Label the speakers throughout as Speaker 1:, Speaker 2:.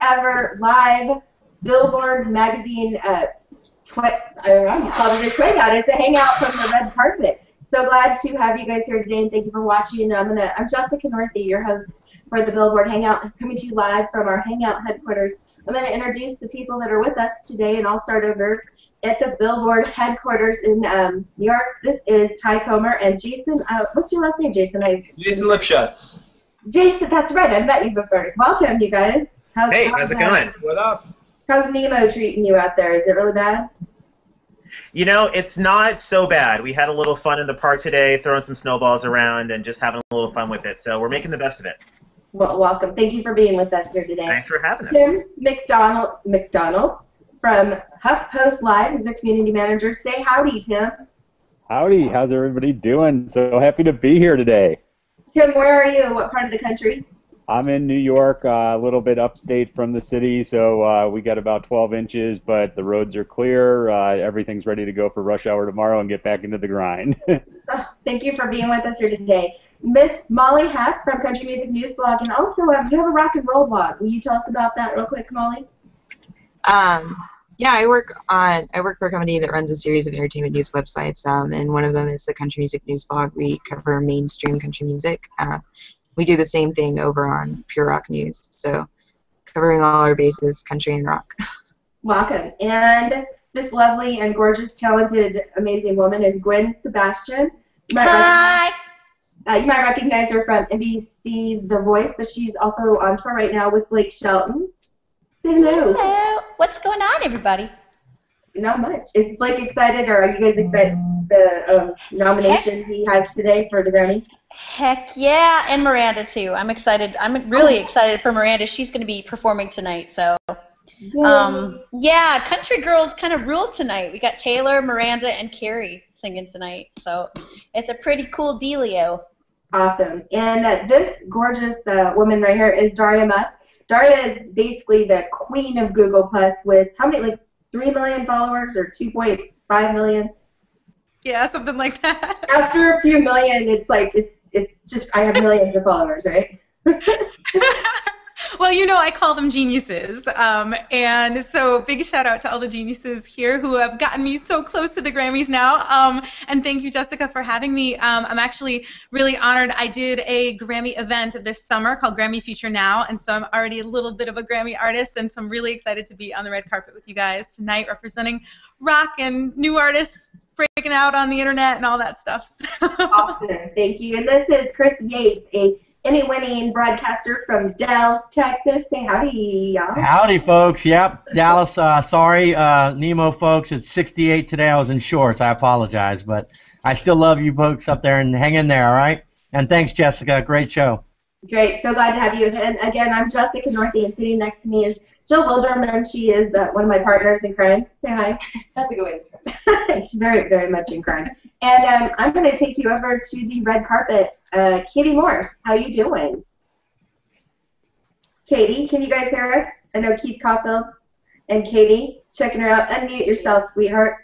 Speaker 1: ever live Billboard magazine I don't know, called it a hangout. It's a hangout from the red carpet. So glad to have you guys here today, and thank you for watching. I'm Jessica Northey, your host for the Billboard Hangout, coming to you live from our Hangout headquarters. I'm going to introduce the people that are with us today, and I'll start over at the Billboard headquarters in New York. This is Ty Comer and Jason. What's your last name, Jason?
Speaker 2: Jason Lipschutz.
Speaker 1: Jason, that's right. I've met you before. Welcome, you guys.
Speaker 3: How's it going?
Speaker 2: What up?
Speaker 1: How's Nemo treating you out there? Is it really bad?
Speaker 3: You know, it's not so bad. We had a little fun in the park today, throwing some snowballs around and just having a little fun with it. So we're making the best of it.
Speaker 1: Well, welcome. Thank you for being with us here today.
Speaker 3: Thanks for having us.
Speaker 1: Tim McDonald from HuffPost Live, who's a community manager. Say howdy, Tim.
Speaker 4: Howdy. How's everybody doing? So happy to be here today.
Speaker 1: Tim, where are you? What part of the country?
Speaker 4: I'm in New York, a little bit upstate from the city, so we got about 12 inches, but the roads are clear. Everything's ready to go for rush hour tomorrow and get back into the grind.
Speaker 1: Thank you for being with us here today. Miss Molly Hess from Country Music News Blog, and also you have a rock and roll blog. Will you tell us about that real quick, Molly?
Speaker 5: Yeah, I work for a company that runs a series of entertainment news websites, and one of them is the Country Music News Blog. We cover mainstream country music. We do the same thing over on Pure Rock News, so covering all our bases, country and rock.
Speaker 1: Welcome. And this lovely and gorgeous, talented, amazing woman is Gwen Sebastian.
Speaker 6: Hi!
Speaker 1: You might recognize her from NBC's The Voice, but she's also on tour right now with Blake Shelton. Say hello.
Speaker 6: Hello. What's going on, everybody?
Speaker 1: Not much. Is Blake excited, or are you guys excited the nomination he has today for the Grammy?
Speaker 6: Heck yeah, and Miranda too. I'm excited. I'm really excited for Miranda. She's going to be performing tonight, so yeah, country girls kind of rule tonight. We got Taylor, Miranda, and Carrie singing tonight, so it's a pretty cool dealio.
Speaker 1: Awesome. And this gorgeous woman right here is Daria Musk. Daria is basically the queen of Google Plus with how many, like 3 million followers or 2.5 million?
Speaker 7: Yeah, something like that.
Speaker 1: After a few million, it's like it's just I have millions of followers, right?
Speaker 7: Well, you know, I call them geniuses, and so big shout out to all the geniuses here who have gotten me so close to the Grammys now, and thank you, Jessica, for having me. I'm actually really honored. I did a Grammy event this summer called Grammy Future Now, and so I'm already a little bit of a Grammy artist, and so I'm really excited to be on the red carpet with you guys tonight, representing rock and new artists breaking out on the internet and all that stuff. So.
Speaker 1: Awesome, thank you. And this is Chris Yates, a Emmy-winning broadcaster from Dallas, Texas. Say howdy, y'all.
Speaker 8: Howdy, folks. Yep, Dallas. Sorry, Nemo folks. It's 68 today. I was in shorts. I apologize, but I still love you folks up there, and hang in there, all right? And thanks, Jessica. Great show. Great.
Speaker 1: So glad to have you. And again, I'm Jessica Northey, and sitting next to me is Jill Wilderman. She is one of my partners in crime. Say hi.
Speaker 9: That's a good way to describe it.
Speaker 1: She's very, very much in crime. And I'm going to take you over to the red carpet. Katie Morse, how you doing? Katie, can you guys hear us? I know Keith Caulfield and Katie checking her out. Unmute yourself, sweetheart.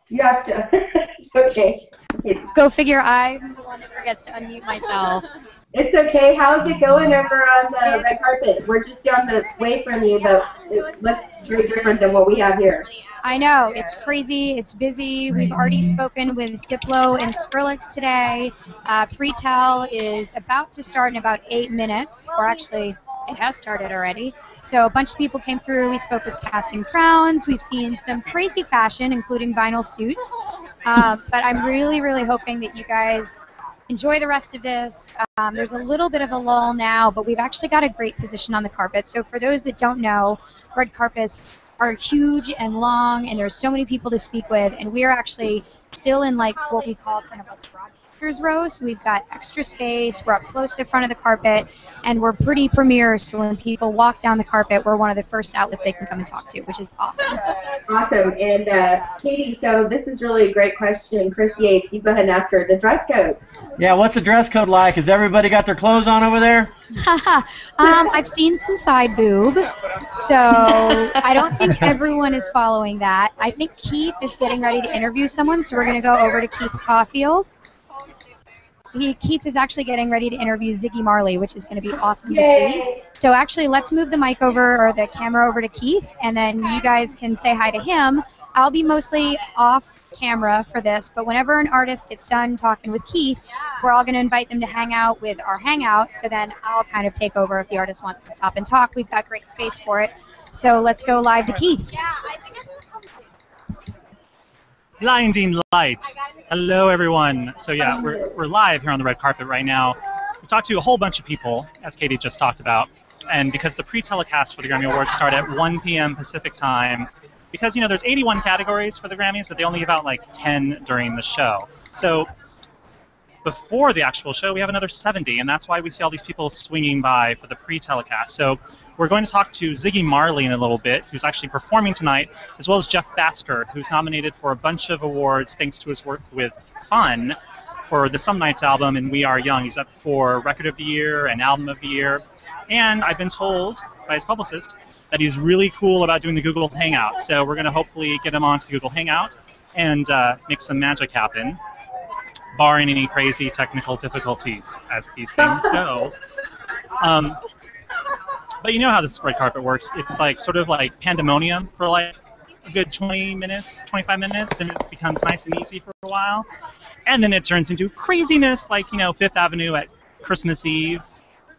Speaker 1: You have to. It's okay.
Speaker 10: Go figure. I'm the one that forgets to unmute myself.
Speaker 1: It's okay. How's it going over on the red carpet? We're just down the way from you, but it looks very different than what we have here.
Speaker 10: I know. It's crazy. It's busy. We've already spoken with Diplo and Skrillex today. Pre-tell is about to start in about 8 minutes, or actually, it has started already. So a bunch of people came through. We spoke with Casting Crowns. We've seen some crazy fashion, including vinyl suits. But I'm really, really hoping that you guys enjoy the rest of this. There's a little bit of a lull now, but we've actually got a great position on the carpet. So for those that don't know, red carpets are huge and long, and there's so many people to speak with, and we're actually still in like what we call kind of like broadcasters row. So we've got extra space, we're up close to the front of the carpet, and we're pretty premier, so when people walk down the carpet, we're one of the first outlets they can come and talk to, which is awesome.
Speaker 1: Awesome. And Katie, so this is really a great question. Chris Yates, you go ahead and ask her the dress code.
Speaker 8: Yeah, what's the dress code like? Has everybody got their clothes on over there?
Speaker 10: I've seen some side boob, so I don't think everyone is following that. I think Keith is getting ready to interview someone, so we're going to go over to Keith Caulfield. Keith is actually getting ready to interview Ziggy Marley, which is going to be awesome to see. So actually, let's move the mic over, or the camera over to Keith, and then you guys can say hi to him. I'll be mostly off camera for this, but whenever an artist gets done talking with Keith, we're all going to invite them to hang out with our Hangout, so then I'll kind of take over if the artist wants to stop and talk. We've got great space for it. So let's go live to Keith.
Speaker 2: Blinding light. Hello, everyone. So yeah, we're live here on the red carpet right now. We talked to a whole bunch of people, as Katie just talked about, and because the pre-telecast for the Grammy Awards start at 1 p.m. Pacific time, because there's 81 categories for the Grammys, but they only give out like 10 during the show. So before the actual show, we have another 70, and that's why we see all these people swinging by for the pre-telecast. So we're going to talk to Ziggy Marley in a little bit, who's actually performing tonight, as well as Jeff Basker, who's nominated for a bunch of awards thanks to his work with Fun for the Some Nights album and We Are Young. He's up for Record of the Year and Album of the Year. And I've been told by his publicist that he's really cool about doing the Google Hangout. So we're going to hopefully get him onto the Google Hangout and make some magic happen, barring any crazy technical difficulties as these things go. But you know how this red carpet works. It's like sort of like pandemonium for like a good 20 minutes, 25 minutes, then it becomes nice and easy for a while. And then it turns into craziness, like, Fifth Avenue at Christmas Eve.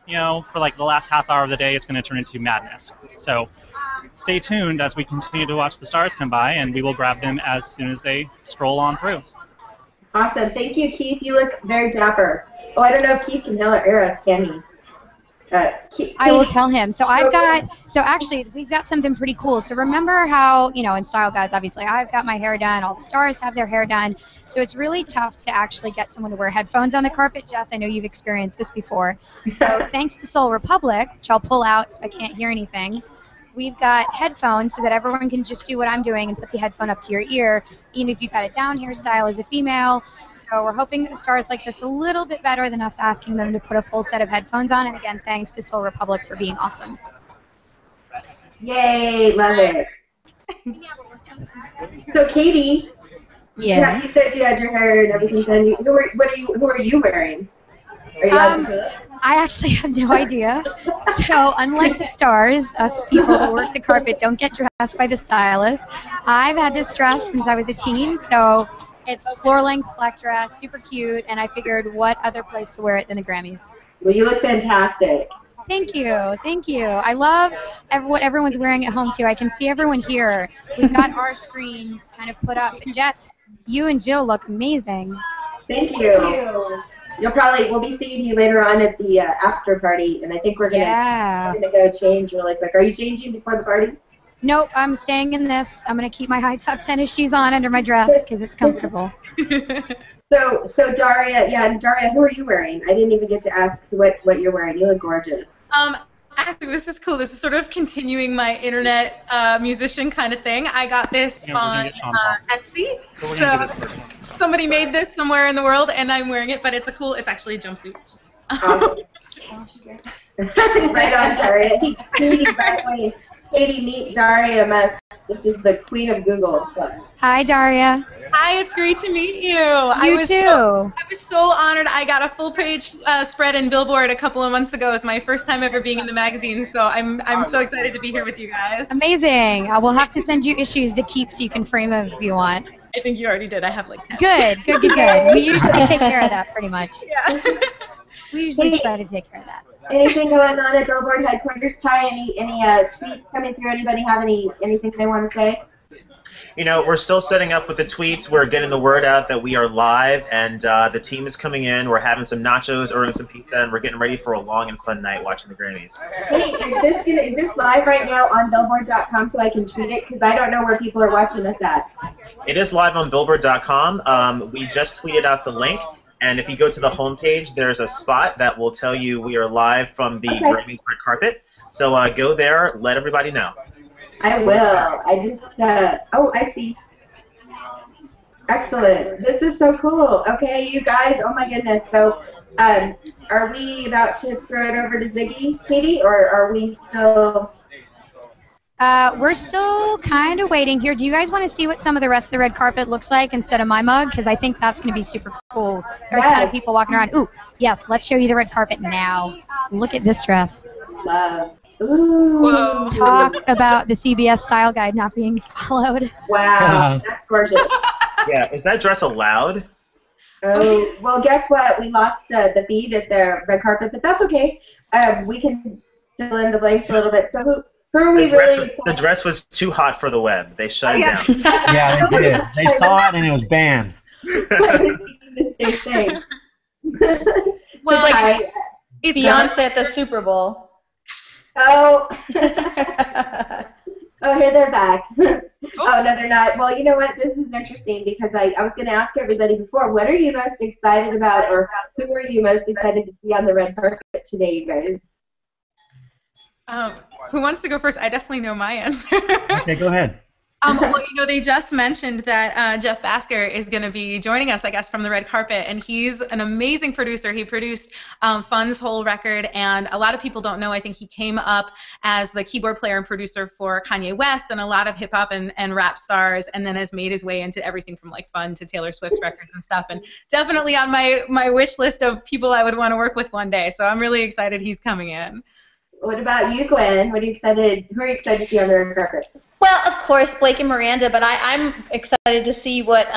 Speaker 2: For like the last half hour of the day, it's going to turn into madness. So stay tuned as we continue to watch the stars come by, and we will grab them as soon as they stroll on through.
Speaker 1: Awesome. Thank you, Keith. You look very dapper. Oh, I don't know if Keith can hear us, can he?
Speaker 10: I will tell him. So actually, we've got something pretty cool. So remember how, in Style Guides, obviously, I've got my hair done. All the stars have their hair done. So it's really tough to actually get someone to wear headphones on the carpet. Jess, I know you've experienced this before. So thanks to Soul Republic, which I'll pull out so I can't hear anything, we've got headphones so that everyone can just do what I'm doing and put the headphone up to your ear, even if you've got a down hairstyle as a female. So we're hoping that the stars like this a little bit better than us asking them to put a full set of headphones on. And again, thanks to Soul Republic for being awesome.
Speaker 1: Yay, love it. So Katie,
Speaker 10: yeah,
Speaker 1: you said you had your hair and everything done. Who are you wearing? Are you allowed to tell us?
Speaker 10: I actually have no idea. So unlike the stars, us people that work the carpet don't get dressed by the stylist. I've had this dress since I was a teen, so it's floor-length black dress, super cute, and I figured what other place to wear it than the Grammys.
Speaker 1: Well, you look fantastic.
Speaker 10: Thank you, thank you. I love what everyone's wearing at home, too. I can see everyone here. We've got our screen kind of put up. Jess, you and Jill look amazing.
Speaker 1: Thank you. We'll be seeing you later on at the after party, and I think we're gonna go change really quick. Are you changing before the party?
Speaker 10: Nope, I'm staying in this. I'm gonna keep my high top tennis shoes on under my dress because it's comfortable.
Speaker 1: So Daria, who are you wearing? I didn't even get to ask what you're wearing. You look gorgeous.
Speaker 7: Actually, this is cool. This is sort of continuing my internet musician kind of thing. I got this on Etsy.
Speaker 2: So we're gonna do this first one.
Speaker 7: Somebody made this somewhere in the world, and I'm wearing it, but it's it's actually a jumpsuit.
Speaker 1: Right on, Daria. Katie, meet Daria Mess. This is the queen of Google Plus.
Speaker 10: Hi, Daria.
Speaker 7: Hi, it's great to meet you.
Speaker 10: You too.
Speaker 7: I was so honored. I got a full-page spread in Billboard a couple of months ago. It was my first time ever being in the magazine, so I'm so excited to be here with you guys.
Speaker 10: Amazing. We'll have to send you issues to keep so you can frame them if you want.
Speaker 7: I think you already did. I have like 10.
Speaker 10: Good. We usually take care of that pretty much.
Speaker 7: Yeah.
Speaker 10: We usually try to take care of that.
Speaker 1: Anything going on at Billboard headquarters, Ty? Any tweets coming through? Anybody have anything they want to say?
Speaker 3: We're still setting up with the tweets. We're getting the word out that we are live, and the team is coming in. We're having some nachos, ordering some pizza, and we're getting ready for a long and fun night watching the Grammys.
Speaker 1: Hey, is this live right now on Billboard.com so I can tweet it? Because I don't know where people are watching us at.
Speaker 3: It is live on Billboard.com. We just tweeted out the link. And if you go to the homepage, there's a spot that will tell you we are live from the GRAMMYs Red Carpet. So go there, let everybody know.
Speaker 1: I will. I just, I see. Excellent. This is so cool. Okay, you guys, oh my goodness. So are we about to throw it over to Ziggy, Katie, or are we still?
Speaker 10: We're still kind of waiting here. Do you guys want to see what some of the rest of the red carpet looks like instead of my mug? Because I think that's going to be super cool. There are a ton of people walking around. Ooh, yes, let's show you the red carpet now. Look at this dress.
Speaker 1: Love. Ooh.
Speaker 7: Whoa.
Speaker 10: Talk about the CBS style guide not being followed.
Speaker 1: Wow, that's gorgeous.
Speaker 3: Yeah, is that dress allowed?
Speaker 1: Oh, well, guess what? We lost the feed at the red carpet, but that's okay. We can fill in the blanks a little bit. So who are we really excited?
Speaker 3: The dress was too hot for the web. They shut it down.
Speaker 8: Yeah, they did. They saw it and it was banned.
Speaker 1: I was thinking the same thing.
Speaker 6: Well,
Speaker 1: So,
Speaker 6: like Beyonce at the Super Bowl.
Speaker 1: Oh. Oh, here they're back. Oh, no, they're not. Well, you know what? This is interesting because I was going to ask everybody before, what are you most excited about, or who are you most excited to see on the red carpet today, you guys?
Speaker 7: Who wants to go first? I definitely know my answer.
Speaker 8: Okay, go ahead.
Speaker 7: Well, you know, they just mentioned that Jeff Basker is going to be joining us, I guess, from the red carpet, and he's an amazing producer. He produced Fun's whole record, and a lot of people don't know, I think he came up as the keyboard player and producer for Kanye West and a lot of hip-hop and rap stars, and then has made his way into everything from, like, Fun to Taylor Swift's records and stuff, and definitely on my wish list of people I would want to work with one day, so I'm really excited he's coming in.
Speaker 1: What about you, Gwen? Who are you excited to see on the red carpet?
Speaker 6: Well, of course, Blake and Miranda, but I'm excited to see what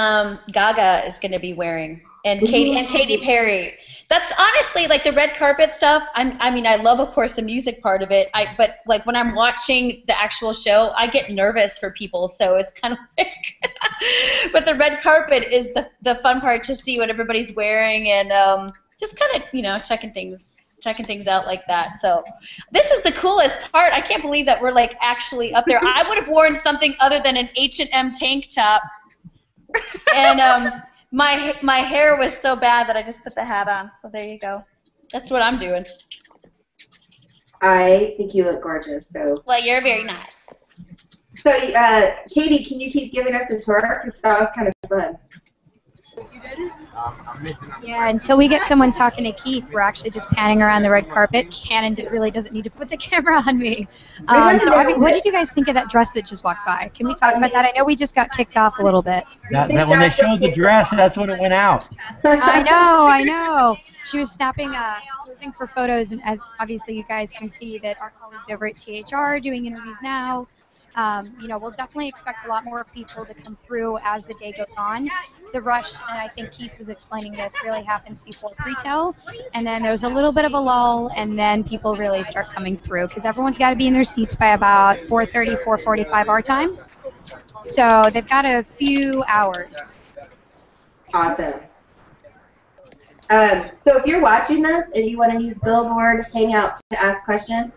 Speaker 6: Gaga is going to be wearing, and Katy Perry. That's honestly like the red carpet stuff. I mean, I love, of course, the music part of it. But like when I'm watching the actual show, I get nervous for people, so it's kind of like. But the red carpet is the fun part to see what everybody's wearing and just kind of checking things out like that. So this is the coolest part. I can't believe that we're like actually up there. I would have worn something other than an H&M tank top, and my hair was so bad that I just put the hat on. So there you go. That's what I'm doing.
Speaker 1: I think you look gorgeous. So.
Speaker 6: Well, you're very nice.
Speaker 1: So, Katie, can you keep giving us a tour? Because that was kind of fun.
Speaker 10: Yeah, until we get someone talking to Keith, we're actually just panning around the red carpet. Cannon really doesn't need to put the camera on me. What did you guys think of that dress that just walked by? Can we talk about that? I know we just got kicked off a little bit.
Speaker 8: That when they showed the dress, that's when it went out.
Speaker 10: I know. She was snapping, posing for photos, and obviously you guys can see that our colleagues over at THR are doing interviews now. We'll definitely expect a lot more people to come through as the day goes on. The rush, and I think Keith was explaining this, really happens before pre-tell, and then there's a little bit of a lull, and then people really start coming through because everyone's got to be in their seats by about 4:30, 4:45 our time. So they've got a few hours.
Speaker 1: Awesome. So if you're watching this and you want to use Billboard Hangout to ask questions,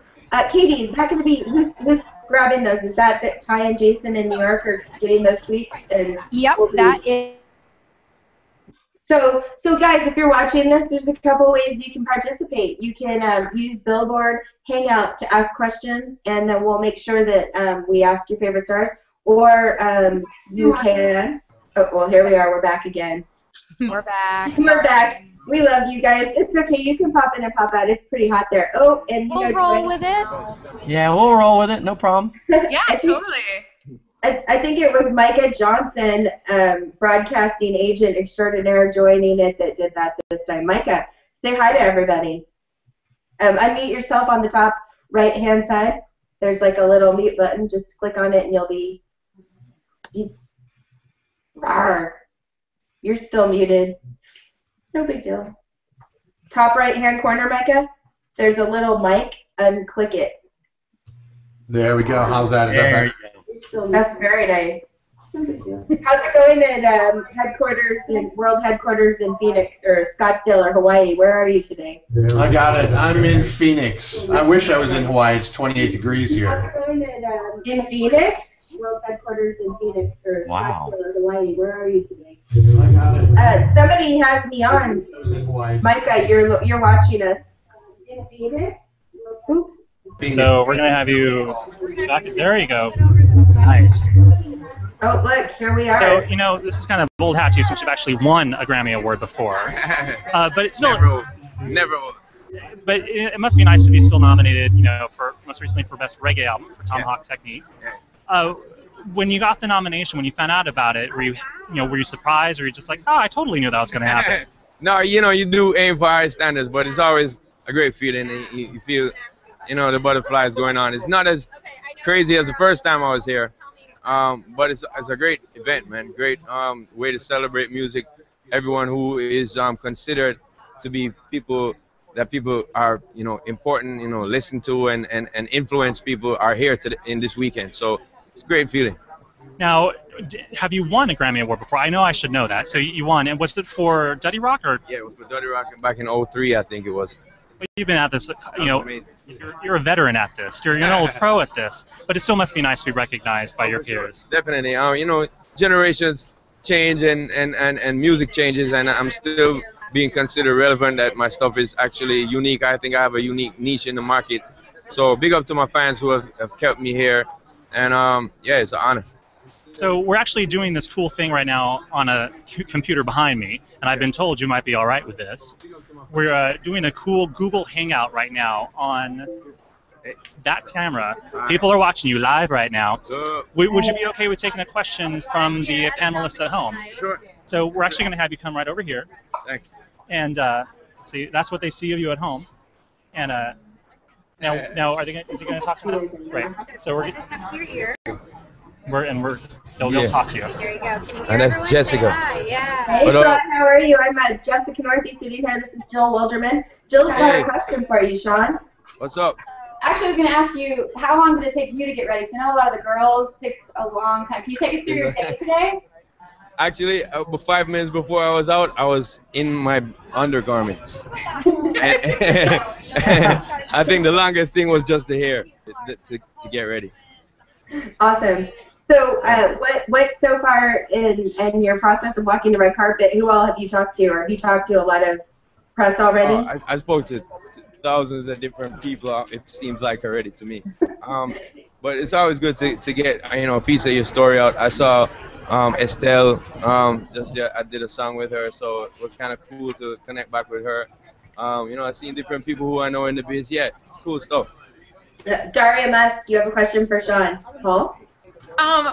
Speaker 1: Katie, is that going to be who's grabbing those? Is that Ty and Jason in New York are getting those tweets? And
Speaker 10: yep, that is.
Speaker 1: So guys, if you're watching this, there's a couple ways you can participate. You can use Billboard Hangout to ask questions, and then we'll make sure that we ask your favorite stars. Or you can. Oh, well, here we are. We're back again.
Speaker 10: We're back.
Speaker 1: We're back. We love you guys. It's okay. You can pop in and pop out. It's pretty hot there. Oh, and
Speaker 10: we'll roll with it.
Speaker 8: Yeah, we'll roll with it. No problem.
Speaker 7: Yeah, totally.
Speaker 1: I think it was Micah Johnson, broadcasting agent extraordinaire, joining it that did that this time. Micah, say hi to everybody. Unmute yourself on the top right-hand side. There's like a little mute button. Just click on it and you'll be... Rawr. You're still muted. No big deal. Top right-hand corner, Micah, there's a little mic, and click it.
Speaker 11: There we go. How's that? Is that better?
Speaker 1: That's very nice. How's it going at headquarters in world headquarters in Phoenix or Scottsdale or Hawaii? Where are you today?
Speaker 11: I got it. I'm in Phoenix. I wish I was in Hawaii. It's 28 degrees here.
Speaker 1: How's it going at in Phoenix? World headquarters in Phoenix or Scottsdale or Hawaii? Where are you today?
Speaker 11: I got it.
Speaker 1: Somebody has me on. Micah, you're watching us. In Phoenix? Oops.
Speaker 2: So we're going to have you back. There you go. Nice.
Speaker 1: Oh, look, here we are.
Speaker 2: So, this is kind of old hat to you since you've actually won a Grammy Award before. But it's still...
Speaker 12: Never.
Speaker 2: but it must be nice to be still nominated, you know, for most recently for Best Reggae Album for Tomahawk Technique. When you got the nomination, when you found out about it, were you surprised, or were you just like, oh, I totally knew that was going to happen?
Speaker 12: No, you know, you do aim for high standards, but it's always a great feeling. You feel, you know, the butterflies going on. It's not as crazy as the first time I was here, but it's a great event, man. Great way to celebrate music. Everyone who is considered to be people that people are, you know, important, you know, listen to and influence people are here in this weekend. So it's a great feeling.
Speaker 2: Now, have you won a Grammy Award before? I know I should know that. So you won, and was it for Duddy Rock or?
Speaker 12: Yeah, it was for Duddy Rock back in '03, I think it was.
Speaker 2: You've been at this, you know, you're a veteran at this. You're an old pro at this, but it still must be nice to be recognized by your peers.
Speaker 12: Sure. Definitely. You know, generations change and music changes, and I'm still being considered relevant, that my stuff is actually unique. I think I have a unique niche in the market. So big up to my fans who have kept me here, and yeah, it's an honor.
Speaker 2: So we're actually doing this cool thing right now on a computer behind me, and I've been told you might be all right with this. We're doing a cool Google Hangout right now on that camera. People are watching you live right now. Would you be okay with taking a question from the panelists at home?
Speaker 12: Sure.
Speaker 2: So we're actually going to have you come right over here.
Speaker 12: Thanks.
Speaker 2: And see, that's what they see of you at home. And now are they? Is he going to talk to them? Right. So we're.
Speaker 10: This up to your ear.
Speaker 2: They'll talk to you.
Speaker 10: There you go. Can you hear
Speaker 12: And that's
Speaker 10: everyone?
Speaker 12: Jessica.
Speaker 10: Hi, yeah.
Speaker 1: Hey, Sean, how are you? I'm Jessica Northey sitting here. This is Jill Wilderman. Jill's got a question for you, Sean.
Speaker 12: What's up?
Speaker 9: Actually, I was going to ask you, how long did it take you to get ready? Because I know a lot of the girls takes a long time. Can you take us through your day today?
Speaker 12: Actually, 5 minutes before I was out, I was in my undergarments. I think the longest thing was just the hair to get ready.
Speaker 1: Awesome. So, what so far in your process of walking the red carpet? Who all have you talked to, or have you talked to a lot of press already?
Speaker 12: I spoke to thousands of different people. It seems like already to me, but it's always good to get a piece of your story out. I saw Estelle. I did a song with her, so it was kind of cool to connect back with her. I've seen different people who I know in the biz. Yeah, it's cool stuff.
Speaker 1: Daria Musk, do you have a question for Sean? Paul?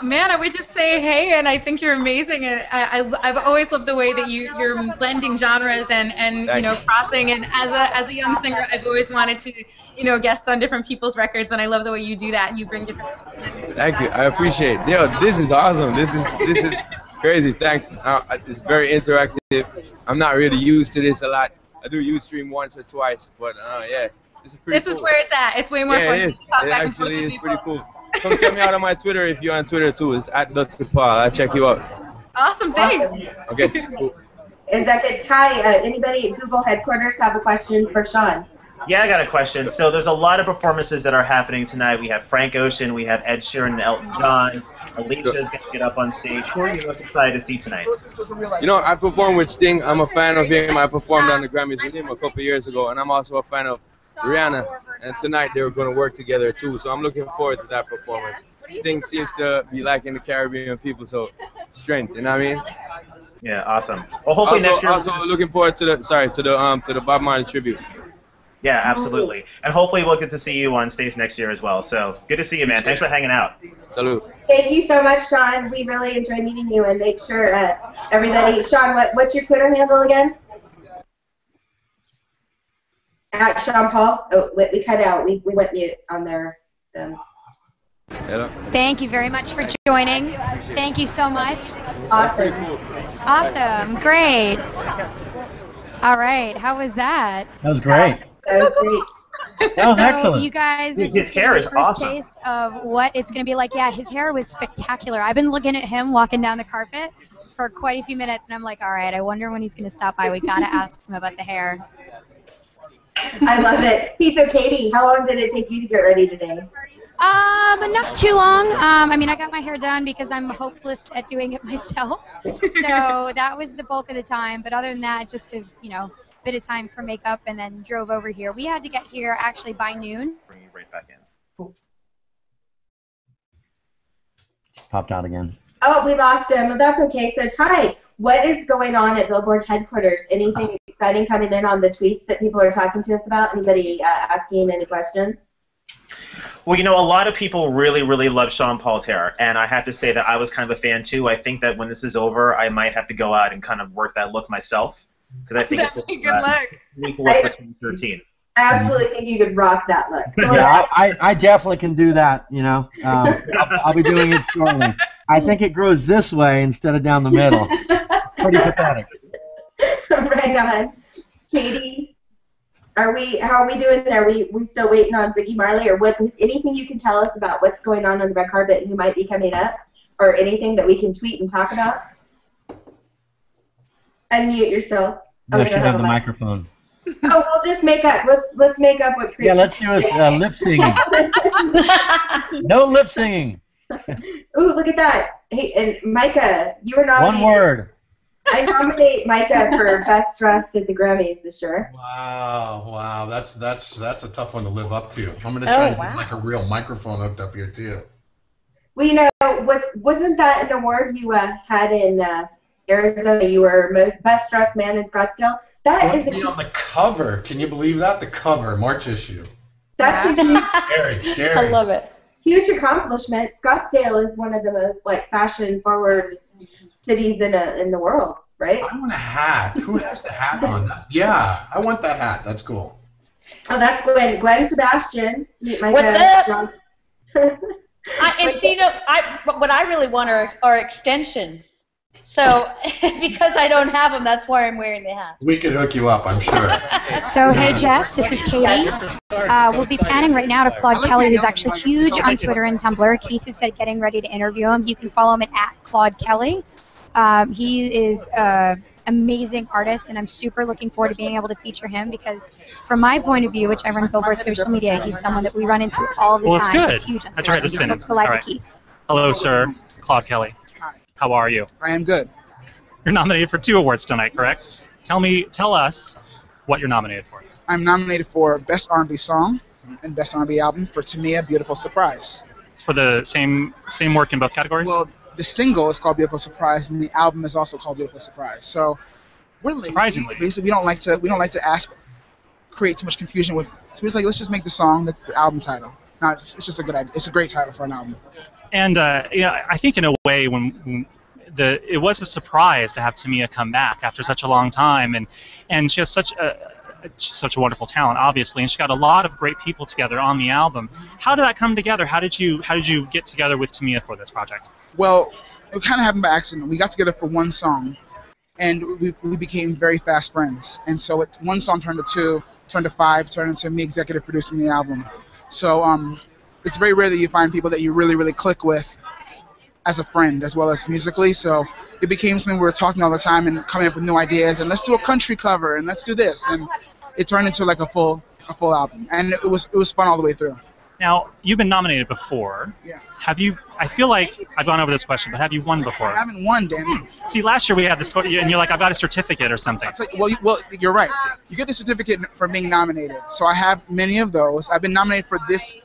Speaker 7: Man, I would just say hey, and I think you're amazing, and I've always loved the way that you're blending genres and crossing. And as a young singer, I've always wanted to guest on different people's records, and I love the way you do that. You bring different.
Speaker 12: Thank you, I appreciate it. Yo, this is awesome. This is crazy. Thanks. It's very interactive. I'm not really used to this a lot. I do Ustream once or twice, but yeah. This is
Speaker 7: where it's at. It's way more fun.
Speaker 12: It is. It actually is pretty cool. Come check me out on my Twitter if you're on Twitter too. It's @Paul. I'll check you out.
Speaker 7: Awesome. Thanks.
Speaker 12: Okay. Cool.
Speaker 1: Is that good? Ty, anybody at Google headquarters have a question for Sean?
Speaker 3: Yeah, I got a question. So there's a lot of performances that are happening tonight. We have Frank Ocean, we have Ed Sheeran and Elton John. Alicia is going to get up on stage. Who are you most excited to see tonight?
Speaker 12: I performed with Sting. I'm a fan of him. I performed on the Grammys with him a couple years ago, and I'm also a fan of Rihanna, and tonight they were going to work together too, so I'm looking forward to that performance. Sting seems to be liking the Caribbean people, so strength, you know what I mean?
Speaker 3: Yeah, awesome. Well, hopefully next year.
Speaker 12: Also looking forward to the Bob Marley tribute.
Speaker 3: Yeah, absolutely, and hopefully we'll get to see you on stage next year as well. So good to see you, man. Thanks for hanging out.
Speaker 12: Salute.
Speaker 1: Thank you so much, Sean. We really enjoyed meeting you, and make sure everybody. Sean, what's your Twitter handle again? At Sean Paul. Oh, we cut out. We went mute on there.
Speaker 12: Hello.
Speaker 10: Thank you very much for joining. Thank you so much.
Speaker 1: Awesome.
Speaker 10: Awesome. Great. All right. How was that?
Speaker 8: That was great.
Speaker 1: That was great.
Speaker 8: That was
Speaker 10: So
Speaker 8: excellent.
Speaker 10: you guys are
Speaker 3: His
Speaker 10: just
Speaker 3: hair
Speaker 10: getting
Speaker 3: is
Speaker 10: the first
Speaker 3: awesome.
Speaker 10: taste of what it's going to be like. Yeah, his hair was spectacular. I've been looking at him walking down the carpet for quite a few minutes, and I'm like, all right, I wonder when he's going to stop by. We got to ask him about the hair.
Speaker 1: I love it. Hey, so Katie, how long did it take you to get ready today?
Speaker 10: Not too long. I mean, I got my hair done because I'm hopeless at doing it myself. So that was the bulk of the time. But other than that, just a bit of time for makeup, and then drove over here. We had to get here actually by noon.
Speaker 3: Bring you right back in.
Speaker 8: Popped out again.
Speaker 1: Oh, we lost him. Well, that's okay. So Ty, what is going on at Billboard headquarters? Anything exciting coming in on the tweets that people are talking to us about? Anybody asking any questions?
Speaker 3: Well, you know, a lot of people really, really love Sean Paul's hair, and I have to say that I was kind of a fan too. I think that when this is over, I might have to go out and kind of work that look myself, because I think it's
Speaker 7: good luck.
Speaker 3: unique look for 2013.
Speaker 1: I absolutely think you could rock that look. So
Speaker 8: Yeah, I definitely can do that, you know. I'll be doing it shortly. I think it grows this way instead of down the middle. Pretty pathetic.
Speaker 1: Right on. Katie, how are we doing there? We still waiting on Ziggy Marley, or what? Anything you can tell us about what's going on the red carpet and who might be coming up, or anything that we can tweet and talk about? Unmute yourself.
Speaker 8: No, should have the microphone.
Speaker 1: Oh, we'll just make up. Let's make up what.
Speaker 8: Yeah, let's do a lip singing. No lip singing.
Speaker 1: Ooh, look at that. Hey, and Micah, you were nominated.
Speaker 8: One word.
Speaker 1: I nominate Micah for Best Dressed at the Grammys this year.
Speaker 11: Wow, that's a tough one to live up to. I'm gonna try and get like a real microphone hooked up here too.
Speaker 1: Well, you know, wasn't that an award you had in Arizona? You were most Best Dressed Man in Scottsdale. That is
Speaker 11: on the cover. Can you believe that? The cover, March issue.
Speaker 1: That's a
Speaker 11: scary.
Speaker 6: I love it.
Speaker 1: Huge accomplishment. Scottsdale is one of the most fashion-forward cities in the world, right?
Speaker 11: I want a hat. Who has the hat on? Yeah, I want that hat. That's cool.
Speaker 1: Oh, that's Gwen. Gwen Sebastian. Meet my
Speaker 6: What's up? What I really want are extensions. So, because I don't have them, that's why I'm wearing the hat.
Speaker 11: We could hook you up, I'm sure.
Speaker 10: So, hey, Jess, this is Katie. We'll be panning right now to Claude Kelly, who's actually huge on Twitter and Tumblr. Keith is getting ready to interview him. You can follow him at Claude Kelly. He is an amazing artist, and I'm super looking forward to being able to feature him because, from my point of view, which I run Billboard social media, he's someone that we run into all the time.
Speaker 2: Well, it's good.
Speaker 10: He's huge on
Speaker 2: That's
Speaker 10: social
Speaker 2: right, to
Speaker 10: media,
Speaker 2: spin
Speaker 10: so
Speaker 2: it.
Speaker 10: let's go live
Speaker 2: All
Speaker 10: to
Speaker 2: right.
Speaker 10: Keith.
Speaker 2: Hello, sir. Claude Kelly. How are you?
Speaker 13: I am good.
Speaker 2: You're nominated for 2 awards tonight, correct? Tell us what you're nominated for.
Speaker 13: I'm nominated for Best R&B Song and Best R&B Album for To Me, A Beautiful Surprise.
Speaker 2: It's for the same work in both categories?
Speaker 13: Well, the single is called Beautiful Surprise, and the album is also called Beautiful Surprise. So, we're lazy.
Speaker 2: Surprisingly,
Speaker 13: basically, we don't like to create too much confusion with. So we're just like, let's just make the song the album title. No, it's just a good idea. It's a great title for an album.
Speaker 2: And I think in a way when it was a surprise to have Tamia come back after such a long time, and she has such a wonderful talent, obviously, and she got a lot of great people together on the album. How did that come together? How did you get together with Tamia for this project?
Speaker 13: Well, it kind of happened by accident. We got together for one song, and we became very fast friends. And so one song turned to 2, turned to 5, turned into me executive producing the album. So it's very rare that you find people that you really, really click with as a friend as well as musically. So it became something we were talking all the time and coming up with new ideas, and let's do a country cover and let's do this, and it turned into like a full album, and it was fun all the way through.
Speaker 2: Now, you've been nominated before.
Speaker 13: Yes.
Speaker 2: Have you? I feel like I've gone over this question, but have you won before?
Speaker 13: I haven't won, Danny.
Speaker 2: See, last year we had this, and you're like, I've got a certificate or something.
Speaker 13: Well, you're right. You get the certificate for being nominated. So I have many of those. I've been nominated for this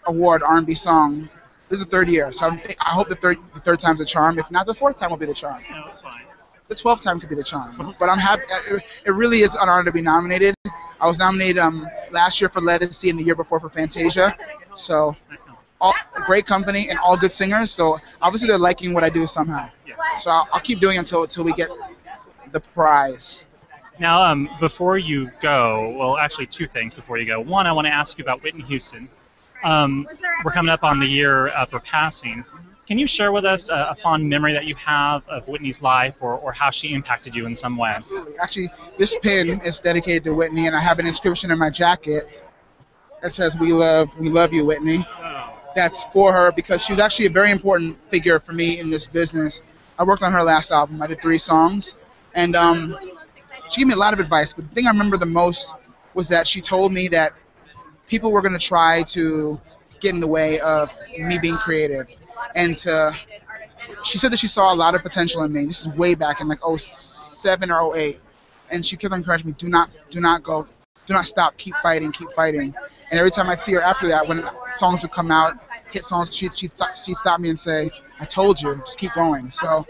Speaker 13: award, R&B Song. This is the 3rd year, so I hope the third time's a charm. If not, the 4th time will be the charm.
Speaker 2: No, that's fine.
Speaker 13: The 12th time could be the charm. But I'm happy. It really is an honor to be nominated. I was nominated last year for Legacy and the year before for Fantasia. So, all great company and all good singers. So obviously they're liking what I do somehow. So I'll keep doing it until we get the prize.
Speaker 2: Now, before you go, well, actually 2 things before you go. One, I want to ask you about Whitney Houston. We're coming up on the year of her passing. Can you share with us a fond memory that you have of Whitney's life, or how she impacted you in some way?
Speaker 13: Absolutely. Actually, this pin is dedicated to Whitney, and I have an inscription in my jacket that says, "We love you, Whitney." That's for her because she was actually a very important figure for me in this business. I worked on her last album. I did 3 songs, and she gave me a lot of advice. But the thing I remember the most was that she told me that people were going to try to get in the way of me being creative. And she said that she saw a lot of potential in me. This is way back in like 07 or 08. And she kept on encouraging me, do not go, do not stop, keep fighting, keep fighting. And every time I'd see her after that, when songs would come out, hit songs, she'd stop me and say, I told you, just keep going. So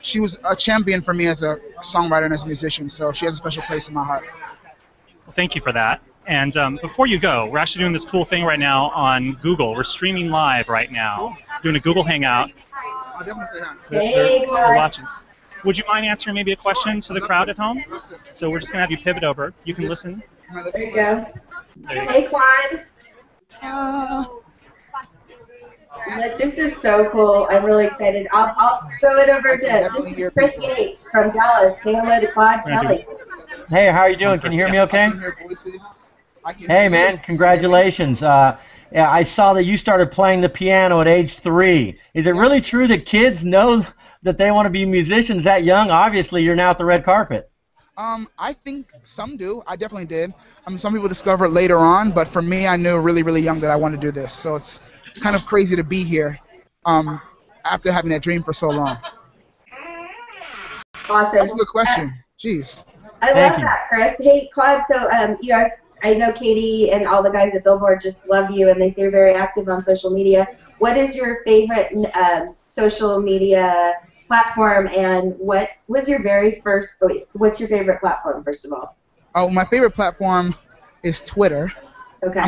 Speaker 13: she was a champion for me as a songwriter and as a musician. So she has a special place in my heart.
Speaker 2: Well, thank you for that. And before you go, we're actually doing this cool thing right now on Google. We're streaming live right now, doing a Google Hangout.
Speaker 13: I'll definitely say hi.
Speaker 2: They're watching. Would you mind answering maybe a question to the crowd at home? So we're just going to have you pivot over. You can listen.
Speaker 1: There you go. Hey, Claude. This is so cool. I'm really excited. I'll throw it over to this is Chris Yates from Dallas. Say hello to Claude Kelly.
Speaker 8: Hey, how are you doing? Can you hear me okay? Hey, man, congratulations. Yeah, I saw that you started playing the piano at age 3. Is it really true that kids know that they want to be musicians that young? Obviously, you're now at the red carpet.
Speaker 13: I think some do. I definitely did. I mean, some people discover it later on, but for me, I knew really, really young that I wanted to do this. So it's kind of crazy to be here after having that dream for so long.
Speaker 1: Awesome.
Speaker 13: That's a good question. Jeez.
Speaker 1: I love that, Chris. Hey, Claude, so you know, I know Katie and all the guys at Billboard just love you, and they say you're very active on social media. What is your favorite social media platform, and what was your very first, what's your favorite platform, first of all?
Speaker 13: Oh, my favorite platform is Twitter.
Speaker 1: Okay.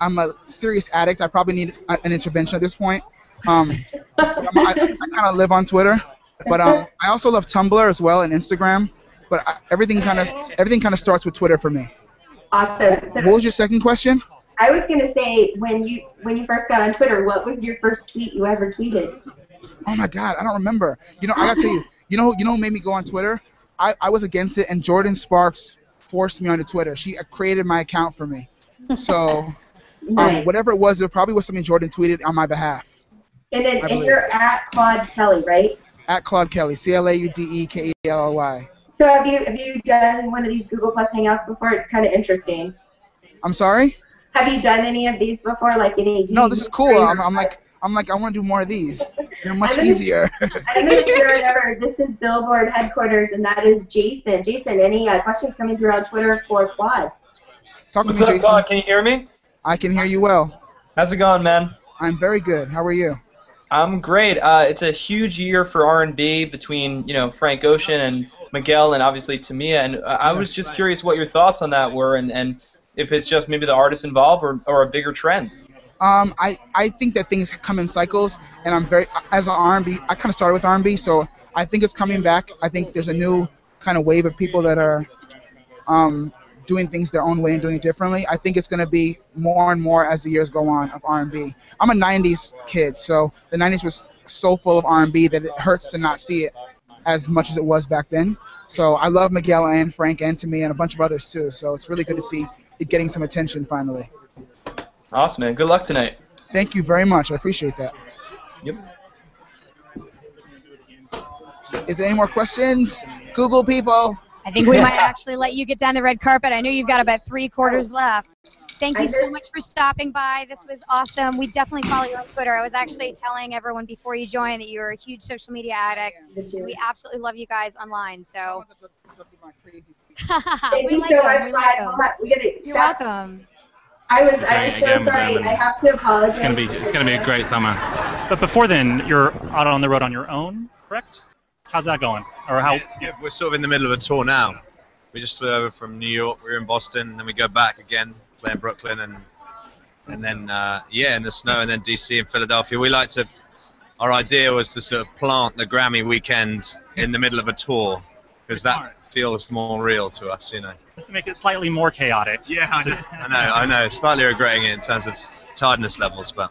Speaker 13: I'm a serious addict. I probably need an intervention at this point. I kind of live on Twitter, but I also love Tumblr as well and Instagram. But everything kind of starts with Twitter for me.
Speaker 1: Awesome. So
Speaker 13: what was your second question?
Speaker 1: I was gonna say when you first got on Twitter, what was your first tweet you ever tweeted?
Speaker 13: Oh my God, I don't remember. You know, I gotta tell you. You know who made me go on Twitter? I was against it, and Jordan Sparks forced me onto Twitter. She created my account for me. So
Speaker 1: Nice.
Speaker 13: whatever it was, it probably was something Jordan tweeted on my behalf.
Speaker 1: And you're at Claude Kelly, right?
Speaker 13: At Claude Kelly, CLAUDEKELLY.
Speaker 1: So have you done one of these Google Plus Hangouts before? It's kind of interesting.
Speaker 13: I'm sorry?
Speaker 1: Have you done any of these before? Like any?
Speaker 13: No, this is cool. I'm like I want to do more of these. They're much easier.
Speaker 1: I'm going to throw it over. This is Billboard headquarters, and that is Jason. Jason, any questions coming through on Twitter for Claude?
Speaker 14: What's up, Claude? Can you hear me?
Speaker 13: I can hear you well.
Speaker 14: How's it going, man?
Speaker 13: I'm very good. How are you?
Speaker 14: I'm great. It's a huge year for R&B between Frank Ocean and Miguel and obviously Tamia, and I was just curious what your thoughts on that were, and if it's just maybe the artists involved or a bigger trend.
Speaker 13: I think that things come in cycles, and I'm very, as an R&B, I kind of started with R&B, so I think it's coming back. I think there's a new kind of wave of people that are doing things their own way and doing it differently. I think it's going to be more and more as the years go on of R&B. I'm a 90s kid, so the 90s was so full of R&B that it hurts to not see it as much as it was back then. So I love Miguel and Frank and Tamia and a bunch of others too, so it's really good to see it getting some attention finally.
Speaker 14: Awesome, man. Good luck tonight.
Speaker 13: Thank you very much. I appreciate that.
Speaker 14: Yep.
Speaker 13: Is there any more questions? Google people.
Speaker 10: I think we might actually let you get down the red carpet. I know you've got about 3/4 left. Thank you so much for stopping by. This was awesome. We definitely follow you on Twitter. I was actually telling everyone before you joined that you were a huge social media addict. We absolutely love you guys online. So
Speaker 1: Thank you so much, Claude.
Speaker 10: You're welcome.
Speaker 1: I was so sorry. I have to apologize.
Speaker 2: It's gonna be a great summer. But before then, you're out on the road on your own, correct? How's that going? Or how?
Speaker 15: Yeah, we're sort of in the middle of a tour now. We just flew over from New York. We're in Boston, and then we go back again, play in Brooklyn, and then in the snow, and then DC and Philadelphia. Our idea was to sort of plant the Grammy weekend in the middle of a tour, because that feels more real to us,
Speaker 2: Just to make it slightly more chaotic.
Speaker 15: Yeah, I know. Slightly regretting it in terms of tiredness levels, but.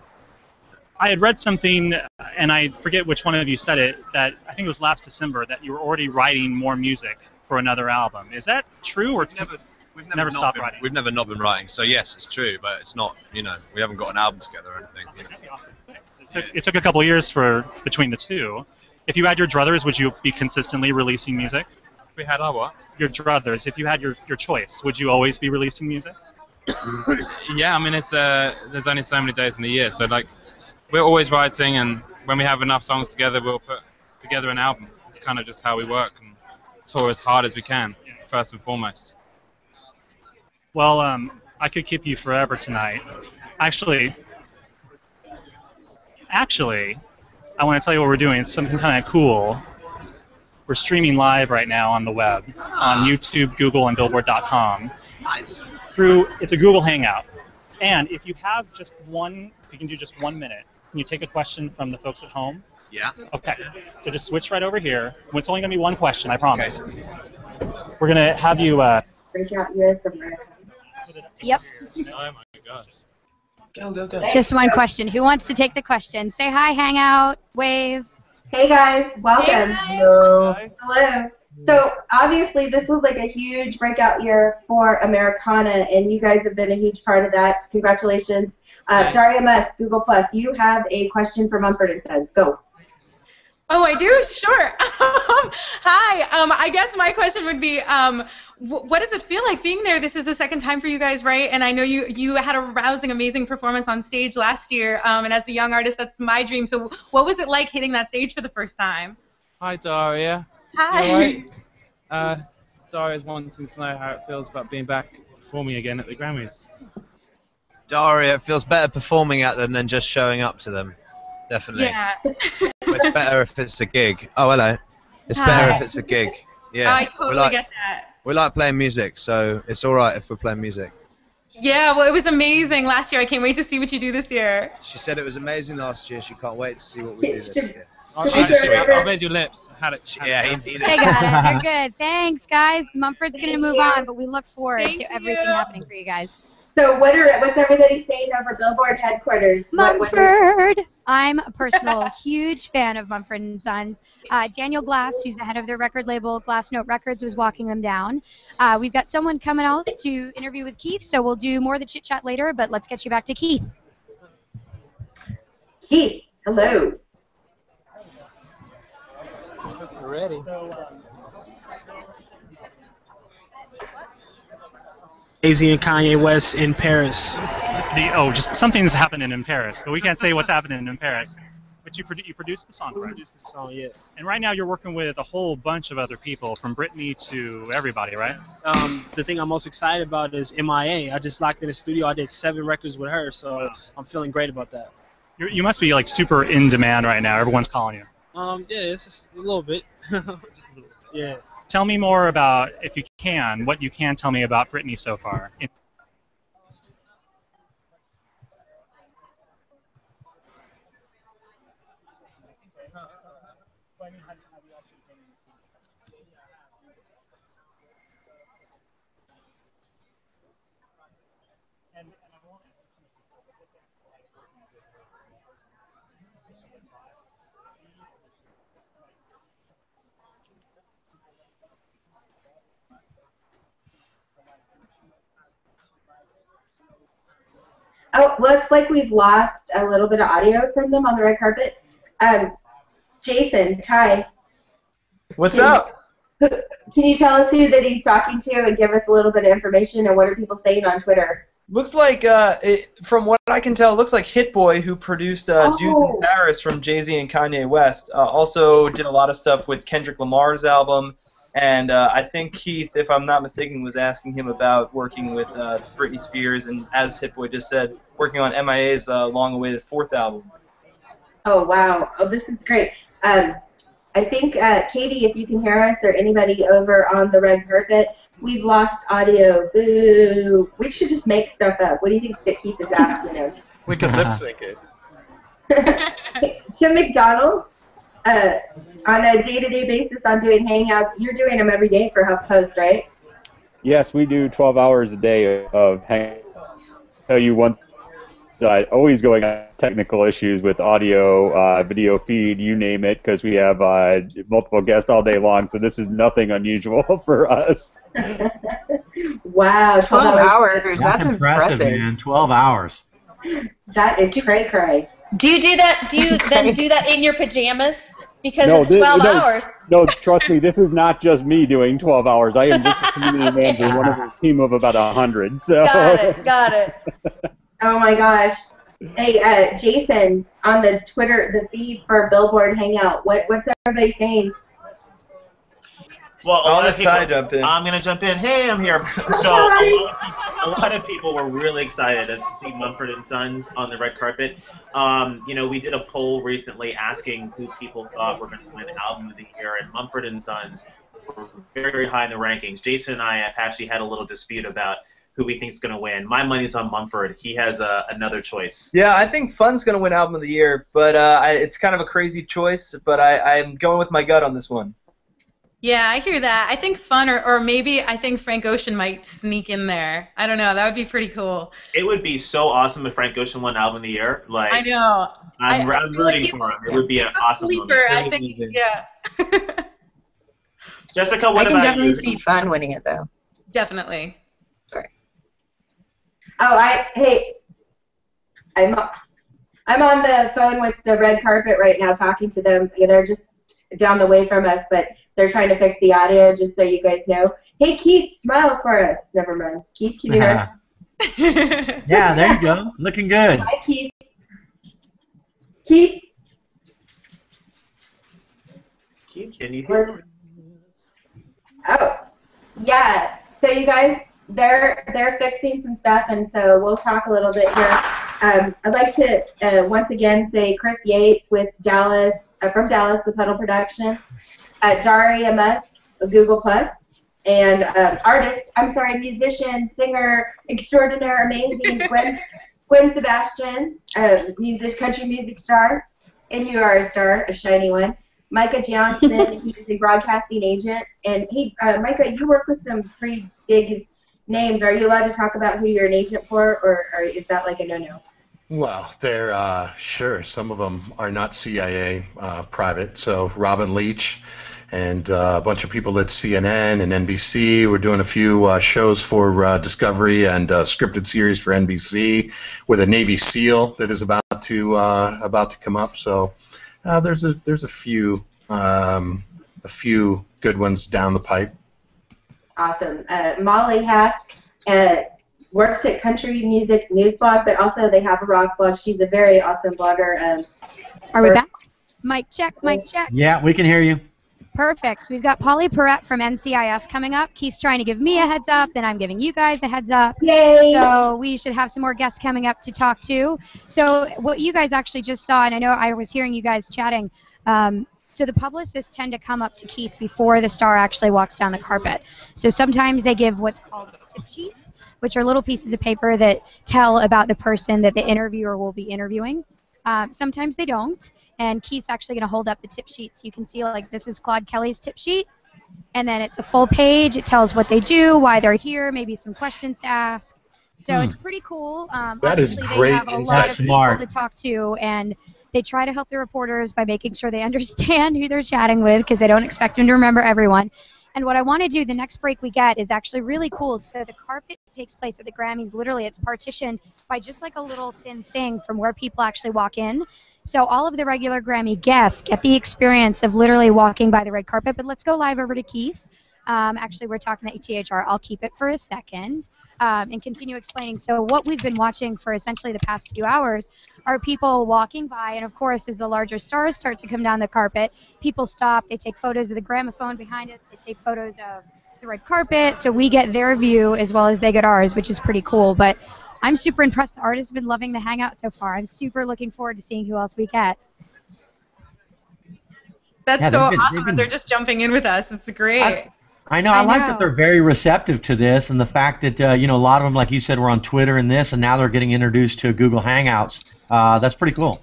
Speaker 2: I had read something, and I forget which one of you said it, that I think it was last December, that you were already writing more music for another album. Is that true, or we've never stopped writing?
Speaker 15: We've never not been writing, so yes, it's true, but it's not, we haven't got an album together or anything.
Speaker 2: It took a couple years between the two. If you had your druthers, would you be consistently releasing music?
Speaker 16: We had our what?
Speaker 2: Your druthers. If you had your choice, would you always be releasing music?
Speaker 16: Yeah, I mean, there's only so many days in the year, so we're always writing, and when we have enough songs together, we'll put together an album. It's kind of just how we work and tour as hard as we can, first and foremost.
Speaker 2: Well, I could keep you forever tonight. Actually, I want to tell you what we're doing. It's something kind of cool. We're streaming live right now on the web, on YouTube, Google, and Billboard.com.
Speaker 15: Nice.
Speaker 2: It's a Google Hangout. And if you have just if you can do just 1 minute, can you take a question from the folks at home?
Speaker 15: Yeah.
Speaker 2: Okay. So just switch right over here. It's only going to be one question, I promise. Okay. We're going to have you...
Speaker 1: break out here from there.
Speaker 10: Yep.
Speaker 16: Oh my gosh.
Speaker 15: Go.
Speaker 10: Just one question. Who wants to take the question? Say hi, Hangout, wave.
Speaker 1: Hey guys, welcome.
Speaker 10: Hey guys.
Speaker 1: Hello. So obviously this was like a huge breakout year for Americana, and you guys have been a huge part of that. Congratulations. Daria Musk, Google+, you have a question for Mumford & Sons. Go.
Speaker 7: Oh, I do? Sure. Hi. I guess my question would be, what does it feel like being there? This is the second time for you guys, right? And I know you had a rousing, amazing performance on stage last year. And as a young artist, that's my dream. So what was it like hitting that stage for the first time?
Speaker 16: Hi, Daria.
Speaker 7: Hi.
Speaker 16: You all right? Daria's wanting to know how it feels about being back performing again at the Grammys.
Speaker 15: Daria, it feels better performing at them than just showing up to them. Definitely.
Speaker 7: Yeah.
Speaker 15: It's better if it's a gig. Oh, hello. It's better if it's a gig. Yeah.
Speaker 7: I totally get that.
Speaker 15: We like playing music, so it's all right if we're playing music.
Speaker 7: Yeah, well, it was amazing last year. I can't wait to see what you do this year.
Speaker 15: She said it was amazing last year. She can't wait to see what we do this year.
Speaker 16: She's a sweetheart. I read your lips.
Speaker 15: Yeah, he
Speaker 10: They got it. They're good. Thanks, guys. Mumford's going to move on, but we look forward to everything happening for you guys.
Speaker 1: So what's everybody saying over Billboard headquarters?
Speaker 10: Mumford! I'm a personal huge fan of Mumford & Sons. Daniel Glass, who's the head of their record label, Glass Note Records, was walking them down. We've got someone coming out to interview with Keith, so we'll do more of the chit-chat later, but let's get you back to Keith.
Speaker 1: Keith, hello.
Speaker 17: We're ready. Jay-Z and Kanye West in Paris.
Speaker 2: Just something's happening in Paris, but we can't say what's happening in Paris. But you produced the song, right?
Speaker 17: Produced the song, yeah.
Speaker 2: And right now you're working with a whole bunch of other people, from Britney to everybody, right?
Speaker 17: The thing I'm most excited about is MIA. I just locked in the studio. I did 7 records with her, so I'm feeling great about that.
Speaker 2: You must be like super in demand right now. Everyone's calling you.
Speaker 17: Yeah, it's just a little bit. Yeah.
Speaker 2: Tell me more about, if you can, what you can tell me about Britney so far.
Speaker 1: Oh, looks like we've lost a little bit of audio from them on the red carpet. Jason, Ty.
Speaker 14: What's up?
Speaker 1: Can you tell us who that he's talking to and give us a little bit of information, and what are people saying on Twitter?
Speaker 14: Looks like, from what I can tell, it looks like Hit Boy, who produced Dudes in Paris from Jay-Z and Kanye West, also did a lot of stuff with Kendrick Lamar's album. And I think Keith, if I'm not mistaken, was asking him about working with Britney Spears, and as Hit Boy just said, working on MIA's long-awaited 4th album.
Speaker 1: Oh, wow. Oh, this is great. I think, Katie, if you can hear us, or anybody over on the red carpet, we've lost audio. Boo. We should just make stuff up. What do you think that Keith is asking him?
Speaker 15: We could lip sync it.
Speaker 1: Tim McDonald, on a day-to-day basis on doing Hangouts, you're doing them every day for HuffPost, right?
Speaker 4: Yes, we do 12 hours a day of Hangouts. Tell you one side, always going on technical issues with audio, video feed, you name it, because we have multiple guests all day long, so this is nothing unusual for us.
Speaker 1: Wow,
Speaker 5: 12 hours. That's impressive.
Speaker 8: Man. 12 hours.
Speaker 1: That is cray-cray.
Speaker 6: Do you do that? Do you then do that in your pajamas? Because it's 12 hours.
Speaker 4: No, trust me, this is not just me doing 12 hours. I am just a community manager, one of a team of about 100. So.
Speaker 6: Got it.
Speaker 1: Oh my gosh. Hey, Jason, on the Twitter, the feed for Billboard Hangout, what's everybody saying?
Speaker 3: Well,
Speaker 14: I'll let Ty jump in.
Speaker 3: I'm gonna jump in. Hey, I'm here. So a lot of people were really excited to see Mumford and Sons on the red carpet. You know, we did a poll recently asking who people thought were going to win Album of the Year, and Mumford and Sons were very, very high in the rankings. Jason and I have actually had a little dispute about who we think is going to win. My money's on Mumford. He has another choice.
Speaker 14: Yeah, I think Fun's going to win Album of the Year, but it's kind of a crazy choice, but I'm going with my gut on this one.
Speaker 7: Yeah, I hear that. I think Fun, or maybe I think Frank Ocean might sneak in there. I don't know. That would be pretty cool.
Speaker 3: It would be so awesome if Frank Ocean won Album of the Year. Like,
Speaker 7: I know.
Speaker 3: I'm rooting for him. It would be an awesome
Speaker 7: Sleeper,
Speaker 3: moment.
Speaker 7: I think, yeah.
Speaker 3: Jessica, what
Speaker 5: I can
Speaker 3: about
Speaker 5: definitely
Speaker 3: you?
Speaker 5: see Fun winning it, though.
Speaker 7: Definitely.
Speaker 5: Sorry.
Speaker 1: Oh, I'm on the phone with the red carpet right now talking to them. They're just down the way from us, but they're trying to fix the audio just so you guys know. Hey, Keith, smile for us. Never mind. Keith, can you hear us?
Speaker 8: Yeah, there you go. Looking good.
Speaker 1: Hi, Keith. Keith?
Speaker 3: Keith, can you hear us?
Speaker 1: Oh, yeah. So you guys, they're fixing some stuff, and so we'll talk a little bit here. I'd like to once again say Chris Yates with Dallas, from Dallas with Huddle Productions, Daria Musk of Google Plus, and musician, singer extraordinaire, amazing Gwen Sebastian, country music star, and you are a star, a shiny one. Micah Johnson, he's a broadcasting agent, and he, Micah, you work with some pretty big names. Are you allowed to talk about who you're an agent for, or is that like a no-no?
Speaker 11: Well, they're sure. Some of them are not CIA private. So Robin Leach and a bunch of people at CNN and NBC. We're doing a few shows for Discovery and scripted series for NBC with a Navy SEAL that is about to come up. So there's a few good ones down the pipe.
Speaker 1: Awesome. Molly Hask works at Country Music News Blog, but also they have a rock blog. She's a very awesome blogger.
Speaker 10: Are we back? Mic check, mic check.
Speaker 8: Yeah, we can hear you.
Speaker 10: Perfect. So we've got Polly Perrette from NCIS coming up. Keith's trying to give me a heads up, then I'm giving you guys a heads up.
Speaker 1: Yay!
Speaker 10: So we should have some more guests coming up to talk to. So what you guys actually just saw, and I know I was hearing you guys chatting, so the publicists tend to come up to Keith before the star actually walks down the carpet. So sometimes they give what's called tip sheets, which are little pieces of paper that tell about the person that the interviewer will be interviewing. Sometimes they don't, and Keith's actually going to hold up the tip sheets. You can see, like, this is Claude Kelly's tip sheet, and then it's a full page. It tells what they do, why they're here, maybe some questions to ask. So it's pretty cool.
Speaker 11: That is great.
Speaker 10: They have a lot of people to talk to, and they try to help the reporters by making sure they understand who they're chatting with, because they don't expect them to remember everyone. And what I want to do, the next break we get, is actually really cool. So the carpet takes place at the Grammys. Literally, it's partitioned by just like a little thin thing from where people actually walk in. So all of the regular Grammy guests get the experience of literally walking by the red carpet. But let's go live over to Keith. Actually, we're talking to ATHR. I'll keep it for a second and continue explaining. So what we've been watching for essentially the past few hours are people walking by, and of course, as the larger stars start to come down the carpet, people stop, they take photos of the gramophone behind us, they take photos of the red carpet, so we get their view as well as they get ours, which is pretty cool. But I'm super impressed. The artists have been loving the Hangout so far. I'm super looking forward to seeing who else we get.
Speaker 7: That's so awesome that they're just jumping in with us. It's great.
Speaker 8: I know. I like that they're very receptive to this, and the fact that a lot of them, like you said, were on Twitter and this, and now they're getting introduced to Google Hangouts. That's pretty cool.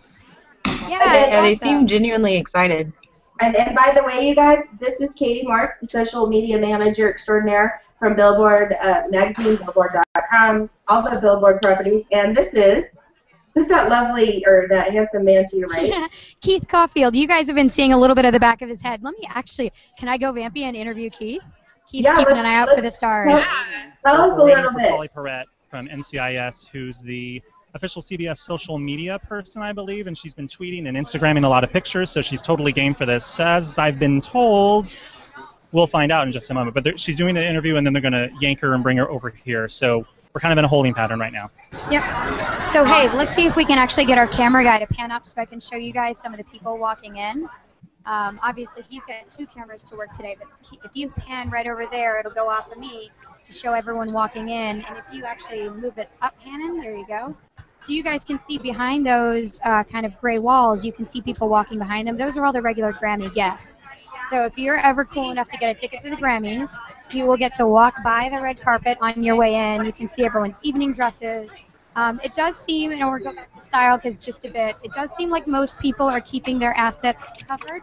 Speaker 5: Yeah, they seem genuinely excited.
Speaker 1: And by the way, you guys, this is Katie Mars, the social media manager extraordinaire from Billboard magazine, Billboard.com, all the Billboard properties, and who's that lovely or that handsome man to your right?
Speaker 10: Keith Caulfield. You guys have been seeing a little bit of the back of his head. Let me actually, can I go vampy and interview Keith? Keith's keeping an eye out for the stars.
Speaker 1: Tell us a little bit.
Speaker 2: Polly Perrette from NCIS, who's the official CBS social media person, I believe, and she's been tweeting and Instagramming a lot of pictures, so she's totally game for this. As I've been told, we'll find out in just a moment, but she's doing an interview, and then they're going to yank her and bring her over here. So we're kind of in a holding pattern right now.
Speaker 10: Yep. So, hey, let's see if we can actually get our camera guy to pan up so I can show you guys some of the people walking in. Obviously, he's got 2 cameras to work today, but if you pan right over there, it'll go off of me to show everyone walking in. And if you actually move it up, Hannon, there you go. So you guys can see behind those kind of gray walls, you can see people walking behind them. Those are all the regular Grammy guests. So if you're ever cool enough to get a ticket to the Grammys, you will get to walk by the red carpet on your way in. You can see everyone's evening dresses. It does seem, and we'll go back to style because just a bit, it does seem like most people are keeping their assets covered.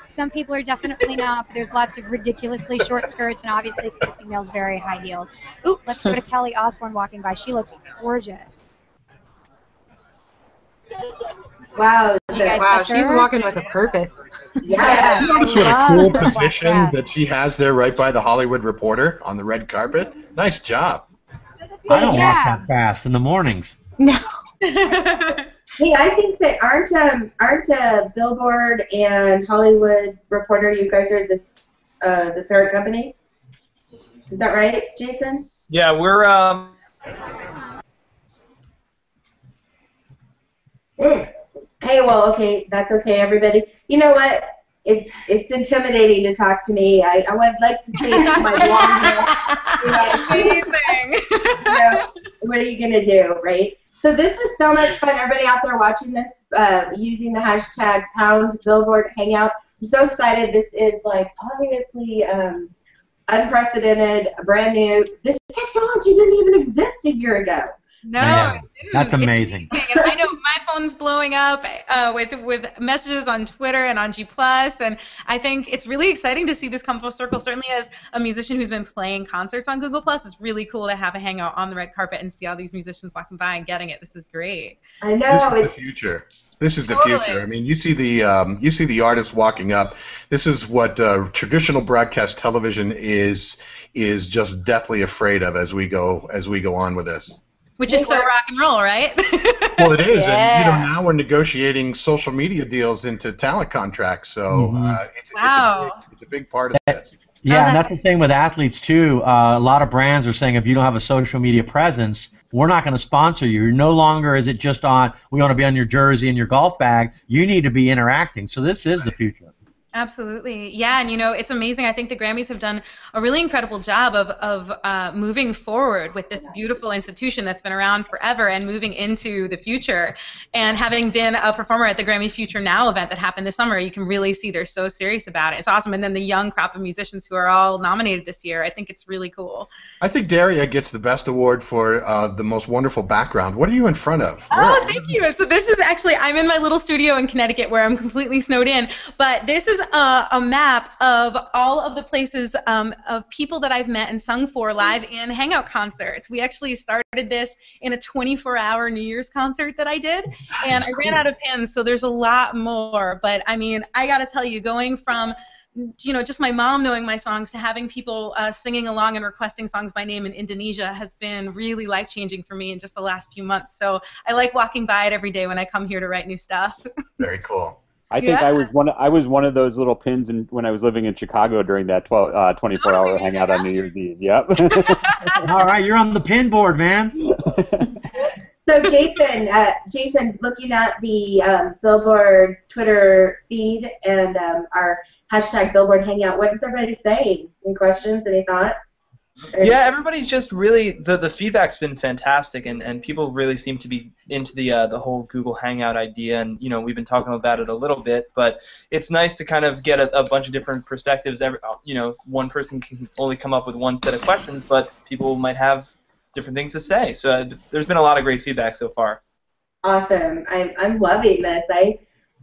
Speaker 10: Some people are definitely not, but there's lots of ridiculously short skirts, and obviously for the females, very high heels. Ooh, let's go to Kelly Osbourne walking by. She looks gorgeous.
Speaker 1: Wow.
Speaker 5: Wow, she's walking with a purpose.
Speaker 1: Yeah.
Speaker 11: Notice what a cool position that she has there right by the Hollywood Reporter on the red carpet. Nice job.
Speaker 8: I don't walk that fast in the mornings.
Speaker 5: No.
Speaker 1: Hey, I think that aren't Billboard and Hollywood Reporter, you guys are the parent companies? Is that right, Jason?
Speaker 14: Yeah, we're
Speaker 1: Hey, well, okay, that's okay, everybody. You know what? It's intimidating to talk to me. I would like to say my long hair. Amazing. What are you gonna do, right? So this is so much fun. Everybody out there watching this, using the hashtag #Billboard Hangout. I'm so excited. This is like obviously unprecedented, brand new. This technology didn't even exist a year ago.
Speaker 7: No,
Speaker 8: that's amazing.
Speaker 7: And I know my phone's blowing up with messages on Twitter and on G+, and I think it's really exciting to see this come full circle. Certainly as a musician who's been playing concerts on Google+, it's really cool to have a hangout on the red carpet and see all these musicians walking by and getting it. This is great.
Speaker 1: I know.
Speaker 11: This is the future. This is the future. I mean, you see the artists walking up. This is what traditional broadcast television is just deathly afraid of as we go on with this.
Speaker 7: Which is so rock and roll, right?
Speaker 11: Well, it is, and now we're negotiating social media deals into talent contracts. So it's a big part of this.
Speaker 8: Yeah, and that's the same with athletes too. A lot of brands are saying if you don't have a social media presence, we're not going to sponsor you. No longer is it just on, we want to be on your jersey and your golf bag. You need to be interacting. So this is the future.
Speaker 7: Absolutely. Yeah, and it's amazing. I think the Grammys have done a really incredible job of moving forward with this beautiful institution that's been around forever and moving into the future. And having been a performer at the Grammy Future Now event that happened this summer, you can really see they're so serious about it. It's awesome. And then the young crop of musicians who are all nominated this year, I think it's really cool.
Speaker 11: I think Daria gets the best award for the most wonderful background. What are you in front of?
Speaker 7: Oh, thank you. So this is actually, I'm in my little studio in Connecticut where I'm completely snowed in, but this is a map of all of the places of people that I've met and sung for live in Hangout concerts. We actually started this in a 24-hour New Year's concert that I did, and I ran out of pins, so there's a lot more. But I mean, I got to tell you, going from just my mom knowing my songs to having people singing along and requesting songs by name in Indonesia has been really life-changing for me in just the last few months. So I like walking by it every day when I come here to write new stuff.
Speaker 11: Very cool.
Speaker 4: I think I was one of those little pins when I was living in Chicago during that 24-hour hangout on New Year's Eve. Yep.
Speaker 8: All right, you're on the pin board, man.
Speaker 1: So Jason, looking at the Billboard Twitter feed and our hashtag Billboard Hangout, what is everybody saying? Any questions? Any thoughts?
Speaker 14: Yeah, everybody's just really the feedback's been fantastic, and people really seem to be into the whole Google Hangout idea, and we've been talking about it a little bit, but it's nice to kind of get a bunch of different perspectives. One person can only come up with one set of questions, but people might have different things to say. So there's been a lot of great feedback so far.
Speaker 1: Awesome. I'm loving this.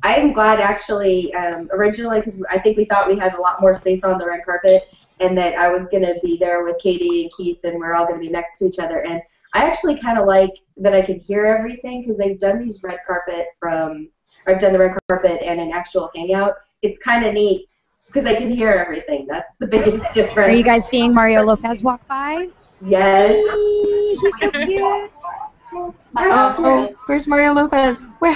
Speaker 1: I'm glad actually originally, because I think we thought we had a lot more space on the red carpet and that I was going to be there with Katie and Keith and we're all going to be next to each other. And I actually kind of like that I could hear everything because they've done these red carpet I've done the red carpet and an actual hangout. It's kind of neat because I can hear everything. That's the biggest difference.
Speaker 10: Are you guys seeing Mario Lopez walk by?
Speaker 1: Yes.
Speaker 10: He's so cute.
Speaker 5: Oh, where's Mario Lopez? Where?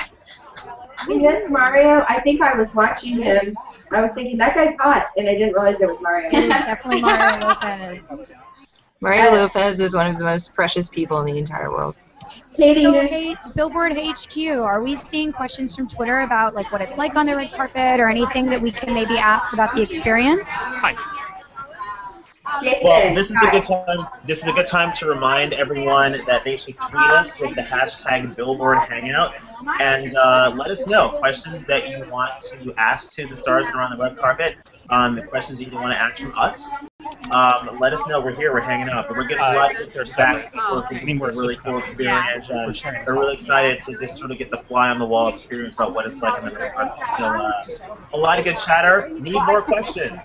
Speaker 1: Yes, Mario. I think I was watching him. I was thinking, that guy's hot, and I didn't realize it was Mario.
Speaker 10: It is definitely Mario Lopez.
Speaker 5: Mario Lopez is one of the most precious people in the entire world.
Speaker 1: Katie,
Speaker 10: So, hey, Billboard HQ, are we seeing questions from Twitter about like what it's like on the red carpet, or anything that we can maybe ask about the experience?
Speaker 2: Hi.
Speaker 3: Well, this is a good time. This is a good time to remind everyone that they should tweet us with the hashtag Billboard Hangout and let us know questions that you want to ask to the stars that are on the red carpet. The questions that you want to ask from us. Let us know. We're here. We're hanging out. But we're getting a lot of feedback. We're really cool experience. And we're really excited to just sort of get the fly on the wall experience about what it's like on the red carpet. So, a lot of good chatter. Need more questions.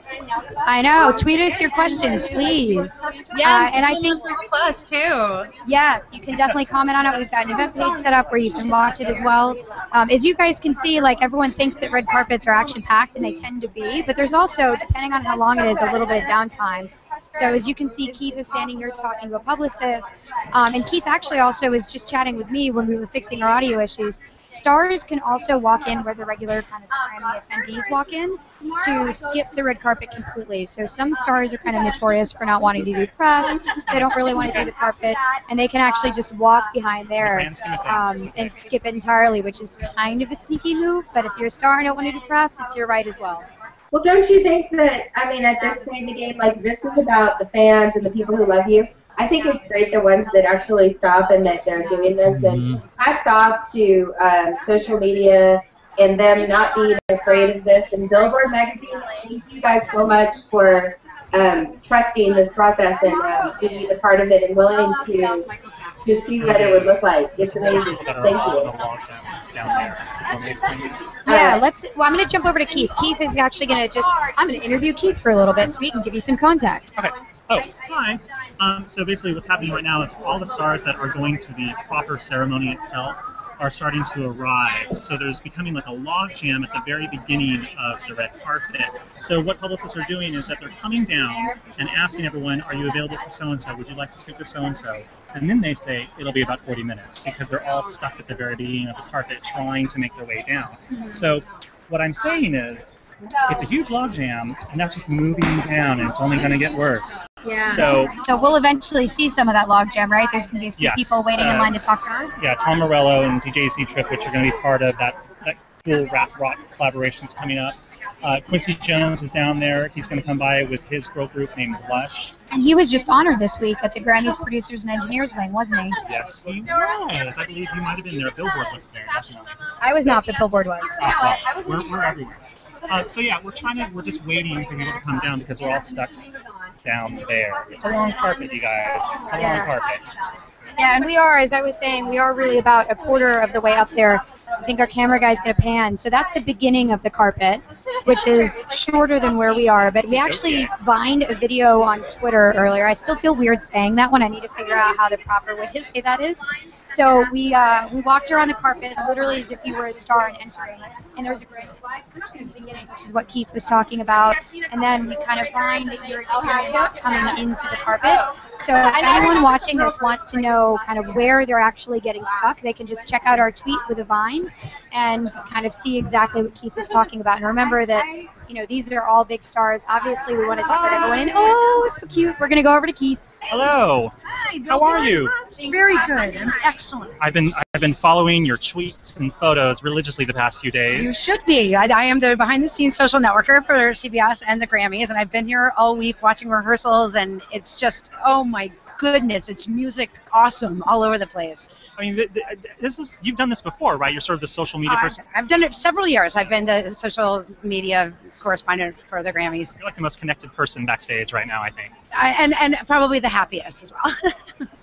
Speaker 10: I know. Tweet us your questions, please.
Speaker 7: Yeah,
Speaker 10: and I think
Speaker 7: Plus too.
Speaker 10: yes, you can definitely comment on it. We've got an event page set up where you can watch it as well. As you guys can see, like everyone thinks that red carpets are action packed, and they tend to be. But there's also, depending on how long it is, a little bit of downtime. So as you can see, Keith is standing here talking to a publicist, and Keith actually also was just chatting with me when we were fixing our audio issues. Stars can also walk in where the regular kind of Grammy attendees walk in to skip the red carpet completely. So some stars are kind of notorious for not wanting to do press. They don't really want to do the carpet, and they can actually just walk behind there and skip it entirely, which is kind of a sneaky move. But if you're a star and don't want to do press, it's your right as well.
Speaker 1: Well, don't you think that, I mean, at this point in the game, like, this is about the fans and the people who love you. I think it's great, the ones that actually stop and that they're doing this. And hats off to social media and them not being afraid of this. And Billboard Magazine, thank you guys so much for trusting this process and being a part of it and willing to see what it would look like. It's amazing. Thank you.
Speaker 10: Yeah, well, I'm going to jump over to Keith. Keith is actually going to I'm going to interview Keith for a little bit so we can give you some context.
Speaker 2: Okay. Oh, hi. So basically what's happening right now is all the stars that are going to the proper ceremony itself are starting to arrive. So there's becoming like a log jam at the very beginning of the red carpet. So what publicists are doing is that they're coming down and asking everyone, are you available for so-and-so? Would you like to speak to so-and-so? And then they say it'll be about 40 minutes because they're all stuck at the very beginning of the carpet trying to make their way down. So what I'm saying is it's a huge log jam, and that's just moving down, and it's only going to get worse.
Speaker 10: Yeah.
Speaker 2: So
Speaker 10: we'll eventually see some of that log jam, right? There's going to be a few people waiting in line to talk to us.
Speaker 2: Yeah, Tom Morello and DJ C Trip, which are going to be part of that cool rap rock collaborations coming up. Quincy Jones is down there. He's going to come by with his girl group named Blush.
Speaker 10: And he was just honored this week at the Grammys Producers and Engineers Wing, wasn't he?
Speaker 2: Yes, he was. I believe he might have been there. Billboard was there, definitely.
Speaker 10: I was not, but Billboard was.
Speaker 2: We're everywhere. So yeah, we're just waiting for people to come down because we're all stuck down there. It's a long carpet, you guys. It's a long carpet.
Speaker 10: Yeah, and we are, as I was saying, we are really about a quarter of the way up there. I think our camera guy's going to pan. So that's the beginning of the carpet, which is shorter than where we are. But we actually vined a video on Twitter earlier. I still feel weird saying that one. I need to figure out how the proper way to say that is. So we walked around the carpet literally as if you were a star and entering. And there was a great live section at the beginning, which is what Keith was talking about. And then we kind of find your experience of coming into the carpet. So if anyone watching this wants to know kind of where they're actually getting stuck, they can just check out our tweet with a vine and kind of see exactly what Keith is talking about. And remember that, you know, these are all big stars. Obviously, we want to talk about everyone. And oh, it's so cute. We're going to go over to Keith.
Speaker 2: Hello.
Speaker 18: Hi.
Speaker 2: How are you?
Speaker 18: Very good. I'm excellent.
Speaker 2: I've been following your tweets and photos religiously the past few days.
Speaker 18: You should be. I am the behind-the-scenes social networker for CBS and the Grammys, and I've been here all week watching rehearsals, and it's just, oh my goodness, it's music awesome all over the place.
Speaker 2: I mean, you've done this before, right? You're sort of the social media person.
Speaker 18: I've done it several years. I've been the social media correspondent for the Grammys.
Speaker 2: You're like the most connected person backstage right now, I think.
Speaker 18: And probably the happiest as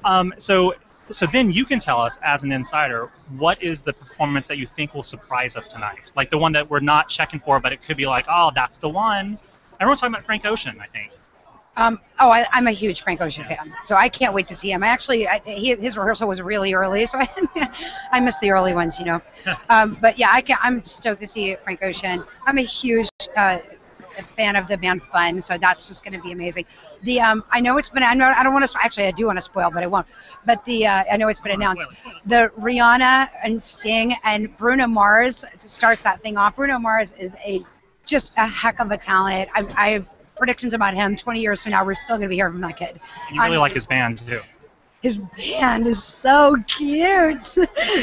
Speaker 18: well.
Speaker 2: So then you can tell us, as an insider, what is the performance that you think will surprise us tonight? Like the one that we're not checking for, but it could be like, oh, that's the one. Everyone's talking about Frank Ocean, I think.
Speaker 18: I'm a huge Frank Ocean fan, so I can't wait to see him. His rehearsal was really early, so I missed the early ones, you know. But yeah, I'm stoked to see Frank Ocean. I'm a huge fan of the band Fun, so that's just going to be amazing. I know it's been. I don't want to. Actually, I do want to spoil, but I won't. But I know it's been announced. The Rihanna and Sting and Bruno Mars starts that thing off. Bruno Mars is just a heck of a talent. I have predictions about him. 20 years from now, we're still going to be hearing from that kid.
Speaker 2: You really like his band too.
Speaker 18: his band is so cute.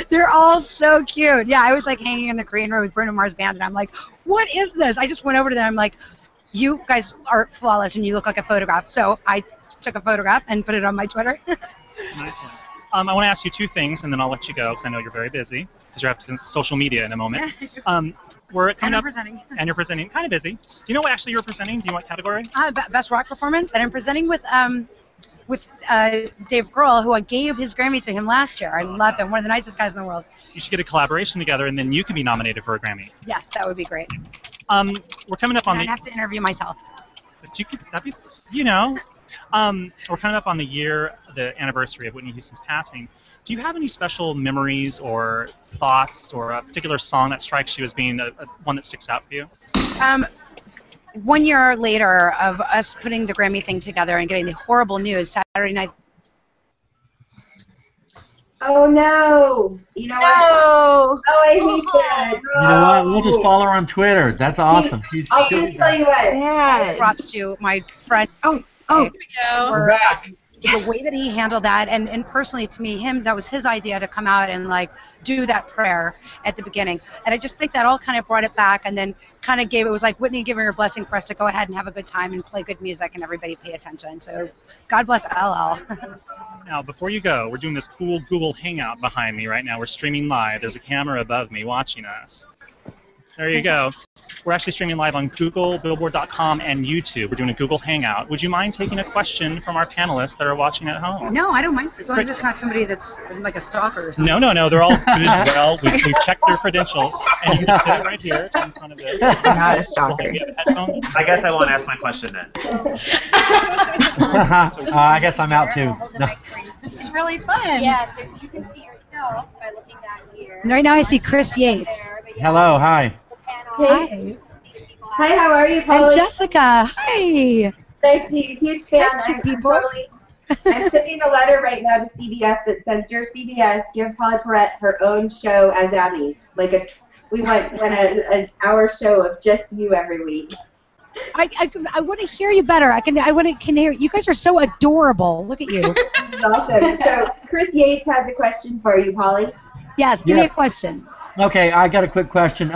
Speaker 18: They're all so cute. Yeah, I was like hanging in the green room with Bruno Mars band, and I'm like, what is this? I just went over to them. I'm like, you guys are flawless, and you look like a photograph. So I took a photograph and put it on my Twitter.
Speaker 2: Nice one. I want to ask you two things, and then I'll let you go because I know you're very busy because you're after social media in a moment. We're coming up, and you're presenting. Kind of busy. Do you know what actually you're presenting? Do you know what category?
Speaker 18: Best rock performance, and I'm presenting with Dave Grohl, who I gave his Grammy to him last year. I love him. One of the nicest guys in the world.
Speaker 2: You should get a collaboration together, and then you can be nominated for a Grammy.
Speaker 18: Yes, that would be great.
Speaker 2: We're coming up on
Speaker 18: I'd have to interview myself.
Speaker 2: But you could. That'd be. You know. We're coming up on the anniversary of Whitney Houston's passing. Do you have any special memories or thoughts or a particular song that strikes you as being one that sticks out for you?
Speaker 18: 1 year later of us putting the Grammy thing together and getting the horrible news Saturday night.
Speaker 1: Oh no! You know what?
Speaker 5: No!
Speaker 1: Oh, I hate that.
Speaker 8: You know what? We'll just follow her on Twitter. That's awesome.
Speaker 1: I'll just tell you what.
Speaker 5: Yeah.
Speaker 18: Props to my friend. Oh,
Speaker 13: We're back.
Speaker 18: The way that he handled that, and personally to me, that was his idea to come out and like do that prayer at the beginning. And I just think that all kind of brought it back, and then kind of it was like Whitney giving her blessing for us to go ahead and have a good time and play good music and everybody pay attention. So God bless LL.
Speaker 2: Now, before you go, we're doing this cool Google Hangout behind me right now. We're streaming live. There's a camera above me watching us. There you go. We're actually streaming live on Google, Billboard.com, and YouTube. We're doing a Google Hangout. Would you mind taking a question from our panelists that are watching at home?
Speaker 18: No, I don't mind. As long as it's not somebody that's like a stalker or something.
Speaker 2: No. They're all good. Well, we've checked their credentials, and you can just sit right here in front of this.
Speaker 5: I'm not a stalker.
Speaker 3: I guess I won't ask my question then.
Speaker 8: I guess I'm out too. No.
Speaker 18: This is really fun.
Speaker 10: Yeah, so you can see yourself by looking down here.
Speaker 18: Right now I see Chris Yates.
Speaker 8: Hello, hi.
Speaker 18: Hi.
Speaker 1: Hi, how are you,
Speaker 18: And
Speaker 1: Polly?
Speaker 18: Jessica. Hi.
Speaker 1: Nice to see you. Huge fan.
Speaker 18: Thank you, people.
Speaker 1: I'm sending a letter right now to CBS that says, "Dear CBS, give Polly Perrette her own show as Abby. We want an hour show of just you every week."
Speaker 18: I want to hear you better. I can hear you guys are so adorable. Look at you.
Speaker 1: This is awesome. So Chris Yates has a question for you, Polly.
Speaker 18: Yes, give me a question.
Speaker 8: Okay, I got a quick question.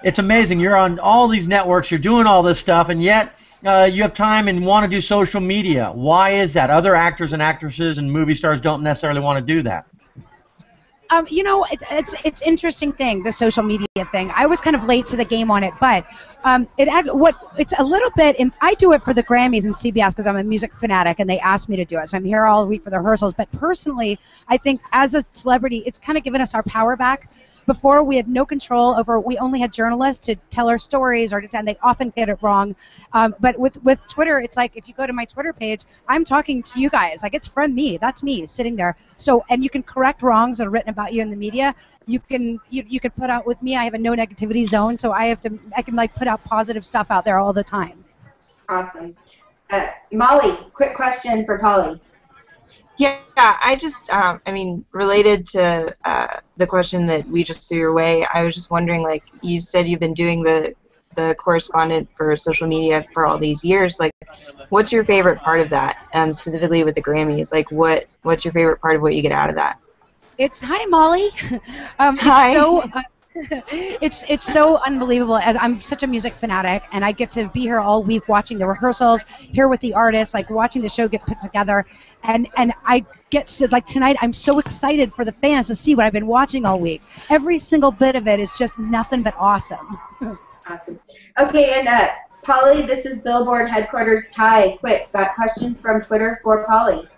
Speaker 8: It's amazing. You're on all these networks. You're doing all this stuff, and yet you have time and want to do social media. Why is that? Other actors and actresses and movie stars don't necessarily want to do that.
Speaker 18: You know, it's interesting thing, the social media thing. I was kind of late to the game on it, but it's a little bit. I do it for the Grammys and CBS because I'm a music fanatic, and they asked me to do it. So I'm here all week for the rehearsals. But personally, I think as a celebrity, it's kind of given us our power back. Before, we had no control over. We only had journalists to tell our stories, and they often get it wrong. But with Twitter, it's like if you go to my Twitter page, I'm talking to you guys. Like it's from me. That's me sitting there. So and you can correct wrongs that are written about you in the media. You can put out with me. I have a no negativity zone, so I can like put out positive stuff out there all the time.
Speaker 1: Awesome. Molly, quick question for Polly.
Speaker 5: Yeah, I just, related to the question that we just threw your way, I was just wondering, like, you said you've been doing the correspondent for social media for all these years. Like, what's your favorite part of that, specifically with the Grammys? Like, what's your favorite part of what you get out of that?
Speaker 18: Hi, Molly.
Speaker 5: Hi.
Speaker 18: It's so unbelievable, as I'm such a music fanatic, and I get to be here all week watching the rehearsals, here with the artists, like watching the show get put together, and I get to, like tonight, I'm so excited for the fans to see what I've been watching all week. Every single bit of it is just nothing but awesome.
Speaker 1: Awesome. Okay, and Polly, this is Billboard headquarters. Ty, quick, got questions from Twitter for Polly.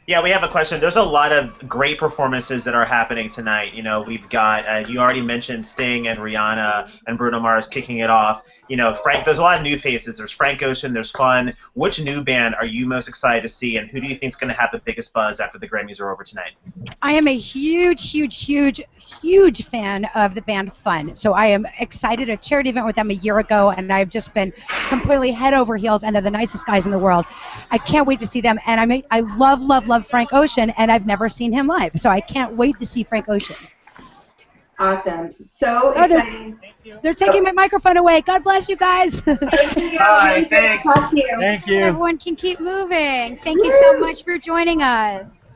Speaker 3: Yeah, we have a question. There's a lot of great performances that are happening tonight. You know, we've got, you already mentioned Sting and Rihanna and Bruno Mars kicking it off. You know, there's a lot of new faces. There's Frank Ocean, there's Fun. Which new band are you most excited to see, and who do you think is going to have the biggest buzz after the Grammys are over tonight?
Speaker 18: I am a huge fan of the band Fun. So I am excited. A charity event with them a year ago, and I've just been completely head over heels, and they're the nicest guys in the world. I can't wait to see them, and I love Frank Ocean, and I've never seen him live, so I can't wait to see Frank Ocean.
Speaker 1: Awesome. So
Speaker 18: Oh,
Speaker 1: exciting.
Speaker 18: they're taking my microphone away. God bless you guys.
Speaker 3: Bye. Thanks.
Speaker 1: Talk to you.
Speaker 8: Thank you.
Speaker 10: Everyone can keep moving. Thank you so much for joining us.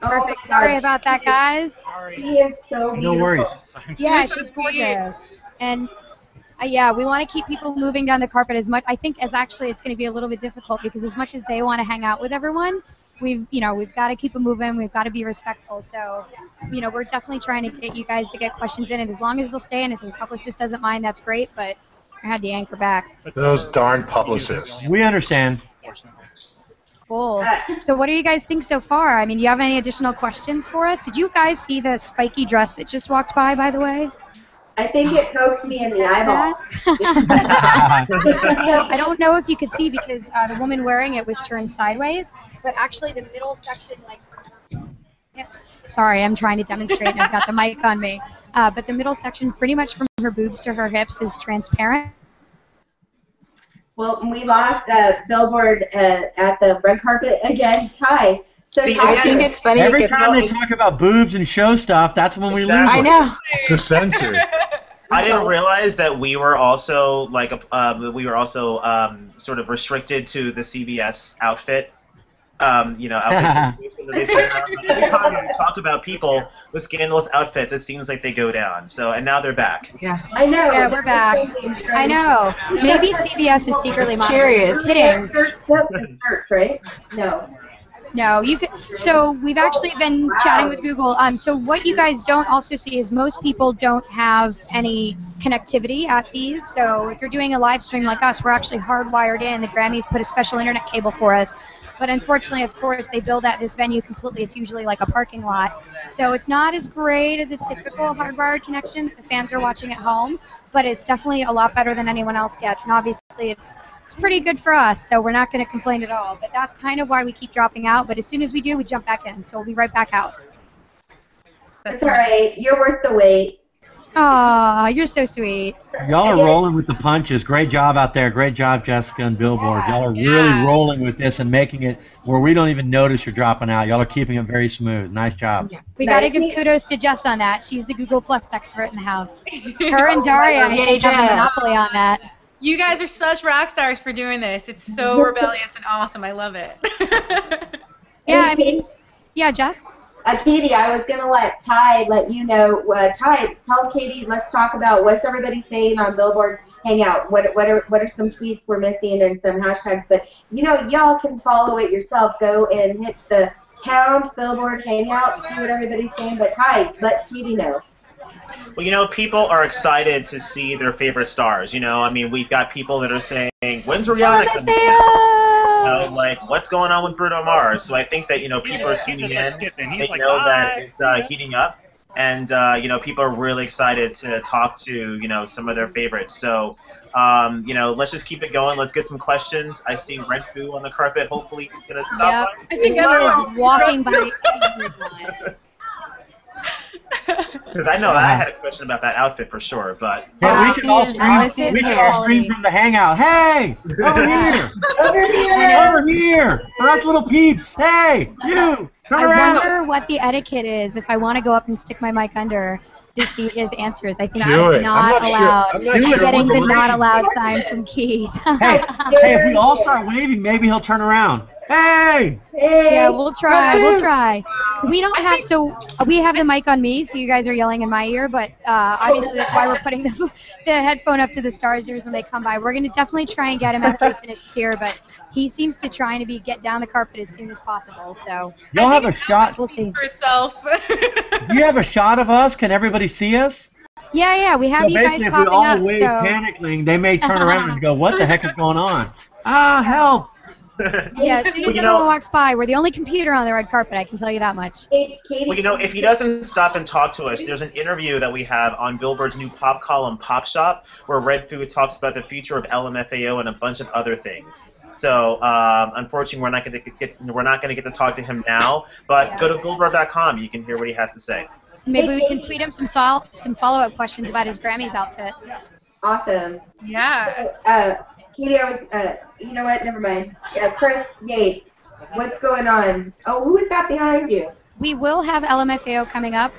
Speaker 10: Perfect.
Speaker 1: my
Speaker 10: Sorry
Speaker 1: gosh.
Speaker 10: about that, guys.
Speaker 1: He is so beautiful.
Speaker 8: No worries.
Speaker 10: Yeah, she's gorgeous. And yeah, we want to keep people moving down the carpet as much. I think as actually it's going to be a little bit difficult because as much as they want to hang out with everyone, we've got to keep them moving. We've got to be respectful. So, we're definitely trying to get you guys to get questions in, and as long as they'll stay, and if the publicist doesn't mind, that's great. But I had to anchor back.
Speaker 11: Those darn publicists.
Speaker 8: We understand.
Speaker 10: Cool. So what do you guys think so far? I mean, do you have any additional questions for us? Did you guys see the spiky dress that just walked by the way?
Speaker 1: I think it poked me in the eyeball.
Speaker 10: I don't know if you could see because the woman wearing it was turned sideways, but actually the middle section, hips. Sorry, I'm trying to demonstrate and I've got the mic on me. But the middle section, pretty much from her boobs to her hips, is transparent.
Speaker 1: Well, we lost Billboard at the red carpet again. Ty. So
Speaker 5: I think it's funny.
Speaker 8: Every time they talk about boobs and show stuff, that's when we lose.
Speaker 5: I know.
Speaker 11: It's a censor.
Speaker 3: I didn't realize that we were also sort of restricted to the CBS outfit. Outfit situation that they say. Every time we talk about people with scandalous outfits, it seems like they go down. So, and now they're back.
Speaker 5: Yeah.
Speaker 1: I know.
Speaker 10: Yeah, we're back. I know. Maybe CBS is secretly
Speaker 5: curious.
Speaker 10: Kidding.
Speaker 1: Skirts, right? No.
Speaker 10: No, you could. So we've actually been chatting with Google. So what you guys don't also see is most people don't have any connectivity at these. So if you're doing a live stream like us, we're actually hardwired in. The Grammys put a special internet cable for us. But unfortunately, of course, they build at this venue completely. It's usually like a parking lot. So it's not as great as a typical hardwired connection that the fans are watching at home, but it's definitely a lot better than anyone else gets. And obviously, it's pretty good for us, so we're not going to complain at all. But that's kind of why we keep dropping out. But as soon as we do, we jump back in. So we'll be right back out.
Speaker 1: That's all right. You're worth the wait.
Speaker 10: Aw, you're so sweet.
Speaker 8: Y'all are rolling with the punches. Great job out there. Great job, Jessica and Billboard. Y'all are really rolling with this and making it where we don't even notice you're dropping out. Y'all are keeping it very smooth. Nice job.
Speaker 10: Yeah. We got to give kudos to Jess on that. She's the Google Plus expert in the house. Her and Daria have a monopoly on that.
Speaker 7: You guys are such rock stars for doing this. It's so rebellious and awesome. I love it.
Speaker 10: Yeah, I mean, yeah, Jess?
Speaker 1: Katie, I was going to let Ty let you know. Ty, tell Katie, let's talk about what's everybody saying on Billboard Hangout. What are some tweets we're missing and some hashtags. But, y'all can follow it yourself. Go and hit the pound Billboard Hangout, see what everybody's saying. But Ty, let Katie know.
Speaker 3: Well, people are excited to see their favorite stars. We've got people that are saying, when's Rihanna coming out? What's going on with Bruno Mars? So I think that, people are tuning in. They know that it's heating up. And, people are really excited to talk to, some of their favorites. So, let's just keep it going. Let's get some questions. I see Red Foo on the carpet. Hopefully he's going to stop by.
Speaker 10: I think everyone's walking by everyone.
Speaker 3: Because I know that I had a question about that outfit for sure, but
Speaker 8: yeah, we can all stream from the Hangout. Hey, over here, over here, for us little peeps. Hey, you, come around.
Speaker 10: I wonder what the etiquette is if I want to go up and stick my mic under to see his answers. I think
Speaker 11: it's
Speaker 10: not allowed. We're getting the not allowed sign from Keith.
Speaker 8: hey, if we all start waving, maybe he'll turn around. Hey!
Speaker 10: Yeah, we'll try. We'll try. We don't have we have the mic on me, so you guys are yelling in my ear. But obviously, that's why we're putting the headphone up to the stars' ears when they come by. We're gonna definitely try and get him after he finishes here, but he seems to try to get down the carpet as soon as possible. So
Speaker 8: you'll have a shot.
Speaker 10: We'll see.
Speaker 7: For itself.
Speaker 8: Do you have a shot of us? Can everybody see us?
Speaker 10: Yeah, we have
Speaker 8: so
Speaker 10: you guys
Speaker 8: basically,
Speaker 10: popping
Speaker 8: if we all
Speaker 10: up.
Speaker 8: wave
Speaker 10: So
Speaker 8: panicking, they may turn around and go, "What the heck is going on? Help!"
Speaker 10: Yeah, as soon as everyone walks by, we're the only computer on the red carpet, I can tell you that much.
Speaker 3: Well, if he doesn't stop and talk to us, there's an interview that we have on Billboard's new pop column, Pop Shop, where Red Foo talks about the future of LMFAO and a bunch of other things. So, unfortunately, we're not going to get to talk to him now. But go to Billboard.com. You can hear what he has to say.
Speaker 10: Maybe we can tweet him some follow-up questions about his Grammys outfit.
Speaker 1: Awesome.
Speaker 7: Yeah.
Speaker 1: Katie, I was, you know what? Never mind. Chris Yates, what's going on? Oh, who is that behind you?
Speaker 10: We will have LMFAO coming up.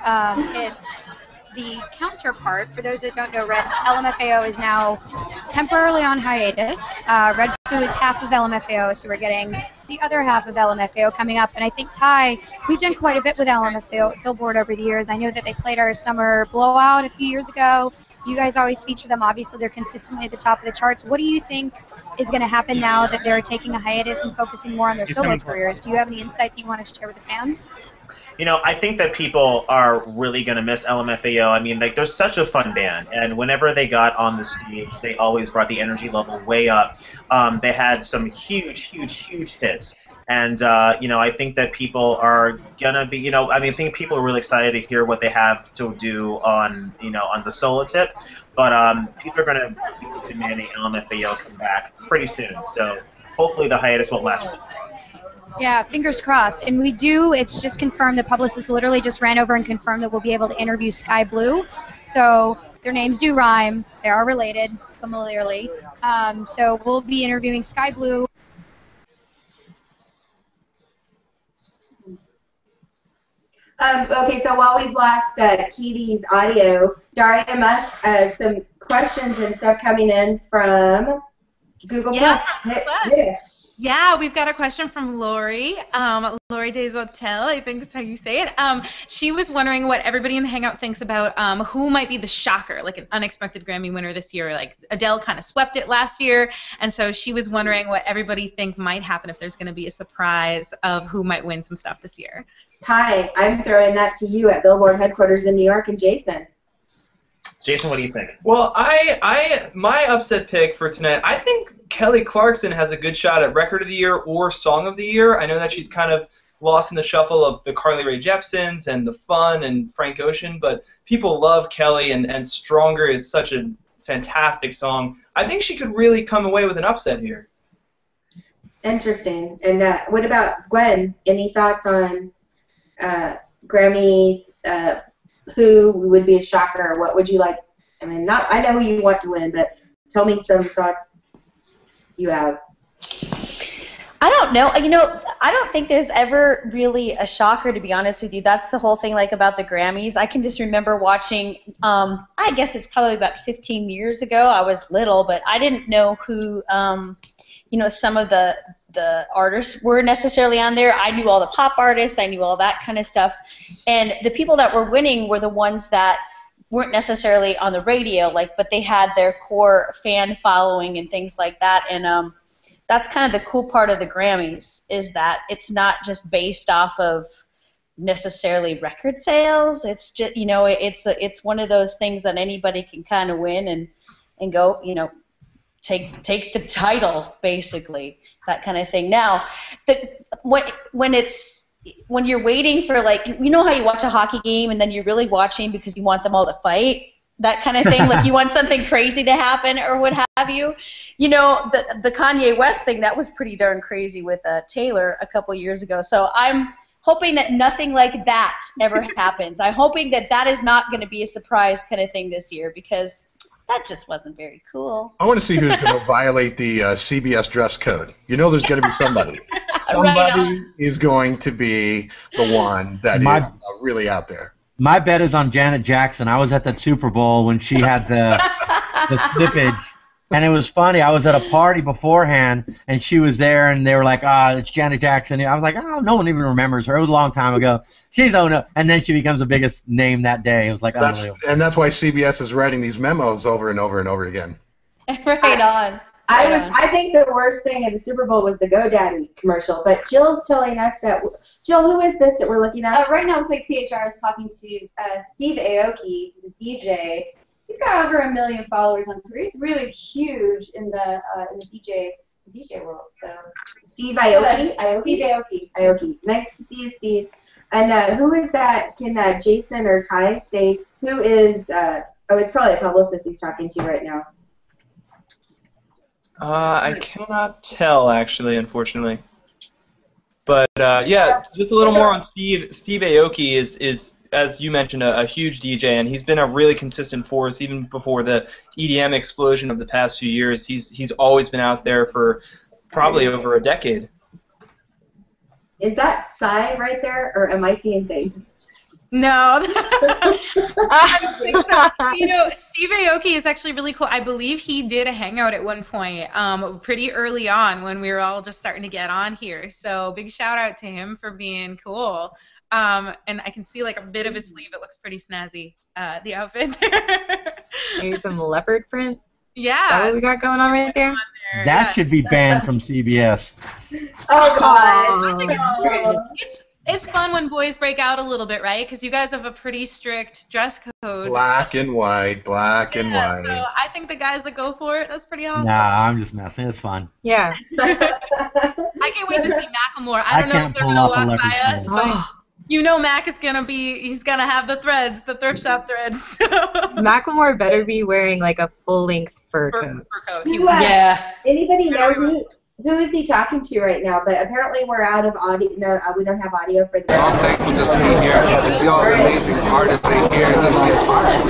Speaker 10: It's the counterpart, for those that don't know, LMFAO is now temporarily on hiatus. Red Foo is half of LMFAO, so we're getting the other half of LMFAO coming up. And I think, Ty, we've done quite a bit with LMFAO at Billboard over the years. I know that they played our summer blowout a few years ago. You guys always feature them. Obviously, they're consistently at the top of the charts. What do you think is going to happen now that they're taking a hiatus and focusing more on their solo careers? Do you have any insight that you want to share with the fans?
Speaker 3: You know, I think that people are really going to miss LMFAO. I mean, like, they're such a fun band, and whenever they got on the stage, they always brought the energy level way up. They had some huge hits. And, you know, I think that people are going to be, you know, I mean, I think people are really excited to hear what they have to do on, you know, on the solo tip. But people are going to be demanding LMFAO come back pretty soon. So hopefully the hiatus won't last.
Speaker 10: Yeah, fingers crossed. And we do, it's just confirmed, the publicist literally just ran over and confirmed that we'll be able to interview Sky Blue. So their names do rhyme. They are related familiarly. So we'll be interviewing Sky Blue.
Speaker 1: Okay, so while we've lost Katie's audio, Daria must some questions and stuff coming in from Google Plus.
Speaker 7: Yeah, we've got a question from Lori. Lori Deshotel, I think is how you say it. She was wondering what everybody in the Hangout thinks about who might be the shocker, like an unexpected Grammy winner this year. Like Adele kind of swept it last year, and so she was wondering what everybody think might happen if there's going to be a surprise of who might win some stuff this year.
Speaker 1: Ty, I'm throwing that to you at Billboard headquarters in New York, and Jason.
Speaker 3: Jason, what do you think?
Speaker 14: Well, my upset pick for tonight, I think Kelly Clarkson has a good shot at Record of the Year or Song of the Year. I know that she's kind of lost in the shuffle of the Carly Rae Jepsons and The Fun and Frank Ocean, but people love Kelly, and Stronger is such a fantastic song. I think she could really come away with an upset here.
Speaker 1: Interesting. And what about Gwen? Any thoughts on Grammy? Who would be a shocker? What would you like? I mean, I know who you want to win, but tell me some thoughts you have.
Speaker 6: I don't know. You know, I don't think there's ever really a shocker, to be honest with you. That's the whole thing, like, about the Grammys. I can just remember watching, I guess it's probably about 15 years ago. I was little, but I didn't know who, you know, some of the artists were necessarily on there. I knew all the pop artists. I knew all that kind of stuff. And the people that were winning were the ones that weren't necessarily on the radio, like, but they had their core fan following and things like that. And that's kind of the cool part of the Grammys, is that it's not just based off of necessarily record sales. It's just, you know, it's one of those things that anybody can kind of win and go, you know, take the title, basically, that kind of thing. Now, when you're waiting for, like, you know how you watch a hockey game and then you're really watching because you want them all to fight, that kind of thing, like you want something crazy to happen or what have you. You know, the Kanye West thing, that was pretty darn crazy with Taylor a couple years ago. So I'm hoping that nothing like that ever happens. I'm hoping that that is not going to be a surprise kind of thing this year, because that just wasn't very cool.
Speaker 11: I want to see who's going to violate the CBS dress code. You know there's going to be somebody. Somebody is going to be the one that is really out there.
Speaker 8: My bet is on Janet Jackson. I was at that Super Bowl when she had the slippage. And it was funny. I was at a party beforehand, and she was there, and they were like, it's Janet Jackson. I was like, oh, no one even remembers her. It was a long time ago. She's owned up. And then she becomes the biggest name that day. It was like, unbelievable.
Speaker 11: And that's why CBS is writing these memos over and over and over again.
Speaker 6: Right on.
Speaker 1: I think the worst thing in the Super Bowl was the GoDaddy commercial, but Jill's telling us that, Jill, who is this that we're looking at?
Speaker 9: Right now, it's like THR is talking to Steve Aoki, the DJ. He's got over 1 million followers on Twitter. He's really huge in the DJ world. So
Speaker 1: Steve Aoki?
Speaker 9: Steve Aoki.
Speaker 1: Aoki. Nice to see you, Steve. And who is that? Can Jason or Ty say who is? It's probably a publicist he's talking to right now.
Speaker 14: I cannot tell, actually, unfortunately. But yeah, just a little more on Steve. Steve Aoki is as you mentioned, a huge DJ, and he's been a really consistent force even before the EDM explosion of the past few years. He's always been out there for probably over a decade.
Speaker 1: Is that Psy right there, or am I seeing things?
Speaker 7: No. I don't think so. You know, Steve Aoki is actually really cool. I believe he did a hangout at one point, pretty early on when we were all just starting to get on here. So big shout out to him for being cool. And I can see like a bit of his sleeve. It looks pretty snazzy, the outfit there.
Speaker 5: Maybe some leopard print?
Speaker 7: Yeah.
Speaker 5: Is that what we got going on right there?
Speaker 8: That should be banned from CBS.
Speaker 1: Oh gosh.
Speaker 7: It's fun when boys break out a little bit, right? Because you guys have a pretty strict dress code.
Speaker 11: Black and white, black and white.
Speaker 7: So I think the guys that go for it, that's pretty awesome.
Speaker 8: Nah, I'm just messing. It's fun.
Speaker 5: Yeah.
Speaker 7: I can't wait to see Macklemore. I don't know if they're
Speaker 8: pull
Speaker 7: gonna
Speaker 8: off a
Speaker 7: walk
Speaker 8: leopard
Speaker 7: by us,
Speaker 8: print.
Speaker 7: but you know Mac is gonna be. He's gonna have the threads, the thrift shop threads.
Speaker 5: Macklemore better be wearing like a full-length fur coat.
Speaker 7: Fur coat.
Speaker 1: Yeah. Anybody know who is he talking to right now? But apparently we're out of audio. No, we don't have audio for the.
Speaker 19: So I'm thankful just to be here to see all the amazing artists in here and just be inspired.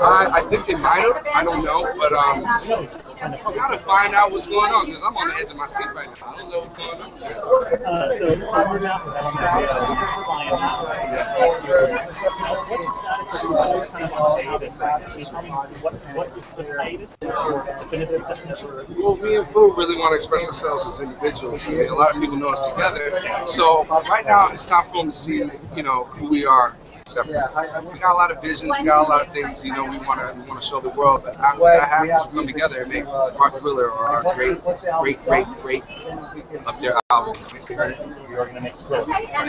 Speaker 19: I think they might have. I don't know, but I gotta find out what's going on because I'm on the edge of my seat right now. I don't know what's going on.
Speaker 2: What's the status of your kind of hiatus? What's the hiatus?
Speaker 19: Well, me and Fu really want to express ourselves as individuals. I mean, a lot of people know us together. So right now, it's time for them to see, you know, who we are. Separate. We got a lot of visions. We got a lot of things, you know, we want to show the world. But after that happens, we come together and make our Thriller or our great up there album.
Speaker 20: And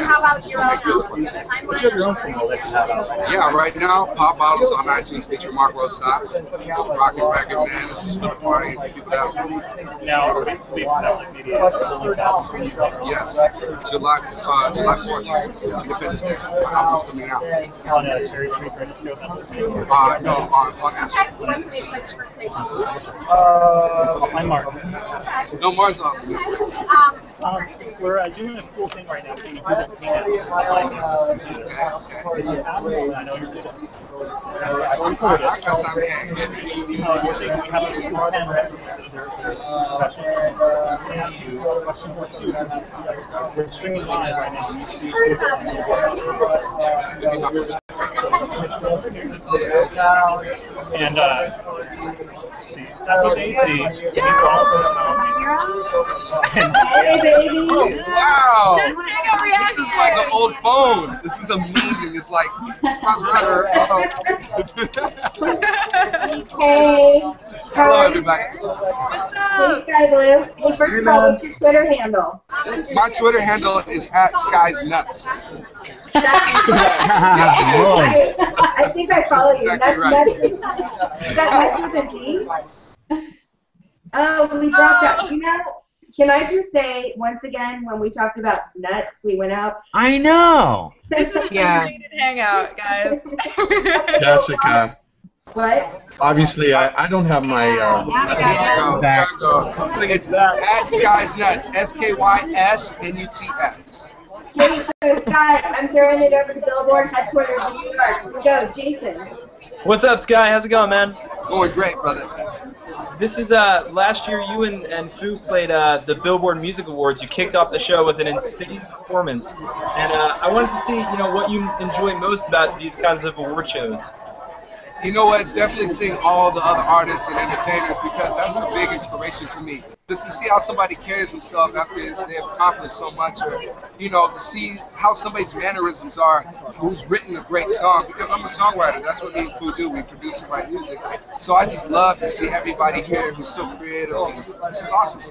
Speaker 20: how about your own single?
Speaker 19: Yeah, right now, Pop Bottles on iTunes feature Mark Rose Socks. It's a rockin' record, man. This is for the party and people out.
Speaker 2: Now, we expect maybe
Speaker 19: yes, July 4th, Independence Day. My album's coming out.
Speaker 2: On a Cherry Tree Furniture
Speaker 19: no, on
Speaker 2: I'm Mark.
Speaker 19: No, Mark's awesome.
Speaker 2: We're doing a cool thing right now. Doing a Google Hangout. I know you're busy.
Speaker 19: I got time to hang.
Speaker 2: We have a few questions. Ask you question number 2. We're streaming live right now. And see, that's what they see.
Speaker 1: Hey, baby.
Speaker 19: Wow! This is like an old phone. This is amazing. It's like.
Speaker 1: Hey.
Speaker 19: Hello, everybody.
Speaker 1: Hey, Sky Blue. Hey, first of all, what's your Twitter handle?
Speaker 19: My Twitter handle is @Sky'sNuts.
Speaker 1: I think I follow you.
Speaker 19: Exactly right.
Speaker 1: Is that Nuts with a Z? Oh, we dropped out. You know, can I just say, once again, when we talked about nuts, we went out.
Speaker 8: I know.
Speaker 7: This is a curated hangout, guys.
Speaker 11: Jessica.
Speaker 1: What?
Speaker 11: Obviously, I don't have my.
Speaker 19: It's @Sky'sNuts. SKYSNUTS.
Speaker 1: Okay, so Scott, I'm throwing it over to Billboard headquarters in New York. Here we go, Jason.
Speaker 14: What's up, Sky? How's it going, man?
Speaker 19: Going great, brother.
Speaker 14: This is last year you and Fu played the Billboard Music Awards. You kicked off the show with an insane performance, and I wanted to see what you enjoy most about these kinds of award shows.
Speaker 19: You know what? It's definitely seeing all the other artists and entertainers because that's a big inspiration for me. Just to see how somebody carries themselves after they've accomplished so much, or to see how somebody's mannerisms are, who's written a great song. Because I'm a songwriter. That's what me and Fu do. We produce and write music. So I just love to see everybody here who's so creative. This is awesome.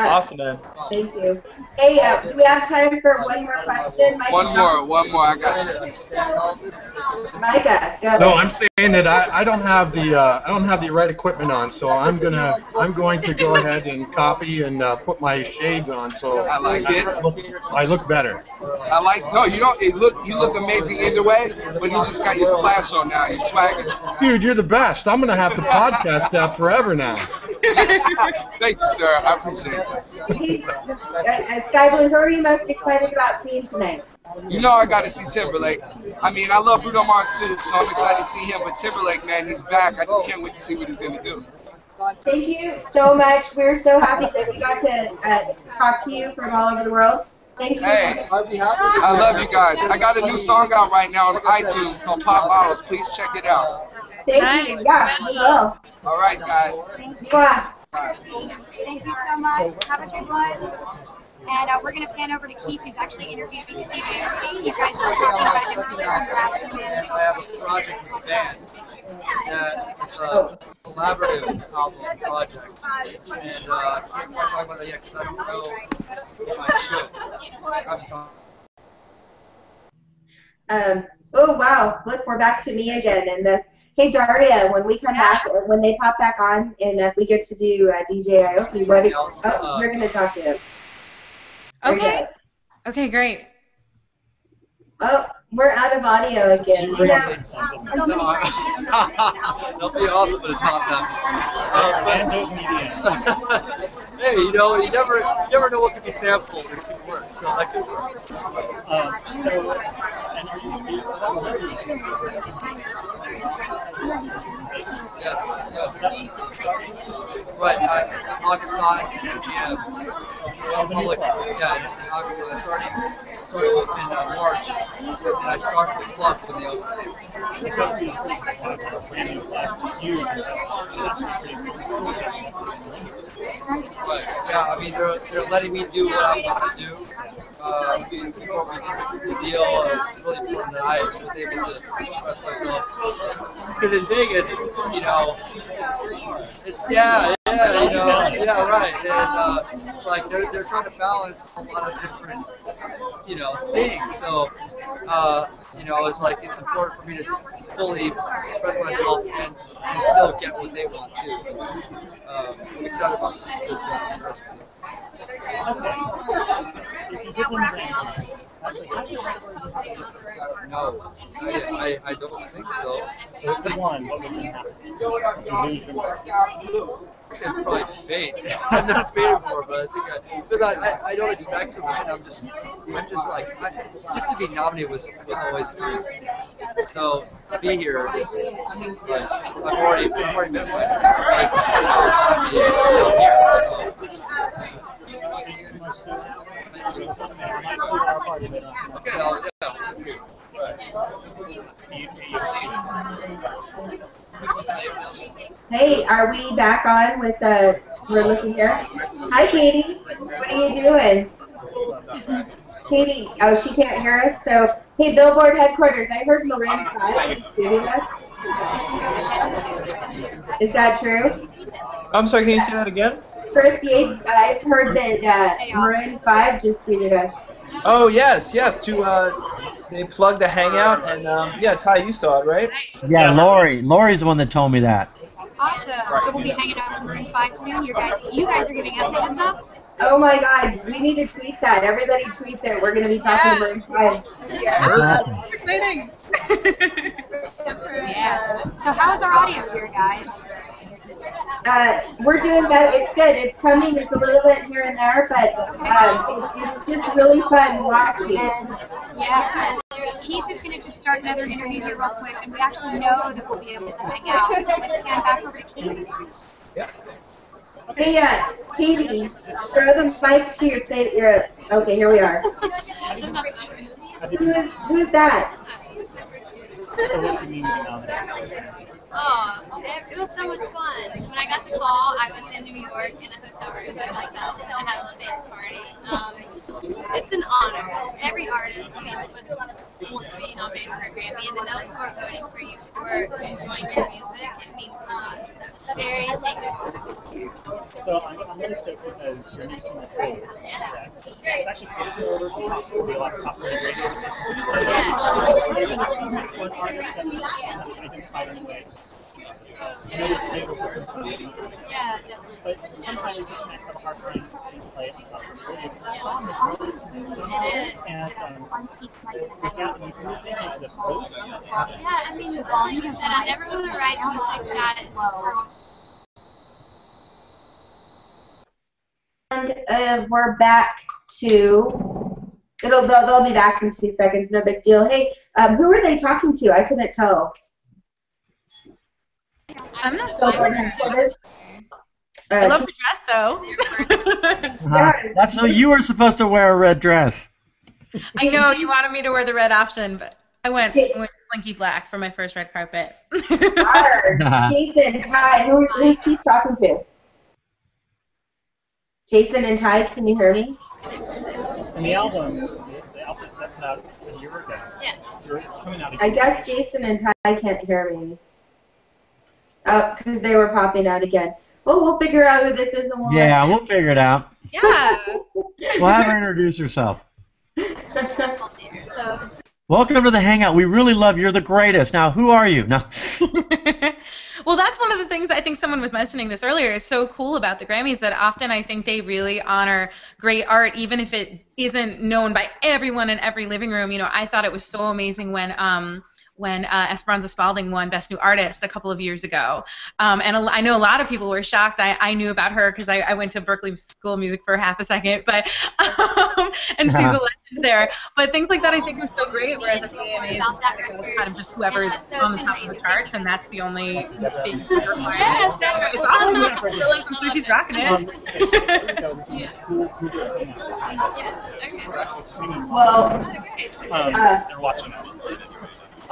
Speaker 14: Awesome, man.
Speaker 1: Thank you. Hey, do we have time for one more question? Micah?
Speaker 19: One more. I got you.
Speaker 1: Micah, go.
Speaker 11: No, I'm saying that I don't have the right equipment on, so I'm going to go ahead and copy and put my shades on, so
Speaker 19: I like it.
Speaker 11: I look better.
Speaker 19: I like. No, you don't. You look amazing either way, but you just got your splash on now. You swagging.
Speaker 11: Dude, you're the best. I'm gonna have to podcast that forever now.
Speaker 19: Thank you, sir. I appreciate it.
Speaker 1: Sky Blue, who are you most excited about seeing tonight?
Speaker 19: You know I got to see Timberlake. I mean, I love Bruno Mars too, so I'm excited to see him. But Timberlake, man, he's back. I just can't wait to see what he's going to do.
Speaker 1: Thank you so much. We're so happy that we got to talk to you from all over the world. Thank you.
Speaker 19: Hey, I love you guys. I got a new song out right now on iTunes called Pop Bottles. Please check it out.
Speaker 1: Thank you. Yeah, we will.
Speaker 19: All right, guys.
Speaker 1: Mwah.
Speaker 10: Thank you so much. Have a good one. And we're going to pan over to Keith, who's actually interviewing Steve Aoki. You guys were talking about him earlier and you were asking him.
Speaker 21: I have a project with the band. It's a collaborative album project. And I can't quite talk about that yet because I don't know if I should. I haven't talked.
Speaker 1: Oh, wow. Look, we're back to me again in this. Hey, Daria, when we come back, when they pop back on, and if we get to do DJ Aoki, you're going to talk to him.
Speaker 7: Okay. Okay, great.
Speaker 1: Oh, we're out of audio again.
Speaker 21: That'll be awesome, but it's not that. Hey, you know, you never know what could be sampled. It could work. So that could work. Yes. Right, Pakistan, GM. Public, yeah, in August. I started in March, and I started the club when they opened. But, yeah, I mean, they're letting me do what I want to do. It's important. The deal is really important that I was able to express myself. Because in Vegas, you know, it's right. And it's like they're trying to balance a lot of different, you know, things. So, you know, it's like it's important for me to fully express myself and still get what they want too. I'm excited about this recipe. No, I don't think so.
Speaker 2: So if you won, what would happen?
Speaker 21: It's probably fate. I've never faded before, but I think because I don't expect to win. I'm just like just to be nominated was always a dream. So to be here is like I've already been winning. I'm here.
Speaker 1: Hey, are we back on with we're looking here? Hi, Katie. What are you doing? Katie, oh, she can't hear us. So, hey, Billboard headquarters. I heard Marin 5 is doing us. Is that true?
Speaker 14: I'm sorry, can you say that again?
Speaker 1: Chris Yates, I've heard that Marin 5 just tweeted us.
Speaker 14: Oh, yes. They plugged the Hangout, and yeah, Ty, you saw it, right?
Speaker 8: Yeah, Lori's the one that told me that.
Speaker 10: Awesome. So we'll be hanging out with Maroon 5 soon. You guys are giving us a heads up?
Speaker 1: Oh my God, we need to tweet that. Everybody tweet that we're going to be talking to Maroon 5.
Speaker 10: Yeah. Exciting. Yeah. So how is our audio here, guys?
Speaker 1: We're doing better. It's good. It's coming. It's a little bit here and there, but it's just really fun watching.
Speaker 10: Yeah. So Keith is going to just start another interview here real quick, and we actually know that we'll be able to hang out. So let's hand back over to Keith.
Speaker 21: Yeah.
Speaker 1: Hey, Katie, throw the mic to your face. Okay, here we are. Who's that?
Speaker 22: Oh, it was so much fun. When I got the call, I was in New York in a hotel room by myself, and I had a little dance party. It's an honor. Every artist wants to be nominated for a Grammy, and to know who are voting for you for enjoying your music, it means a lot. So, very thankful.
Speaker 2: So I'm really stoked because your new single, Cold, it's actually crossing over to top 40, a lot of top 40 radio stations. One artist that is identified in a way. I know that the labels are sometimes, but sometimes connects have a hard time play it on top of the radio. The song is really smooth, and with that new thing, is the quote.
Speaker 22: Yeah, I mean, volume, and I never want to write music that is just for.
Speaker 1: And we're back to. They'll be back in 2 seconds. No big deal. Hey, who are they talking to? I couldn't tell.
Speaker 7: I'm not
Speaker 1: sure.
Speaker 7: I love the dress, though.
Speaker 8: That's so you were supposed to wear a red dress.
Speaker 7: I know you wanted me to wear the red option, but I went slinky black for my first red carpet.
Speaker 1: Jason, Ty, who's Keith talking to? Jason and Ty, can you hear me?
Speaker 2: And the album that put out a year ago.
Speaker 22: Yes.
Speaker 2: It's coming out again.
Speaker 1: I guess Jason and Ty can't hear me. Oh, because they were popping out again. Well, we'll figure out who this is and we'll
Speaker 8: Yeah, we'll figure it out.
Speaker 7: Yeah.
Speaker 8: We'll have her introduce herself. Welcome to the Hangout. We really love you. You're the greatest. Now, who are you? No.
Speaker 7: Well, that's one of the things I think someone was mentioning this earlier is so cool about the Grammys, that often I think they really honor great art, even if it isn't known by everyone in every living room. You know, I thought it was so amazing when Esperanza Spalding won Best New Artist a couple of years ago. And I know a lot of people were shocked. I knew about her because I went to Berklee School of Music for half a second, but and she's a legend there. But things like that I think are so great, whereas at the AMAs, it's kind of just whoever is on the top of the charts, and that's the only thing to require. It's awesome. I'm sure she's rocking it.
Speaker 1: Well,
Speaker 2: they're watching us.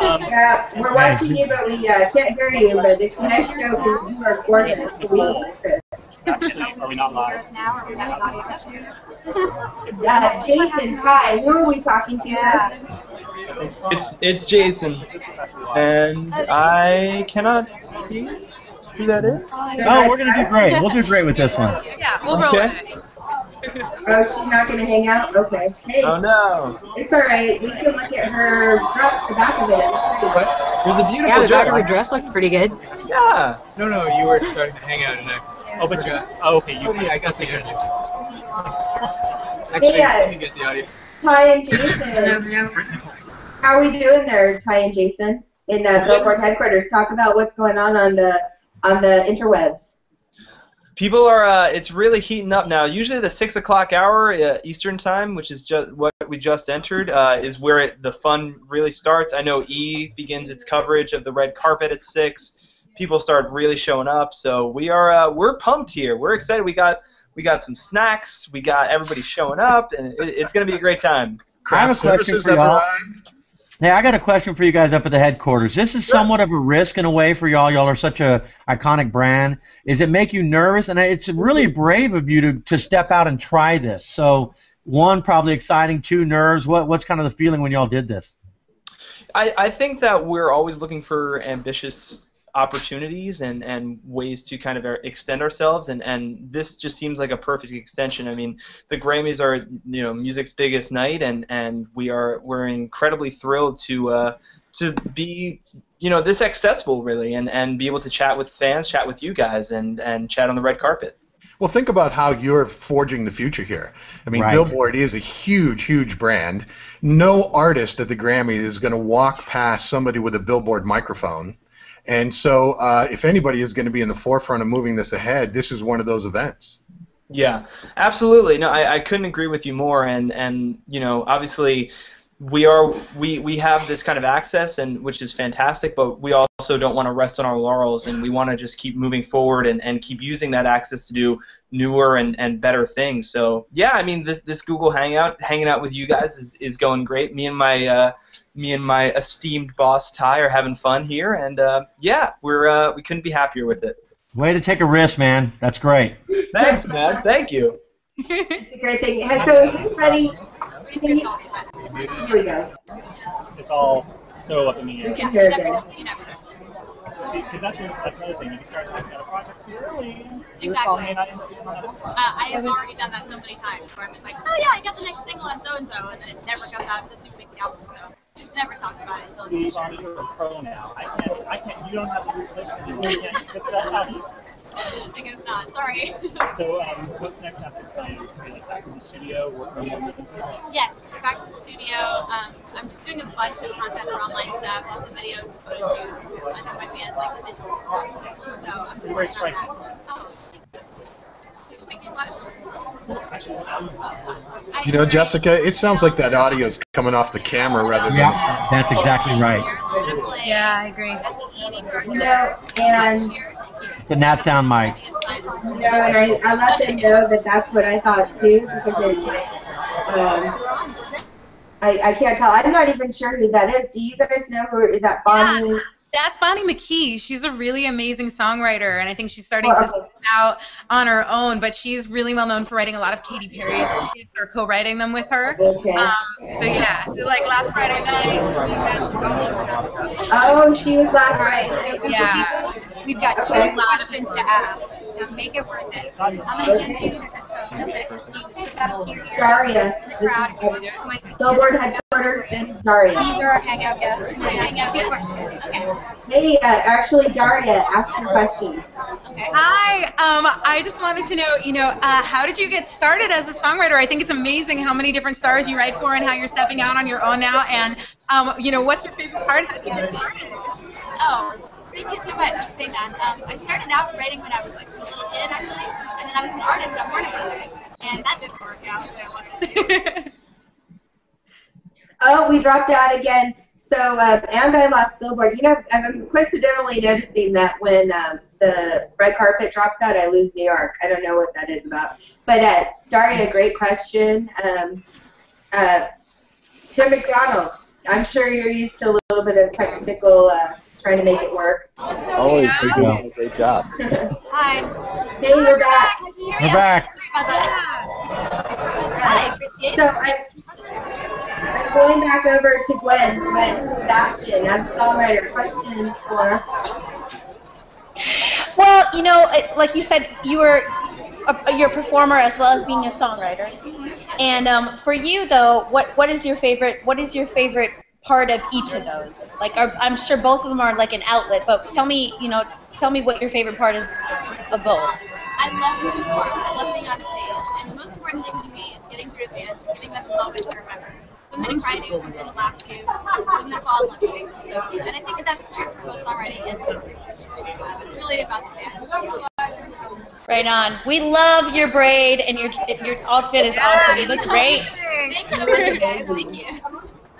Speaker 1: Yeah, we're watching you, but we can't hear you. But it's a nice show because you are gorgeous.
Speaker 2: Actually, are we not live?
Speaker 10: Now, are we having audio issues?
Speaker 1: Jason, Ty, who are we talking to?
Speaker 14: It's Jason, and I cannot see who that is.
Speaker 8: Oh, we're gonna do great. We'll do great with this one.
Speaker 7: Yeah, we'll roll it.
Speaker 1: Oh, she's not going to hang out? Okay. Hey,
Speaker 14: Oh no!
Speaker 1: it's all right. We can look at her dress, the back of it.
Speaker 14: There's a beautiful
Speaker 5: Yeah, the back of
Speaker 14: dress.
Speaker 5: her dress looked pretty good.
Speaker 14: Yeah.
Speaker 12: No, you were starting to hang out, and I.
Speaker 2: Oh, but okay, you.
Speaker 12: I got the audio.
Speaker 1: Hey,
Speaker 12: Actually, let me get the audio.
Speaker 1: Ty and Jason. How are we doing there, Ty and Jason, in Billboard headquarters? Talk about what's going on the interwebs.
Speaker 14: People are, it's really heating up now. Usually the 6 o'clock hour Eastern time, which is just what we just entered, is where the fun really starts. I know E begins its coverage of the red carpet at 6. People start really showing up, so we're pumped here. We're excited. We got some snacks. We got everybody showing up, and it's going to be a great time.
Speaker 8: I have a question for y'all. Hey, I got a question for you guys up at the headquarters. This is somewhat of a risk in a way for y'all. Y'all are such a iconic brand. Does it make you nervous? And it's really brave of you to step out and try this. So, one, probably exciting. Two, nerves. What's kind of the feeling when y'all did this?
Speaker 14: I think that we're always looking for ambitious opportunities and ways to kind of extend ourselves, and this just seems like a perfect extension. I mean, the Grammys are music's biggest night, and we're incredibly thrilled to be this accessible really, and be able to chat with fans, chat with you guys, and chat on the red carpet.
Speaker 11: Well, think about how you're forging the future here. I mean,
Speaker 8: Right.
Speaker 11: Billboard is a huge, huge brand. No artist at the Grammys is going to walk past somebody with a Billboard microphone. And so if anybody is going to be in the forefront of moving this ahead, this is one of those events.
Speaker 14: Yeah, absolutely. No, I couldn't agree with you more. And obviously we have this kind of access, and which is fantastic, but we also don't want to rest on our laurels, and we want to just keep moving forward and keep using that access to do newer and better things. So yeah, I mean, this Google Hangout, hanging out with you guys is going great. Me and my esteemed boss Ty are having fun here, and yeah, we couldn't be happier with it.
Speaker 8: Way to take a risk, man. That's great.
Speaker 14: Thanks, man. Thank you.
Speaker 1: It's a great thing. So, everybody, here we go.
Speaker 2: It's all so up in the air.
Speaker 1: We can hear it.
Speaker 2: See, because that's another thing. You can start talking about a project too early.
Speaker 22: Exactly. I have already done that so many times where I'm just like, oh yeah, I got the next single on so and so, and then it never comes out. It doesn't even make the album, so just never talk about it until
Speaker 2: See,
Speaker 22: it's
Speaker 2: Bonnie, you're a pro now. I can't. You don't have to use this. You really can't get that out of you.
Speaker 22: I guess not. Sorry.
Speaker 2: So, what's next after playing? Are you like back in the studio, working on different stuff?
Speaker 22: Yes, we're back to the studio. I'm just doing a bunch of content for online stuff, lots of videos, photo shoots. I have my band, like the visual stuff. So I'm just
Speaker 2: Very
Speaker 22: working on
Speaker 2: striking.
Speaker 22: that. Oh, thank you much.
Speaker 11: Jessica, it sounds like that audio is coming off the camera rather than...
Speaker 8: Yeah, that's exactly right.
Speaker 7: Yeah, I agree.
Speaker 1: And
Speaker 8: It's a Nat Sound mic.
Speaker 1: You know, and I let them know that that's what I thought too, because I can't tell. I'm not even sure who that is. Do you guys know who is that? Bonnie?
Speaker 7: Yeah, that's Bonnie McKee. She's a really amazing songwriter, and I think she's starting to stand out on her own. But she's really well known for writing a lot of Katy Perry's hits or co-writing them with her.
Speaker 1: Okay.
Speaker 7: So yeah, so like last Friday night.
Speaker 1: Oh, she was last
Speaker 10: Friday.
Speaker 1: night.
Speaker 10: So Google people, we've got 2 questions to ask. So make it worth it. I'm gonna hand you
Speaker 1: Daria. Billboard headquarters and Daria.
Speaker 10: These are our Hangout guests. I'm gonna ask 2 questions. Okay.
Speaker 1: Hey, actually, Daria, ask your question.
Speaker 7: Hi, I just wanted to know, how did you get started as a songwriter? I think it's amazing how many different stars you write for and how you're stepping out on your own now. And, what's your favorite part of it?
Speaker 16: Oh, thank you so much for saying that. I started out writing when I was like a little kid, actually, and then I was an artist at Warner Brothers, and that didn't work out the way I wanted to.
Speaker 1: Oh, we dropped out again. So, and I lost Billboard. You know, I'm coincidentally noticing that when the red carpet drops out, I lose New York. I don't know what that is about. But Daria, great question. Tim McDonald, I'm sure you're used to a little bit of technical trying to make it work.
Speaker 4: Always doing a great job.
Speaker 16: Hi.
Speaker 1: Hey, we're back.
Speaker 8: We're back.
Speaker 1: So I'm going back over to Gwen Bastion as a songwriter. Question for.
Speaker 6: Well, like you said, you're a performer as well as being a songwriter. And for you, though, what is your favorite part of each of those? Like, I'm sure both of them are like an outlet, but tell me what your favorite part is of both.
Speaker 16: I love to perform. I love being on stage, and the most important thing to me is getting through to fans, giving them a moment to remember. Something to cry to, something to laugh to, something to fall in love to. So, and I think that's true for both songwriting and music. It's really about the fans.
Speaker 6: Right on. We love your braid, and your outfit is awesome. You look great.
Speaker 16: Thank you so much, guys. Thank you.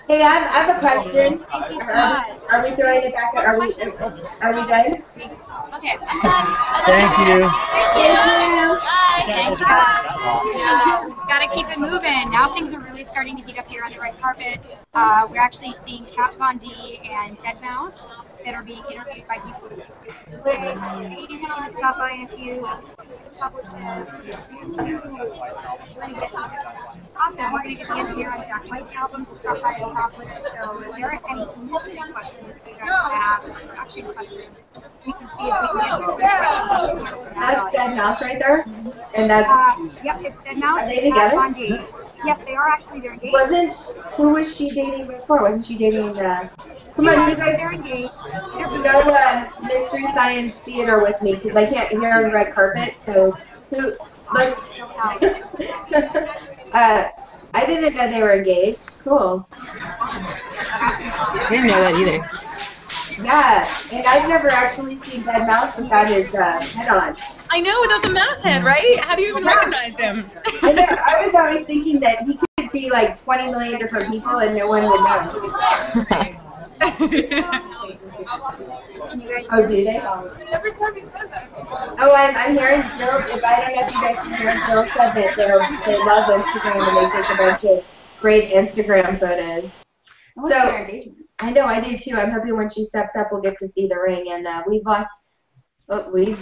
Speaker 1: Hey, I have a question. Thank you so much. Are we throwing it back? Are we done?
Speaker 16: Okay, I'm done.
Speaker 8: Thank you.
Speaker 16: Thank you.
Speaker 10: Gotta keep it moving. Now things are really starting to heat up here on the red carpet. We're actually seeing Kat Von D and Deadmau5 that are being interviewed by people. He's gonna stop by in a few. Awesome. We're gonna get the engineer on Jack White's album to stop by and talk with us. So if there are any initiative questions that you guys have, actually questions, we can see if we can answer the questions.
Speaker 1: That's Deadmau5 right there, and that's.
Speaker 10: Yep, it's Deadmau5.
Speaker 1: Are they together?
Speaker 10: Von D. Yes, they are actually. They're engaged.
Speaker 1: Who was she dating before? Wasn't she dating? Come on, you guys.
Speaker 10: They're engaged.
Speaker 1: Go Mystery Science Theater with me because I can't hear on the red carpet. So let's. I didn't know they were engaged. Cool.
Speaker 5: I didn't know that either.
Speaker 1: Yeah, and I've never actually seen Deadmau5 without his head on.
Speaker 7: I know, without the mouth head, right? How do you even recognize him?
Speaker 1: I know. I was always thinking that he could be like 20 million different people and no one would know. Oh, do they? Oh, I'm hearing Jill. If I don't know if you guys can hear, Jill said that they love Instagram and they take a bunch of great Instagram photos. So I know I do too. I'm hoping when she steps up, we'll get to see the ring. And we've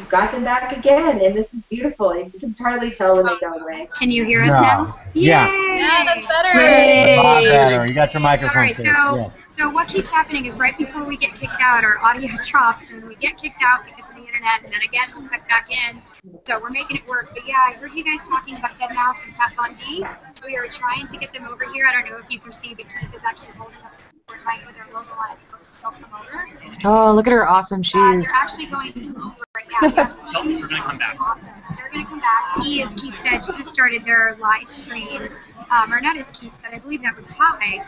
Speaker 1: got them back again, and this is beautiful. You can hardly tell when they go away.
Speaker 10: Can you hear us now?
Speaker 8: Yeah.
Speaker 7: Yeah, that's better.
Speaker 8: A lot better. You got your microphone.
Speaker 10: Sorry. So what keeps happening is right before we get kicked out, our audio drops, and we get kicked out because of the internet, and then again we'll click back in. So we're making it work. But yeah, I heard you guys talking about Deadmau5 and Kat Von D. We are trying to get them over here. I don't know if you can see, but Keith is actually holding up the mic with their logo on it. They'll come over.
Speaker 5: Oh, look at her awesome shoes.
Speaker 10: They're actually going to come over right now. Yeah.
Speaker 2: They're gonna come back.
Speaker 10: Awesome. They're going to come back. He, as Keith said, just started their live stream. Or not as Keith said, I believe that was Ty.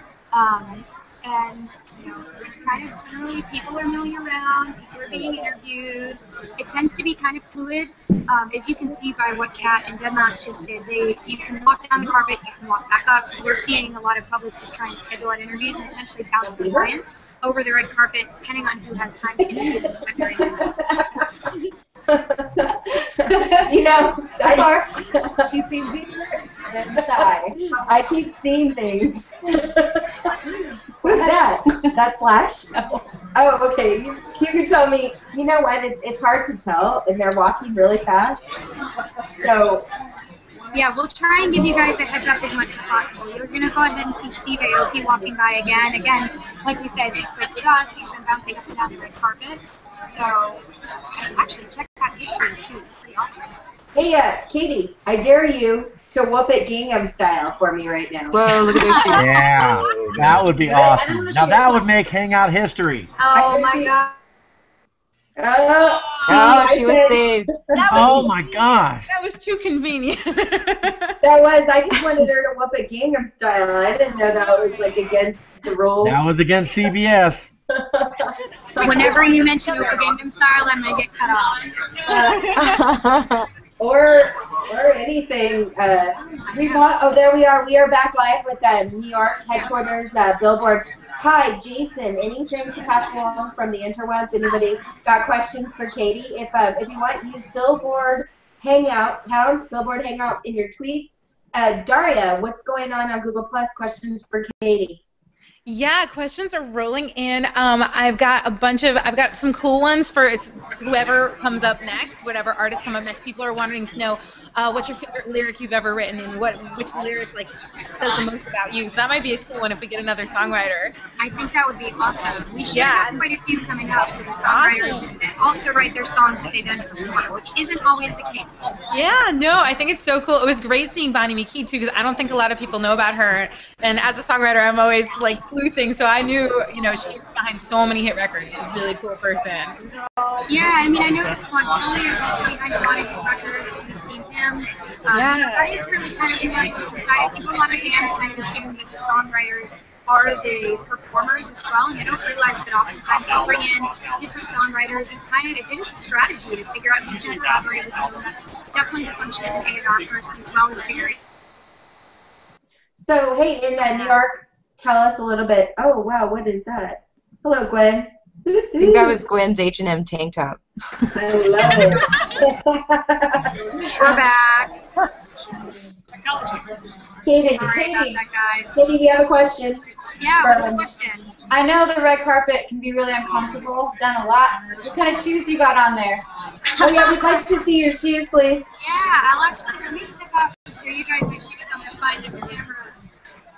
Speaker 10: And, it's kind of generally people are milling around, people are being interviewed. It tends to be kind of fluid. As you can see by what Kat and Deadmau5 just did, you can walk down the carpet, you can walk back up. So we're seeing a lot of publicists try and schedule out interviews and essentially bounce the clients over the red carpet, depending on who has time to interview them.
Speaker 1: You know,
Speaker 9: She's seen bigger than size.
Speaker 1: I keep seeing things. Who's that? That's Flash? Oh, okay. You can tell me. You know what? It's hard to tell, and they're walking really fast. So.
Speaker 10: Yeah, we'll try and give you guys a heads up as much as possible. You're going to go ahead and see Steve Aoki walking by again. Again, like we said, he's played with us. He's been bouncing up and down the red carpet. So, actually, check out his shoes, too. They're pretty awesome.
Speaker 1: Hey, Katie, I dare you to whoop it Gangnam Style for me right now.
Speaker 5: Whoa, look at those shoes.
Speaker 8: Yeah, that would be awesome. Now, that would make Hangout history.
Speaker 10: Oh, my God.
Speaker 5: Oh, she was saved.
Speaker 8: Oh my gosh.
Speaker 7: That was too convenient.
Speaker 1: That was. I just wanted her to whoop it Gangnam Style. I didn't know that was like against the rules.
Speaker 8: That was against CBS.
Speaker 10: Whenever you mention Opa Gangnam Style, I'm going to get cut off.
Speaker 1: Or anything. There we are. We are back live with New York headquarters, Billboard. Ty, Jason, anything to pass along from the interwebs? Anybody got questions for Katie? If you want, use Billboard Hangout, Billboard Hangout in your tweets. Daria, what's going on Google Plus? Questions for Katie?
Speaker 7: Yeah, questions are rolling in. I've got some cool ones for whoever comes up next, whatever artists come up next. People are wanting to know what's your favorite lyric you've ever written and which lyric says the most about you. So that might be a cool one if we get another songwriter.
Speaker 10: I think that would be awesome. We should have quite a few coming up that are songwriters that also write their songs that they've done before, which isn't always the case.
Speaker 7: Yeah, no, I think it's so cool. It was great seeing Bonnie McKee too, because I don't think a lot of people know about her. And as a songwriter, I'm always like sleuthing, so I knew, she's behind so many hit records. She's a really cool person.
Speaker 10: Yeah, I mean, I know that Swan Foley is also behind a lot of hit records, and you've seen him. That is really kind of the one side. I think a lot of fans kind of assume that the songwriters are the performers as well, and they don't realize that oftentimes they'll bring in different songwriters. It is a strategy to figure out who's going to collaborate with them. That's definitely the function of an A&R person as well as figuring.
Speaker 1: So, hey, in New York, tell us a little bit. Oh, wow, what is that? Hello, Gwen.
Speaker 5: I think that was Gwen's H&M tank top.
Speaker 1: I love it.
Speaker 10: We're back.
Speaker 1: Katie, do you have a question?
Speaker 10: Yeah, what's the question?
Speaker 9: I know the red carpet can be really uncomfortable. Done a lot. What kind of shoes you got on there?
Speaker 1: Oh yeah, we'd like to see your shoes, please.
Speaker 10: Yeah, I'll actually, let me step up and show you guys my shoes. I'm going to find this camera.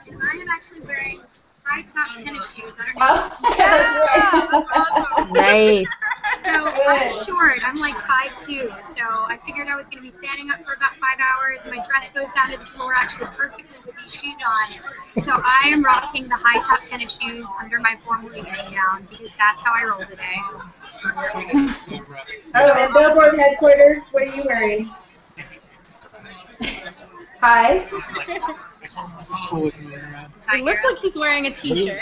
Speaker 10: And I am actually wearing high top tennis shoes. I don't know.
Speaker 9: Oh, yeah, that's awesome.
Speaker 5: Nice.
Speaker 10: So I'm short. I'm like 5'2", so I figured I was going to be standing up for about 5 hours. My dress goes down to the floor actually perfectly with these shoes on. So I am rocking the high top tennis shoes under my formal evening gown because that's how I roll today.
Speaker 1: Oh, and Billboard headquarters, what are you wearing? Hi.
Speaker 7: It looks like he's wearing a t-shirt.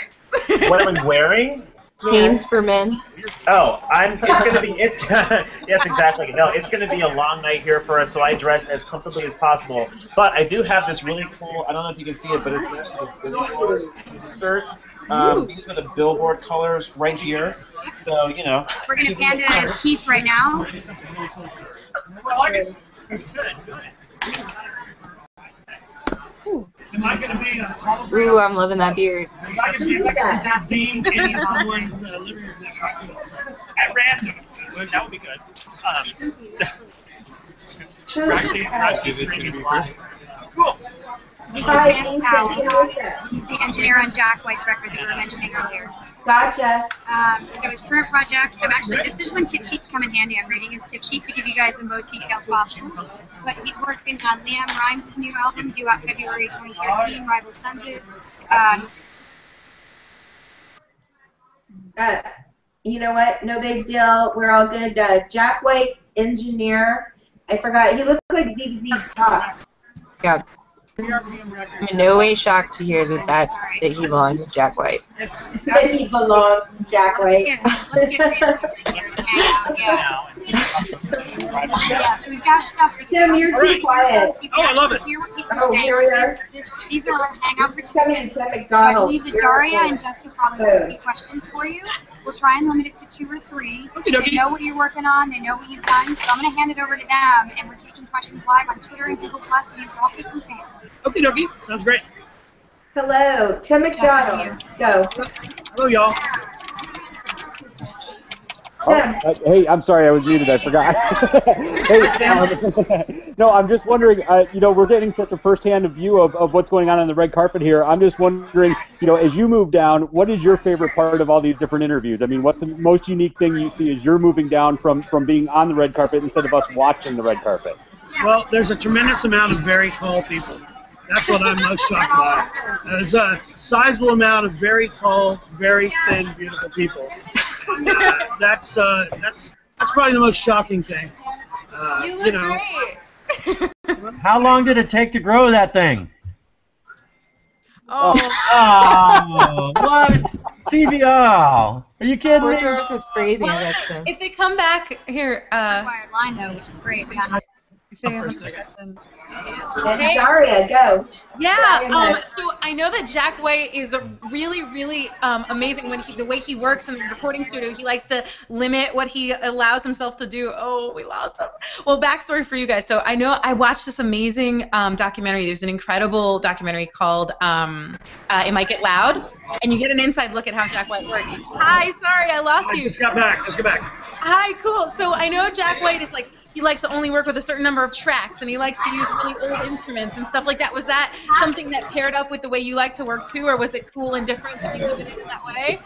Speaker 3: What am I wearing?
Speaker 5: Hanes for men.
Speaker 3: Oh, yes, exactly. No, it's gonna be a long night here for us, so I dress as comfortably as possible. But I do have this really cool, I don't know if you can see it, but it's a Billboard skirt. These are the Billboard colors right here. So,
Speaker 10: We're going to pan to Keith right now.
Speaker 5: Ooh, I'm loving that beard.
Speaker 10: He's asking if
Speaker 2: someone's living room at random. That would be good. Cool.
Speaker 10: So this is Vance Powell. He's the engineer on Jack White's record that we were mentioning earlier.
Speaker 1: Gotcha.
Speaker 10: So his current project, this is when tip sheets come in handy. I'm reading his tip sheet to give you guys the most details possible. But he's working on Liam Rimes' new album due out February 2013, Rival Sons'.
Speaker 1: You know what? No big deal. We're all good. Jack White's engineer. I forgot. He looked like ZZ Top.
Speaker 5: Yeah. I'm in no way shocked to hear that he belongs with Jack White.
Speaker 1: That he belongs to Jack White.
Speaker 10: Yeah, so we've got stuff to
Speaker 1: Tim, you're too quiet.
Speaker 10: Oh, I love it. Hear what people are saying. These are our hangout participants. So I believe that Daria and Jessica probably have a few questions for you. We'll try and limit it to 2 or 3. They know what you're working on. They know what you've done. So I'm going to hand it over to them, and we're taking questions live on Twitter and Google+, and these are also from fans.
Speaker 15: Okie dokie. Sounds great.
Speaker 1: Hello, Tim McDonald. Go.
Speaker 15: Hello, y'all.
Speaker 4: Hey, I'm sorry, I was muted. I forgot. No, I'm just wondering. We're getting such a first-hand view of what's going on the red carpet here. I'm just wondering, as you move down, what is your favorite part of all these different interviews? I mean, what's the most unique thing you see as you're moving down from being on the red carpet instead of us watching the red carpet?
Speaker 15: Well, there's a tremendous amount of very tall people. That's what I'm most shocked by. There's a sizable amount of very tall, very thin, beautiful people. That's probably the most shocking thing.
Speaker 8: Great. How long did it take to grow that thing?
Speaker 7: Oh,
Speaker 8: what? TV? Oh, are you kidding me?
Speaker 5: Portraits of phrasing, I guess. So.
Speaker 7: If they come back here,
Speaker 10: Wired line though, which is great. Yeah.
Speaker 1: Daria, go.
Speaker 7: Yeah. So I know that Jack White is really, really amazing when the way he works in the recording studio. He likes to limit what he allows himself to do. Oh, we lost him. Well, backstory for you guys. So I know I watched this amazing documentary. There's an incredible documentary called "It Might Get Loud," and you get an inside look at how Jack White works. Hi, sorry, I lost you.
Speaker 15: Just got back.
Speaker 7: Hi, cool. So I know Jack White is like, he likes to only work with a certain number of tracks, and he likes to use really old instruments and stuff like that. Was that something that paired up with the way you like to work too, or was it cool and different to be living it in that way?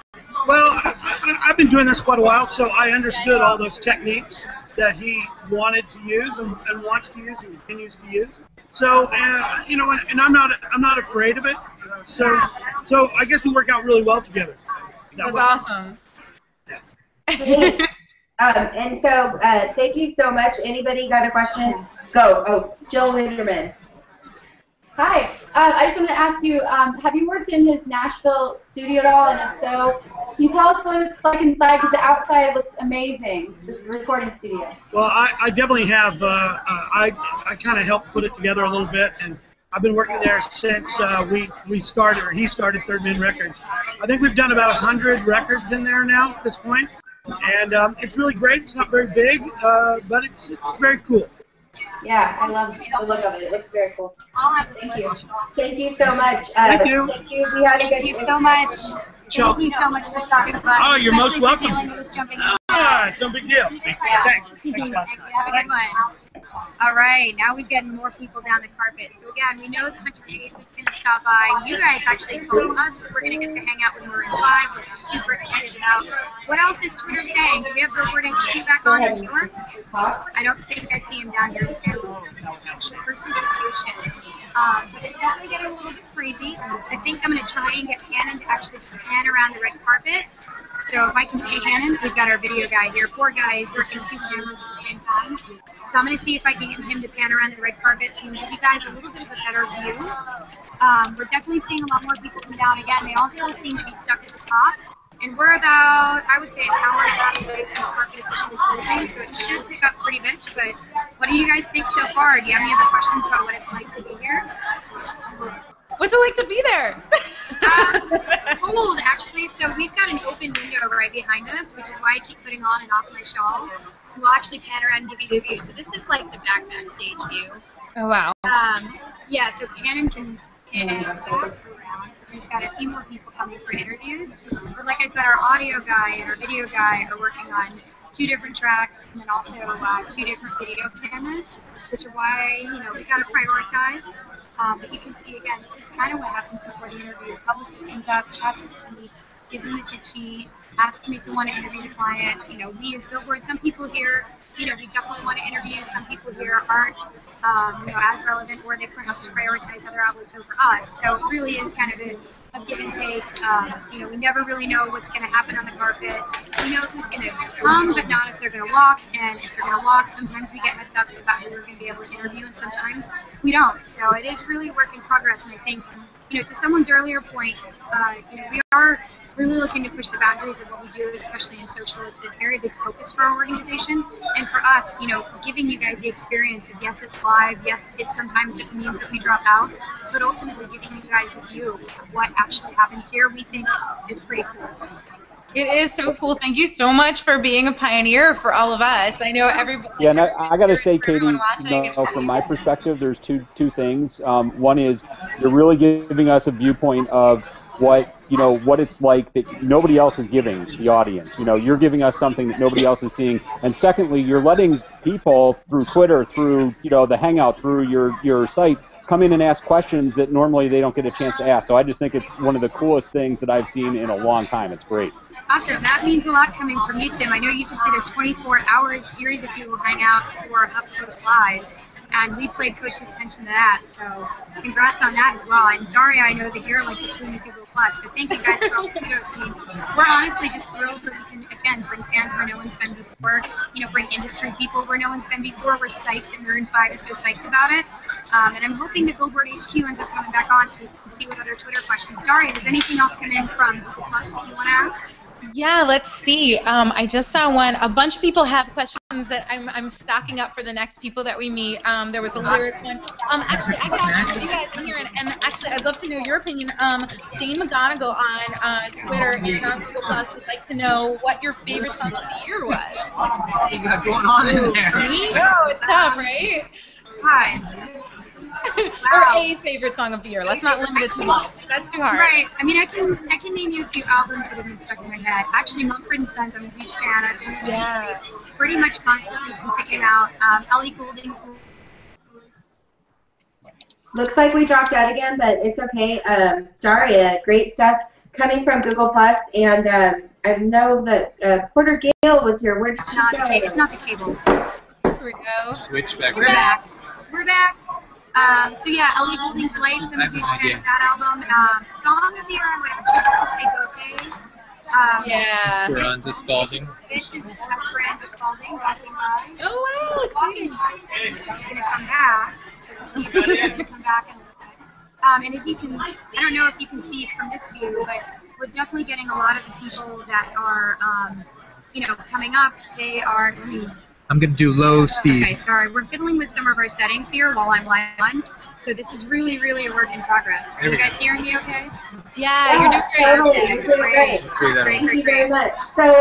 Speaker 15: Well, I've been doing this quite a while, so I understood all those techniques that he wanted to use and wants to use and continues to use. So, and I'm not afraid of it. So I guess we work out really well together.
Speaker 7: That's awesome.
Speaker 1: And so, thank you so much. Anybody got a question? Go. Oh, Jill Winterman.
Speaker 9: Hi. I just wanted to ask you, have you worked in his Nashville studio at all? And if so, can you tell us what it's like inside? Because the outside looks amazing, this recording studio.
Speaker 15: Well, I definitely have. I kind of helped put it together a little bit, and I've been working there since he started Third Man Records. I think we've done about 100 records in there now at this point. And it's really great. It's not very big, but it's very cool.
Speaker 9: Yeah, I love the look of it. It looks very cool. Thank you.
Speaker 15: Awesome.
Speaker 1: Thank you so much.
Speaker 15: Thank you.
Speaker 1: Thank you. We had
Speaker 10: Thank you so much.
Speaker 15: Ciao.
Speaker 10: Thank you so much for stopping by.
Speaker 15: Oh, you're most welcome.
Speaker 10: Dealing with us jumping in.
Speaker 15: It's no big deal. Thanks. Thanks, Scott.
Speaker 10: Have a good one. All right, now we've gotten more people down the carpet. So again, we know the Hunter Hayes is going to stop by. You guys actually told us that we're going to get to hang out with Maroon 5, which we're super excited about. What else is Twitter saying? Do we have Billboard HQ back on in New York? I don't think I see him down here. Participation. But it's definitely getting a little bit crazy. I think I'm going to try and get Hannon to actually just pan around the red carpet. So if I can pay Hannon, we've got our video guy here. Poor guy is working 2 cameras at the same time. So I'm going to see if I can get him to pan around the red carpet so we can give you guys a little bit of a better view. We're definitely seeing a lot more people come down again. They also seem to be stuck at the top. And we're about, I would say, an hour and a half away from the carpet officially closing, so it should pick up pretty much. But what do you guys think so far? Do you have any other questions about what it's like to be here?
Speaker 7: What's it like to be there?
Speaker 10: Cold, actually. So we've got an open window right behind us, which is why I keep putting on and off my shawl. We'll actually pan around and give you the view. So this is like the backstage view.
Speaker 7: Oh, wow.
Speaker 10: Yeah, so Hannon can walk around. We've got a few more people coming for interviews. But like I said, our audio guy and our video guy are working on 2 different tracks and then also 2 different video cameras, which are why, we've got to prioritize. But you can see, again, this is kind of what happens before the interview. The publicist comes up, chats with the key, gives them the tip sheet, asks them if they want to interview the client. We as Billboard, some people here, we definitely want to interview. Some people here aren't, as relevant, or they perhaps prioritize other outlets over us. So it really is kind of a give and take. We never really know what's going to happen on the carpet. We know who's going to come, but not if they're going to walk. And if they're going to walk, sometimes we get heads up about who we're going to be able to interview, and sometimes we don't. So it is really a work in progress. And I think, to someone's earlier point, we are really looking to push the boundaries of what we do, especially in social. It's a very big focus for our organization. And for us, giving you guys the experience of, yes, it's live, yes, it sometimes it means that we drop out, but ultimately giving you guys the view of what actually happens here, we think is pretty cool.
Speaker 7: It is so cool. Thank you so much for being a pioneer for all of us. I know everybody.
Speaker 13: Yeah, and I got to say, Katie,
Speaker 7: watching.
Speaker 13: from my perspective, there's two things. One is you're really giving us a viewpoint of what it's like that nobody else is giving the audience. You're giving us something that nobody else is seeing. And secondly, you're letting people through Twitter, through the Hangout, through your site, come in and ask questions that normally they don't get a chance to ask. So I just think it's one of the coolest things that I've seen in a long time. It's great.
Speaker 10: Awesome. That means a lot coming from you, Tim. I know you just did a 24-hour series of Google Hangouts for HuffPost Live, and we played close attention to that. So congrats on that as well. And Daria, I know that you're like the queen of Google Plus. So thank you guys for all the kudos. I mean, we're honestly just thrilled that we can again bring fans where no one's been before. Bring industry people where no one's been before. We're psyched that Maroon 5 is so psyched about it. And I'm hoping that Billboard HQ ends up coming back on so we can see what other Twitter questions. Daria, has anything else come in from Google Plus that you want to ask?
Speaker 7: Yeah, let's see. I just saw one. A bunch of people have questions that I'm stocking up for the next people that we meet. There was a lyric one. Actually, I got you guys in here, and actually, I'd love to know your opinion. Dane McGonigal on Twitter and on Google Plus would like to know what your favorite song of the year was.
Speaker 12: What you got going on in there?
Speaker 7: No, it's tough, right?
Speaker 10: Hi.
Speaker 7: Or a favorite song of the year. Let's not limit it to one. That's too hard.
Speaker 10: Right. I mean, I can name you a few albums that have been stuck in my head. Actually, Mumford & Sons, I'm a huge fan of. Been listening to pretty much constantly since it came out. Ellie Goulding's.
Speaker 1: Looks like we dropped out again, but it's okay. Daria, great stuff coming from Google Plus, and I know that Porter Gale was here. Where did she go?
Speaker 10: It's not the cable.
Speaker 7: Here we go.
Speaker 12: Switch back.
Speaker 10: We're back. We're back. So yeah, Ellie Goulding's Lights, I'm a huge fan of that album. Song of the year, I would actually have to say Gautier's.
Speaker 7: Yeah.
Speaker 12: Esperanza Spalding.
Speaker 10: This is Esperanza Spalding, Walking By.
Speaker 7: Oh wow.
Speaker 10: Walking By. She's going to come back. So we'll see if she's going to come back in a little bit. And as you can, I don't know if you can see it from this view, but we're definitely getting a lot of the people that are, coming up. They are,
Speaker 12: I'm going to do low speed.
Speaker 10: Okay, sorry. We're fiddling with some of our settings here while I'm live on. So this is really, really a work in progress. Are you guys hearing me okay?
Speaker 7: Yeah, you're doing great.
Speaker 1: Totally. You're doing great. Thank you very much. So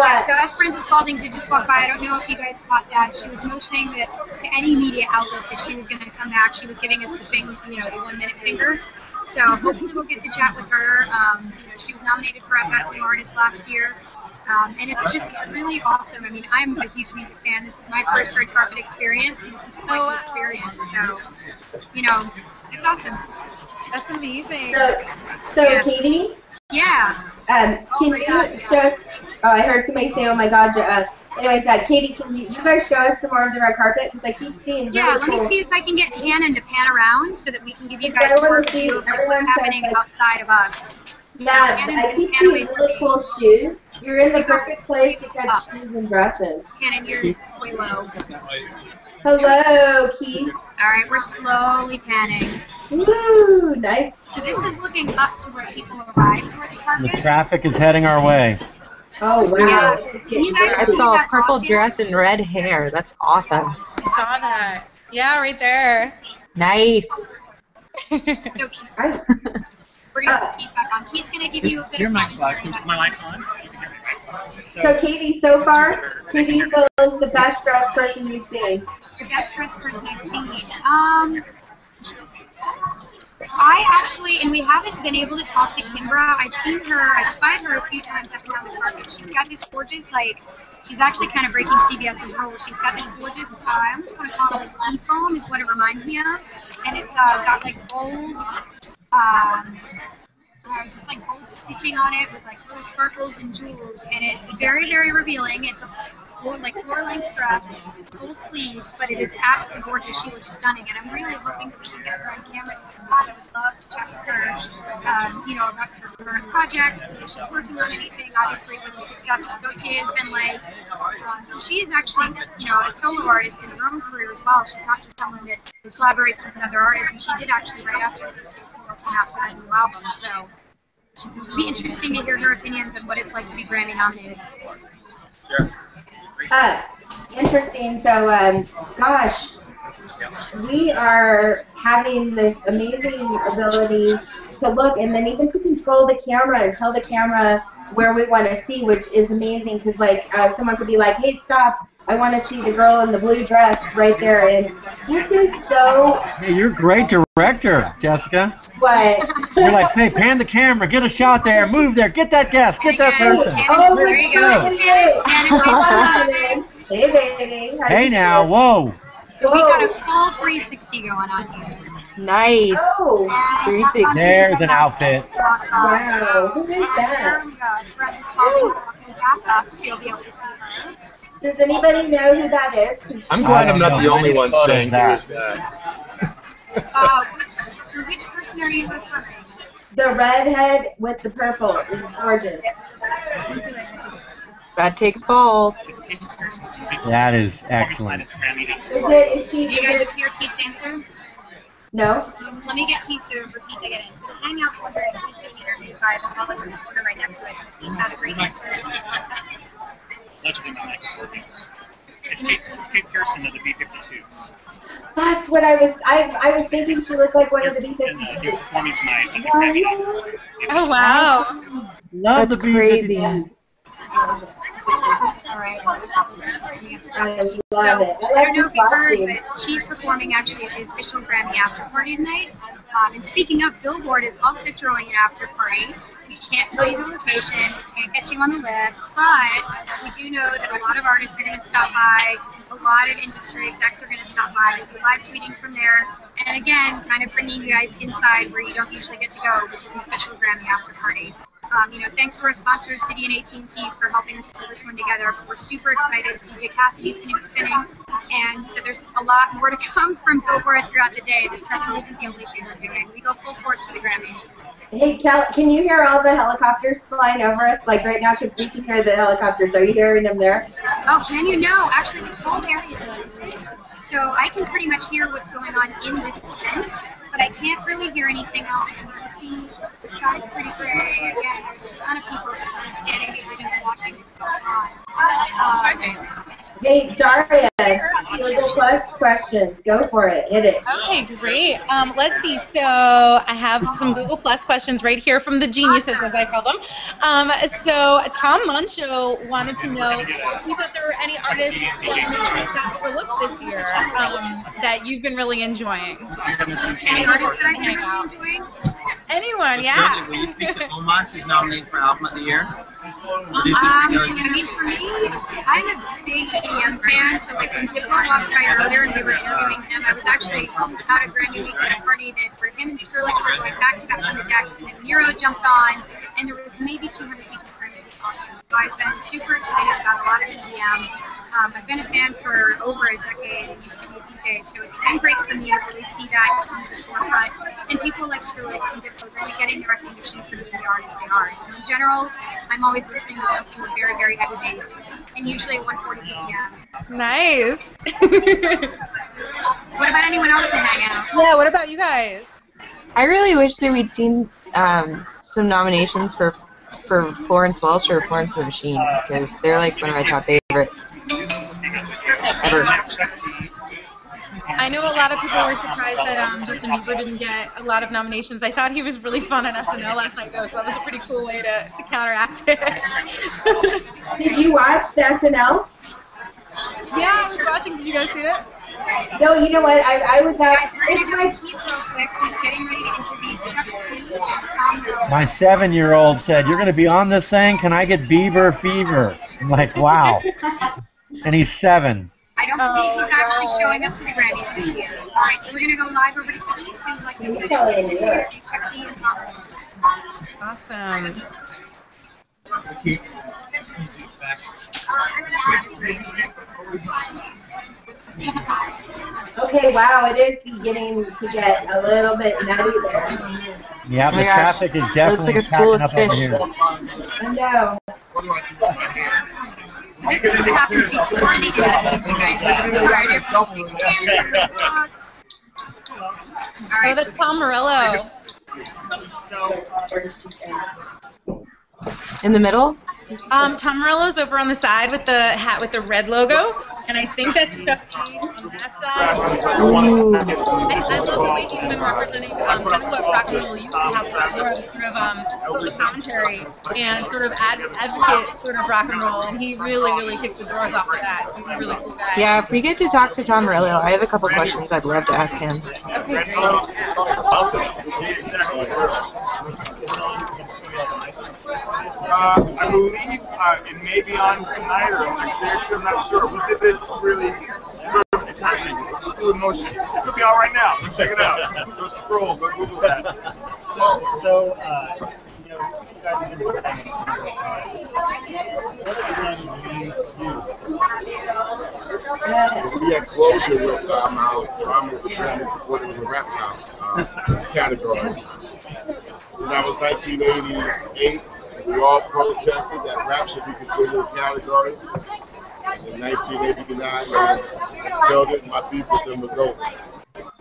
Speaker 10: Esperanza Spalding did just walk by. I don't know if you guys caught that. She was motioning that to any media outlet that she was going to come back. She was giving us the thing, the 1-minute finger. So hopefully we'll get to chat with her. She was nominated for Best New Artist last year. And it's just really awesome. I mean, I'm a huge music fan. This is my first red carpet experience, and this is quite the experience. So, it's awesome.
Speaker 7: That's amazing.
Speaker 1: So yeah. Katie?
Speaker 10: Yeah.
Speaker 1: Can you just, I heard somebody say, oh my God. Anyways, Katie, can you guys show us some more of the red carpet? Because I keep seeing really
Speaker 10: let me see if I can get Hannah to pan around so that we can give you guys a more view of what's happening outside of us.
Speaker 1: Yeah, I keep seeing really cool shoes. You're in the perfect place to catch shoes and dresses.
Speaker 10: Hannon, you're way low.
Speaker 1: Hello, Keith.
Speaker 10: All right, we're slowly panning.
Speaker 1: Ooh, nice.
Speaker 10: So this is looking up to where people arrive for the carpet.
Speaker 8: The traffic is heading our way.
Speaker 1: Oh, wow.
Speaker 10: Yeah. Can you guys
Speaker 5: I saw a purple dress and red hair. That's awesome.
Speaker 7: I saw that. Yeah, right there.
Speaker 5: Nice.
Speaker 10: So we're going to put Keith back on. Keith's going to give you a bit of commentary.
Speaker 2: My mic's on.
Speaker 1: So Katie, so far, who do you feel is the best dressed person you've seen?
Speaker 10: The best dressed person I've seen? I actually, and we haven't been able to talk to Kimbra. I've seen her, I spied her a few times up here on the carpet. She's got this gorgeous, she's actually kind of breaking CBS's rule. She's got this gorgeous, I almost want to call it sea foam is what it reminds me of. And it's got gold, just gold stitching on it with little sparkles and jewels, and it's very, very revealing. It's a floor-length dress, full sleeves, but it is absolutely gorgeous. She looks stunning, and I'm really hoping that we can get her on camera soon. I would love to chat with her, about her current projects, if she's working on anything. Obviously, with the success of Gautier has been she is actually, a solo artist in her own career as well. She's not just someone that collaborates with another artist, and she did actually right after the Gautier single came out for a new album. So it'll be interesting to hear her opinions on what it's like to be Grammy nominated.
Speaker 12: Sure.
Speaker 1: Interesting. So, gosh, we are having this amazing ability to look and then even to control the camera and tell the camera where we want to see, which is amazing because like someone could be like, hey, stop, I want to see the girl in the blue dress right there, and this is so.
Speaker 8: Hey, you're a great director, Jessica.
Speaker 1: What?
Speaker 8: You're like, hey, pan the camera, get a shot there, move there, get that guest, get that person.
Speaker 1: Oh,
Speaker 10: there you go. This is Hannah.
Speaker 1: Hey, baby. How
Speaker 8: Hey
Speaker 1: you
Speaker 8: now,
Speaker 1: doing?
Speaker 8: whoa.
Speaker 10: So we got a full 360 going on here.
Speaker 5: Nice.
Speaker 1: Oh.
Speaker 5: 360.
Speaker 8: There's an outfit.
Speaker 1: Wow. Who is
Speaker 10: There
Speaker 1: that?
Speaker 10: we go. It's Brenda's following back up, so you'll be able to see her.
Speaker 1: Does anybody know who that is?
Speaker 11: I'm glad I'm not the only one saying who is that.
Speaker 10: Which person are you referring?
Speaker 1: The redhead with the purple is gorgeous.
Speaker 5: That takes balls.
Speaker 8: That is excellent.
Speaker 1: Is she?
Speaker 10: Did you guys just hear Keith's answer?
Speaker 1: No.
Speaker 10: Let me get Keith to repeat again. So the Hangout's wondering who's being interviewed by the Hollywood reporter right next to us. Keith had a great answer in his context.
Speaker 2: Allegedly, my mic is working. It's Kate Pearson of the B-52s.
Speaker 1: That's what I was thinking. She looked like one of the
Speaker 2: They're
Speaker 1: B-52s.
Speaker 2: performing tonight at the Grammy.
Speaker 7: Oh, wow.
Speaker 8: Love
Speaker 5: That's
Speaker 8: the
Speaker 5: crazy.
Speaker 10: Alright.
Speaker 1: I love
Speaker 10: I
Speaker 1: it. I
Speaker 10: don't
Speaker 1: like
Speaker 10: know if
Speaker 1: just
Speaker 10: you heard,
Speaker 1: watching.
Speaker 10: but she's performing actually at the official Grammy after party tonight. And speaking of, Billboard is also throwing an after party. We can't tell you the location, we can't get you on the list, but we do know that a lot of artists are going to stop by, a lot of industry execs are going to stop by. We'll be live tweeting from there, and again, kind of bringing you guys inside where you don't usually get to go, which is an official Grammy after party. Thanks to our sponsors, Citi and AT&T, for helping us pull this one together. But we're super excited. DJ Cassidy's going to be spinning, and so there's a lot more to come from Billboard throughout the day. This definitely isn't the only thing we're doing. We go full force for the Grammys.
Speaker 1: Hey, Cal, can you hear all the helicopters flying over us, like right now? Because we can hear the helicopters. Are you hearing them there?
Speaker 10: Oh, can you? No, actually, this whole area is tented, so I can pretty much hear what's going on in this tent, but I can't really hear anything else. And you can see the sky's pretty gray. Again, there's a ton of people just kind of standing here just watching what's going on.
Speaker 1: Hey, Daria, Google Plus questions. Go for it. Hit it.
Speaker 7: Okay, great. Let's see. So I have some Google Plus questions right here from the geniuses, as I call them. So Tom Moncho wanted to know if you thought there were any artists that got overlooked this year that you've been really enjoying.
Speaker 10: Any artists that I've been really enjoying?
Speaker 7: Anyone, yeah.
Speaker 12: Will you speak to Omas, who's nominated for Album of the Year?
Speaker 10: I mean, for me, I'm a big EDM fan, so like when Diplo walked by earlier and we were interviewing him, I was actually at a Grammy week at a party that where him and Skrillex were going back to back on the decks, and then Nero jumped on, and there was maybe 200 people in the room. It was awesome. So I've been super excited about a lot of EDM. I've been a fan for over a decade and used to be a DJ, so it's been great for me to really see that come to the forefront. And people like Skrillex and Diplo really getting the recognition for being the artists they are. So in general, I'm always listening to something with very, very heavy bass, and usually at 140 BPM.
Speaker 7: Nice.
Speaker 10: What about anyone else in the Hangout?
Speaker 7: Yeah, what about you guys?
Speaker 5: I really wish that we'd seen some nominations for Florence Welch or Florence and the Machine, because they're like one of my top favorites ever.
Speaker 7: I know a lot of people were surprised that Justin Bieber didn't get a lot of nominations. I thought he was really fun on SNL last night, though, so that was a pretty cool way to counteract it.
Speaker 1: Did you watch the SNL?
Speaker 7: Yeah, I was watching. Did you guys see it?
Speaker 1: No, you know what? I was at.
Speaker 10: Guys, we're going to go Keith real quick, who's getting ready to interview Chuck D and Tom Miller.
Speaker 8: My 7-year-old said, "You're going to be on this thing? Can I get Bieber fever?" I'm like, wow. And he's 7.
Speaker 10: I don't think he's actually showing up to the Grammys this year. All right, so we're going to go live over to Keith, who, like I said, is interview Chuck D and Tom Miller.
Speaker 7: Awesome.
Speaker 1: Okay, wow, it is beginning to get a little bit nutty there.
Speaker 8: Yeah,
Speaker 5: Oh
Speaker 8: the
Speaker 5: my gosh.
Speaker 8: traffic is
Speaker 5: Looks
Speaker 8: definitely
Speaker 5: like a school of
Speaker 8: packing up over
Speaker 5: fish.
Speaker 8: here.
Speaker 1: I know.
Speaker 10: So this is what happens before the interviews, you guys. This is where I
Speaker 7: Oh, that's Tom Morello.
Speaker 5: In the middle?
Speaker 7: Tom Morello's over on the side with the hat with the red logo. and I think that's Chuck D on that side.
Speaker 5: Ooh.
Speaker 7: I love the way he's been representing kind of what rock and roll used to have, more of a sort of social commentary and sort of advocate sort of rock and roll, and he really kicks the doors off of that. He's a really cool guy.
Speaker 5: Yeah, if we get to talk to Tom Morello, I have a couple questions I'd love to ask him.
Speaker 7: Okay, great.
Speaker 17: I believe it may be on tonight or next day or two, I'm not sure. We did it really sort of timing, through emotion. It could be on right now. Check it out. Go scroll, go Google that.
Speaker 2: So you know, you guys have been working on it for times. What are the things you use?
Speaker 18: We had closure with our drama for Grammy before there was a rap category. And that was 1988. We all protested that rap should be considered a category. In 1989, they expelled it, and my beef with them was over.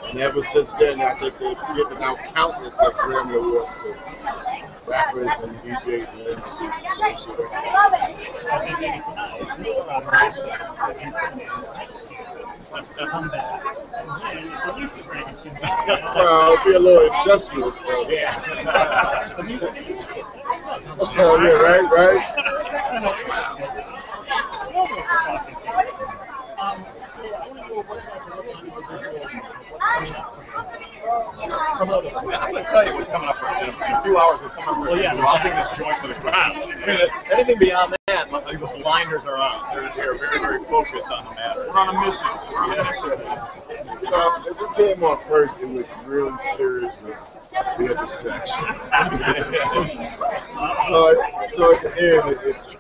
Speaker 18: And ever since then, I think they've given out countless of Grammy Awards to rappers and DJs and MCs. Well, it'll be a little incestuous, though. Yeah. Oh, yeah, right.
Speaker 23: I'm going to tell you what's coming up for example. In a few hours, what's coming up for example. Dropping this joint to the ground. I mean, anything beyond that, the blinders are on. They're very focused on the matter.
Speaker 17: We're on a mission.
Speaker 18: If we came on first, it was really serious and be a distraction. So at the end, it's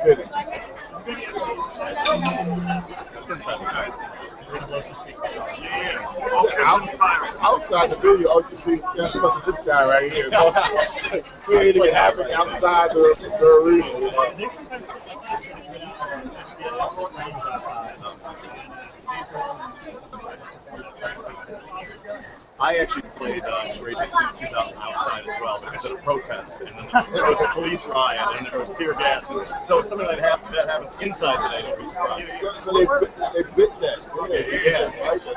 Speaker 18: fitting. Outside the video, oh, you see, that's this guy right here. So, creating havoc outside the arena.
Speaker 23: I actually played Rage Against 2000 outside as well because of a protest, and then there was a police riot, and there was tear gas. So if something that happens inside tonight, I'll be surprised.
Speaker 18: So they bit that.
Speaker 23: Yeah.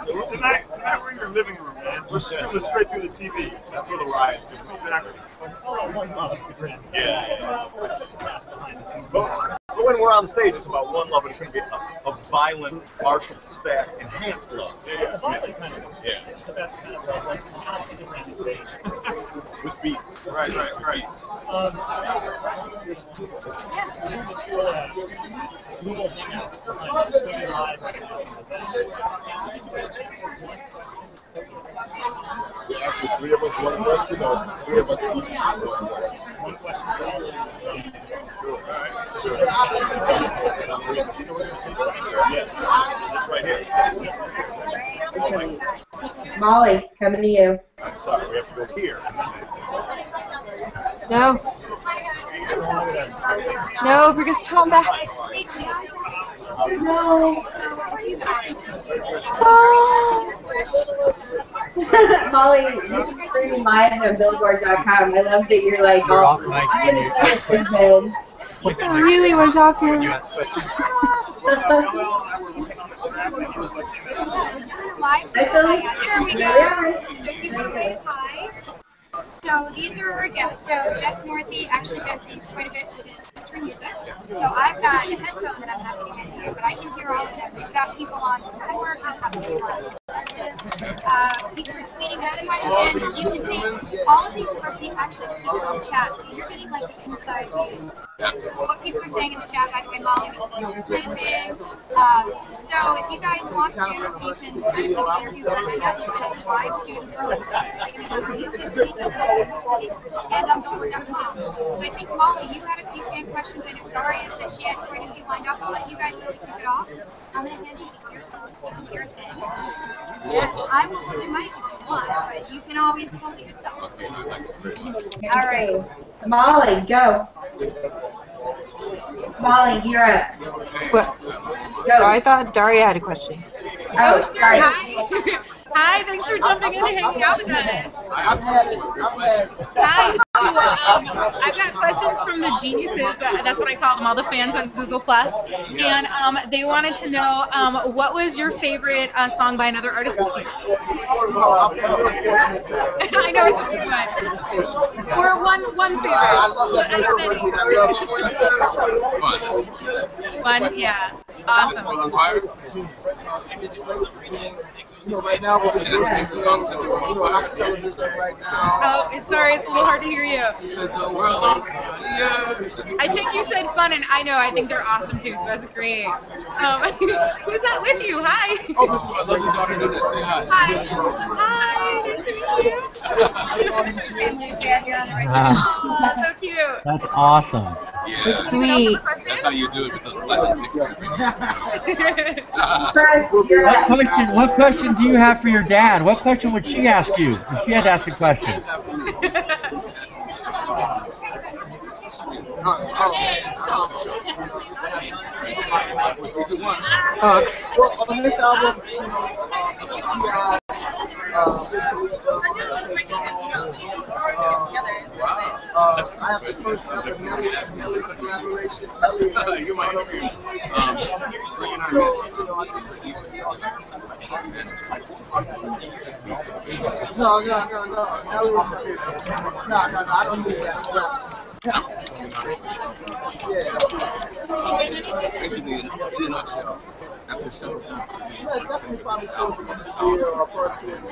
Speaker 17: So tonight we're in your living room, man. We're streaming straight through the TV.
Speaker 23: That's where the riots go.
Speaker 17: Exactly.
Speaker 23: Yeah. But when we're on stage, it's about one love, and it's going to be a violent, martial stack, enhanced love.
Speaker 2: Yeah. Violent kind of.
Speaker 23: Yeah.
Speaker 2: The best kind of love, like constantly on stage.
Speaker 23: With beats.
Speaker 17: Right.
Speaker 2: Google Hangout.
Speaker 18: You ask the three of us one question, or three of us each
Speaker 2: one question?
Speaker 23: Yes, this right here.
Speaker 1: Molly, coming to you.
Speaker 23: I'm sorry, we have to go here.
Speaker 5: No, bring us Tom back.
Speaker 1: No.
Speaker 5: Tom.
Speaker 1: Molly, this is streaming live on Billboard.com. I love that you're like, oh, I'm going to see this then.
Speaker 5: I really want to talk to him.
Speaker 9: Here we go. So if you want to say hi. So these are our guests. So Jess Northey actually does these quite a bit within country music. So I've got a headphone that I'm happy to hand you, but I can hear all of them. We've got people on tour who have different people tweeting us questions. You can see all of these are people actually people in the chat. So you're getting like the inside views. What people are saying in the chat, by the way, Molly was typing. So if you guys want to, you can kind of interview us live student and on Billboard.com. So I think Molly, you had a few fan questions. I know Daria said she had quite a few lined up. I'll let you guys really kick it off. I'm going to hand you your thing. I will hold your mic if you want, but you can always hold it yourself.
Speaker 1: All right. Molly, go. Molly, you're up.
Speaker 5: What?
Speaker 1: Go.
Speaker 5: Oh, I thought Daria had a question.
Speaker 1: Oh, sorry.
Speaker 7: Hi, thanks for jumping in and hanging out with us.
Speaker 18: I've had it.
Speaker 7: Hi. I've got questions from the geniuses. That's what I call them, all the fans on Google Plus, and they wanted to know what was your favorite song by another artist this year? I know it's a big one. Or one favorite.
Speaker 18: I love that first version. I love
Speaker 7: One, yeah. Awesome.
Speaker 18: You know, right now we're just listening to songs. You know, I can tell this right now.
Speaker 7: Oh, sorry, it's a little hard to hear you. I think you said fun, and I know, I think they're awesome too, so that's great. Who's that with you? Hi.
Speaker 18: Oh, this is my lovely daughter, Lynette. Say hi.
Speaker 7: Hi. So cute.
Speaker 8: That's awesome.
Speaker 5: Yeah. Sweet.
Speaker 18: That's how you do it because
Speaker 8: What question do you have for your dad? What question would she ask you if she had to ask a question?
Speaker 18: Well, on this album, you know, I have the first ever Nelly collaboration. Nelly and Nelly collaboration. So, you know, I think it's awesome. No. I don't need that. Basically, in a nutshell, after several times. Yeah, definitely probably towards the end of the year or part two of the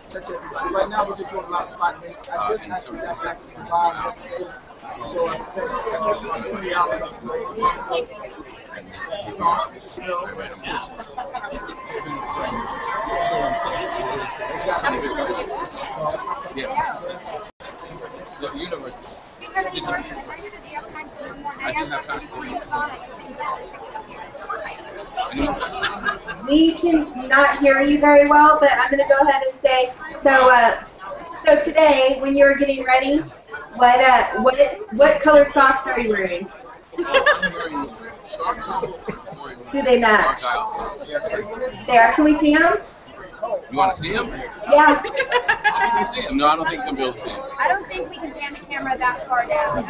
Speaker 18: touch everybody. Right now, we're just doing a lot of spot dates. I just actually got back from Dubai yesterday, so I spent 20 hours on playing song. You know,
Speaker 23: The university. I do have time.
Speaker 1: We cannot hear you very well, but I'm going to go ahead and say, so today, when you were getting ready, what color socks are you wearing? Do they match? There, can we see them?
Speaker 23: You want to see him?
Speaker 1: Yeah.
Speaker 23: Can you see him? No, I don't think you can be able to see him.
Speaker 10: I don't think we can pan the camera that far down.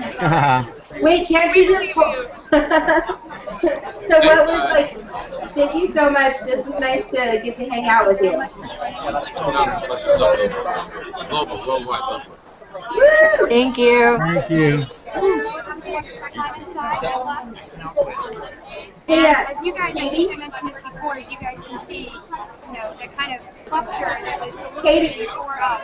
Speaker 1: Wait, can't you just... So what was like... Thank you so much. This is nice to get to hang out with you.
Speaker 23: Global, worldwide.
Speaker 5: Thank you.
Speaker 8: Thank you.
Speaker 10: Yeah. As you guys, I think I mentioned this before, as you guys can see, you know, the kind of cluster that was a little bit before us.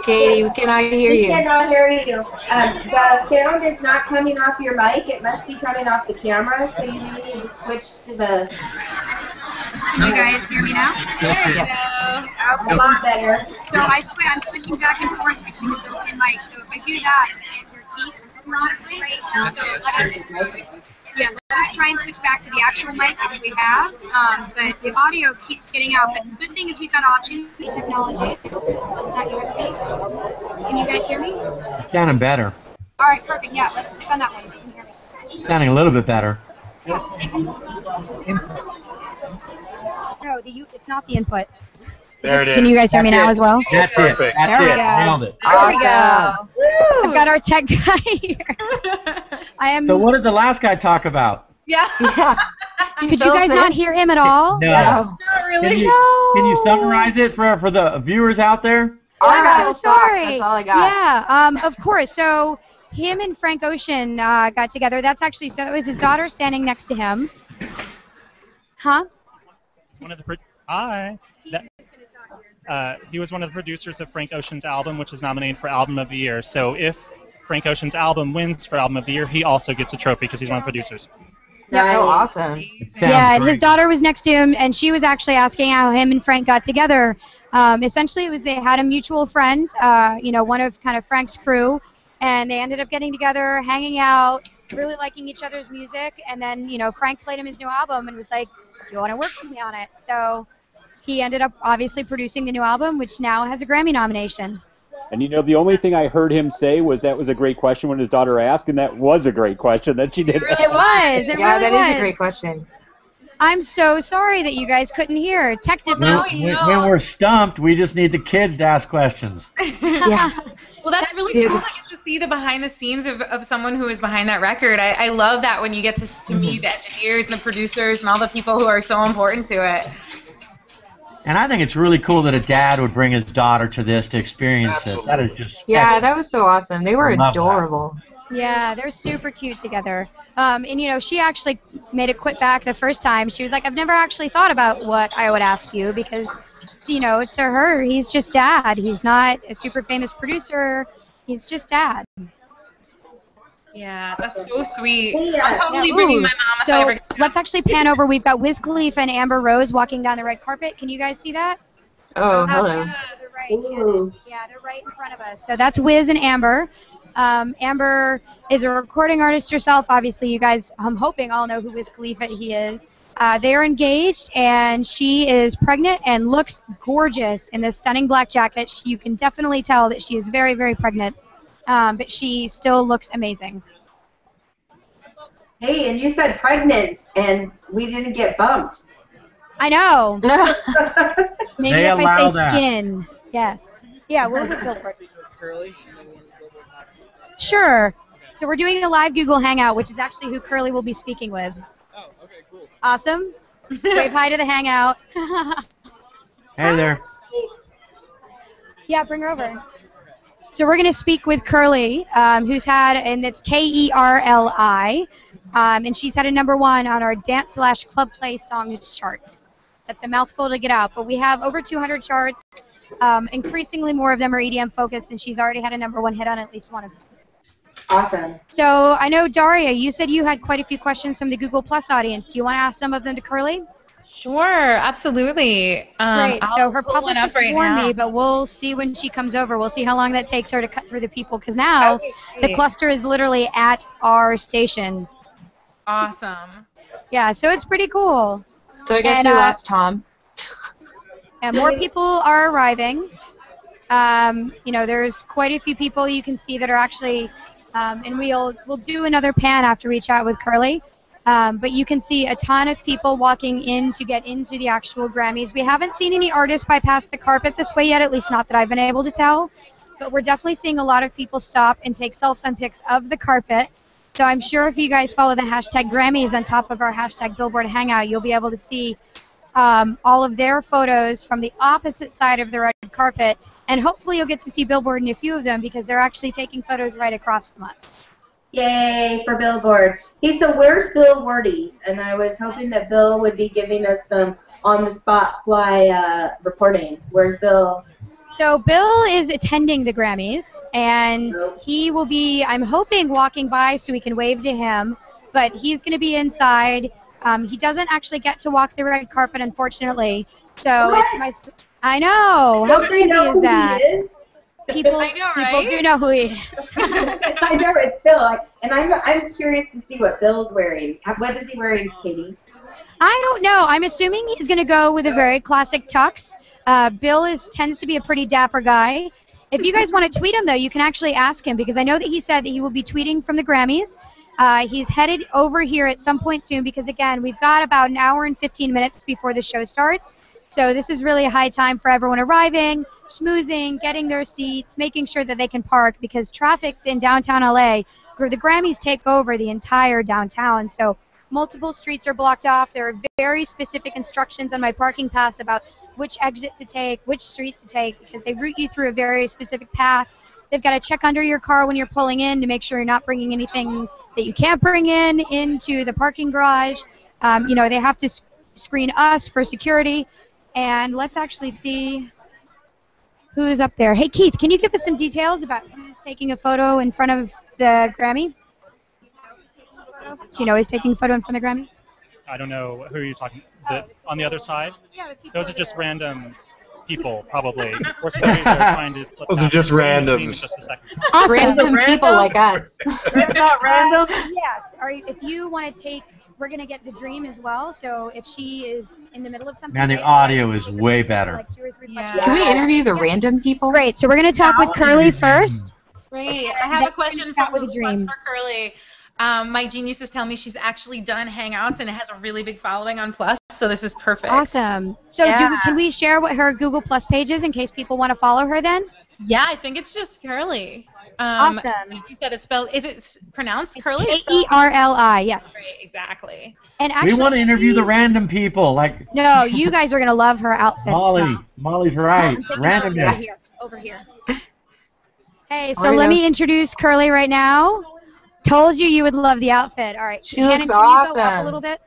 Speaker 5: Katie, we cannot hear you.
Speaker 1: We cannot hear you. The sound is not coming off your mic. It must be coming off the camera, so you may need to switch to the...
Speaker 10: Can you guys hear me now?
Speaker 1: Yes. A lot better.
Speaker 10: So I'm switching back and forth between the built-in mics, so if I do that, you can't hear Keith, unfortunately. So let us try and switch back to the actual mics that we have, but the audio keeps getting out. But the good thing is we've got option technology, that USB. Can you guys hear me?
Speaker 8: It's sounding better.
Speaker 10: All right, perfect. Yeah, let's stick on that one. You can hear me.
Speaker 8: Sounding a little bit better.
Speaker 10: No, it's not the input.
Speaker 18: There it is.
Speaker 10: Can you guys hear me now as well?
Speaker 8: That's
Speaker 18: perfect.
Speaker 8: it. That's
Speaker 10: There we
Speaker 8: it.
Speaker 10: go.
Speaker 8: Nailed it.
Speaker 10: There we go. I've got our tech guy here. I am.
Speaker 8: So what did the last guy talk about?
Speaker 7: Yeah.
Speaker 10: Could you guys not hear him at all?
Speaker 8: No.
Speaker 7: Not really.
Speaker 8: Can you summarize it for the viewers out there?
Speaker 10: I'm so sorry.
Speaker 5: That's all I got.
Speaker 10: Yeah, of course. So him and Frank Ocean got together. That was his daughter standing next to him. Huh?
Speaker 2: It's one of the he was one of the producers of Frank Ocean's album, which is nominated for Album of the Year. So if Frank Ocean's album wins for Album of the Year, he also gets a trophy because he's one of the producers.
Speaker 5: Yeah, oh, awesome.
Speaker 10: Yeah, and his daughter was next to him, and she was actually asking how him and Frank got together. Essentially, it was they had a mutual friend, one of kind of Frank's crew, and they ended up getting together, hanging out, really liking each other's music, and then, Frank played him his new album and was like, do you want to work with me on it? So he ended up obviously producing the new album, which now has a Grammy nomination.
Speaker 13: And the only thing I heard him say was that was a great question when his daughter asked, and that was a great question that she did.
Speaker 10: It was. It
Speaker 5: yeah,
Speaker 10: really
Speaker 5: that
Speaker 10: was.
Speaker 5: is a great question.
Speaker 10: I'm so sorry that you guys couldn't hear. Tech difficulty.
Speaker 8: When we're stumped, we just need the kids to ask questions.
Speaker 7: Yeah. Well, that's really cool that you get to see the behind the scenes of someone who is behind that record. I love that when you get to meet the engineers and the producers and all the people who are so important to it.
Speaker 8: And I think it's really cool that a dad would bring his daughter to this to experience this. That is just
Speaker 5: Yeah, that was so awesome. They were
Speaker 8: I love
Speaker 5: adorable.
Speaker 10: Yeah, they're super cute together. And, you know, she actually made a quit back the first time. She was like, I've never actually thought about what I would ask you because, you know, it's to her. He's just dad. He's not a super famous producer. He's just dad.
Speaker 7: Yeah, that's so sweet.
Speaker 10: Yeah.
Speaker 7: I'm totally
Speaker 10: Yeah,
Speaker 7: bringing
Speaker 10: ooh.
Speaker 7: my mom if I
Speaker 10: So
Speaker 7: ever get
Speaker 10: let's actually pan over. We've got Wiz Khalifa and Amber Rose walking down the red carpet. Can you guys see that?
Speaker 5: Oh, hello.
Speaker 10: Yeah, they're right. Yeah, they're right in front of us. So that's Wiz and Amber. Amber is a recording artist herself. Obviously, you guys, I'm hoping, all know who Wiz Khalifa he is. They are engaged, and she is pregnant and looks gorgeous in this stunning black jacket. You can definitely tell that she is very, very pregnant, but she still looks amazing.
Speaker 1: Hey, and you said pregnant, and we didn't get bumped.
Speaker 10: I know. Maybe
Speaker 1: They
Speaker 10: if I
Speaker 1: allow
Speaker 10: say
Speaker 1: that.
Speaker 10: skin. Yes. Yeah, we're with Billboard. Sure. So we're doing a live Google Hangout, which is actually who Curly will be speaking with.
Speaker 19: Oh, okay, cool.
Speaker 10: Awesome. Wave hi to the Hangout.
Speaker 8: Hey there.
Speaker 10: Yeah, bring her over. So we're going to speak with Curly, who's had, and it's Kerli, and she's had a #1 on our dance/club play songs chart. That's a mouthful to get out, but we have over 200 charts. Increasingly more of them are EDM focused, and she's already had a #1 hit on at least one of them.
Speaker 1: Awesome.
Speaker 10: So I know, Daria, you said you had quite a few questions from the Google Plus audience. Do you want to ask some of them to Curly?
Speaker 7: Sure, absolutely.
Speaker 10: Great. So her
Speaker 7: pull one up
Speaker 10: publicist
Speaker 7: right
Speaker 10: warned
Speaker 7: now.
Speaker 10: me, but we'll see when she comes over. We'll see how long that takes her to cut through the people, because now the cluster is literally at our station.
Speaker 7: Awesome.
Speaker 10: Yeah, so it's pretty cool.
Speaker 5: So I guess
Speaker 10: And,
Speaker 5: you lost Tom.
Speaker 10: And more people are arriving. You know, there's quite a few people you can see that are actually, and we'll do another pan after we chat with Curly. But you can see a ton of people walking in to get into the actual Grammys. We haven't seen any artists bypass the carpet this way yet, at least not that I've been able to tell. But we're definitely seeing a lot of people stop and take cell phone pics of the carpet. So I'm sure if you guys follow the hashtag Grammys on top of our hashtag Billboard Hangout, you'll be able to see all of their photos from the opposite side of the red carpet. And hopefully you'll get to see Billboard in a few of them because they're actually taking photos right across from us.
Speaker 1: Yay for Billboard. Hey, so where's Bill Wardy? And I was hoping that Bill would be giving us some on-the-spot fly reporting. Where's Bill?
Speaker 10: So Bill is attending the Grammys, and he will be, I'm hoping, walking by so we can wave to him, but he's going to be inside. He doesn't actually get to walk the red carpet, unfortunately. So it's I know. How
Speaker 1: Don't
Speaker 10: crazy
Speaker 1: you know
Speaker 10: is
Speaker 1: who
Speaker 10: that?
Speaker 1: he is?
Speaker 10: People,
Speaker 7: I know,
Speaker 10: people
Speaker 7: right?
Speaker 10: do know who he is.
Speaker 1: I know it's Bill, and I'm curious to see what Bill's wearing. What is he wearing, Katie?
Speaker 10: I don't know. I'm assuming he's going to go with a very classic tux. Bill tends to be a pretty dapper guy. If you guys want to tweet him, though, you can actually ask him, because I know that he said that he will be tweeting from the Grammys. He's headed over here at some point soon because, again, we've got about an hour and 15 minutes before the show starts. So this is really a high time for everyone arriving, schmoozing, getting their seats, making sure that they can park, because traffic in downtown LA, the Grammys take over the entire downtown. So multiple streets are blocked off. There are very specific instructions on my parking pass about which exit to take, which streets to take, because they route you through a very specific path. They've got to check under your car when you're pulling in to make sure you're not bringing anything that you can't bring into the parking garage. You know, they have to screen us for security. And let's actually see who's up there. Hey, Keith, can you give us some details about who's taking a photo in front of the Grammy? Do you know he's taking a photo in front of the Grammy?
Speaker 2: I don't know. Who are you talking? On the other side?
Speaker 10: Yeah, the
Speaker 2: Those are just random people, probably. Or stories that are trying to slip
Speaker 11: Those are
Speaker 2: past
Speaker 11: just
Speaker 2: the screen in
Speaker 11: randoms.
Speaker 2: just a second.
Speaker 10: Awesome.
Speaker 5: Random people like us.
Speaker 8: They're not random.
Speaker 10: Yes. If you want to take, we're going to get the Dream as well. So if she is in the middle of something.
Speaker 8: Man, the audio is way better.
Speaker 10: Like 2 or 3 questions.
Speaker 5: Can we interview the random people?
Speaker 10: Great. So we're going to talk with Curly first.
Speaker 7: Great. I have a question for
Speaker 10: with a
Speaker 7: Google Plus
Speaker 10: dream.
Speaker 7: for Curly. My geniuses tell me she's actually done Hangouts and it has a really big following on Plus, so this is perfect.
Speaker 10: Awesome. So can we share what her Google Plus page is in case people want to follow her then?
Speaker 7: Yeah, I think it's just Curly.
Speaker 10: Awesome.
Speaker 7: You said it's spelled, is it pronounced Curly?
Speaker 10: K-E-R-L-I, yes.
Speaker 7: Right, exactly.
Speaker 10: And actually,
Speaker 8: we want to interview the random people. Like
Speaker 10: no, you guys are going to love her outfit.
Speaker 8: Molly's right. Randomness.
Speaker 10: Over here. Hey, so let me introduce Curly right now. Told you would love the outfit. All right.
Speaker 5: She
Speaker 10: Shannon,
Speaker 5: looks
Speaker 10: can you go up
Speaker 5: awesome.
Speaker 10: a little bit?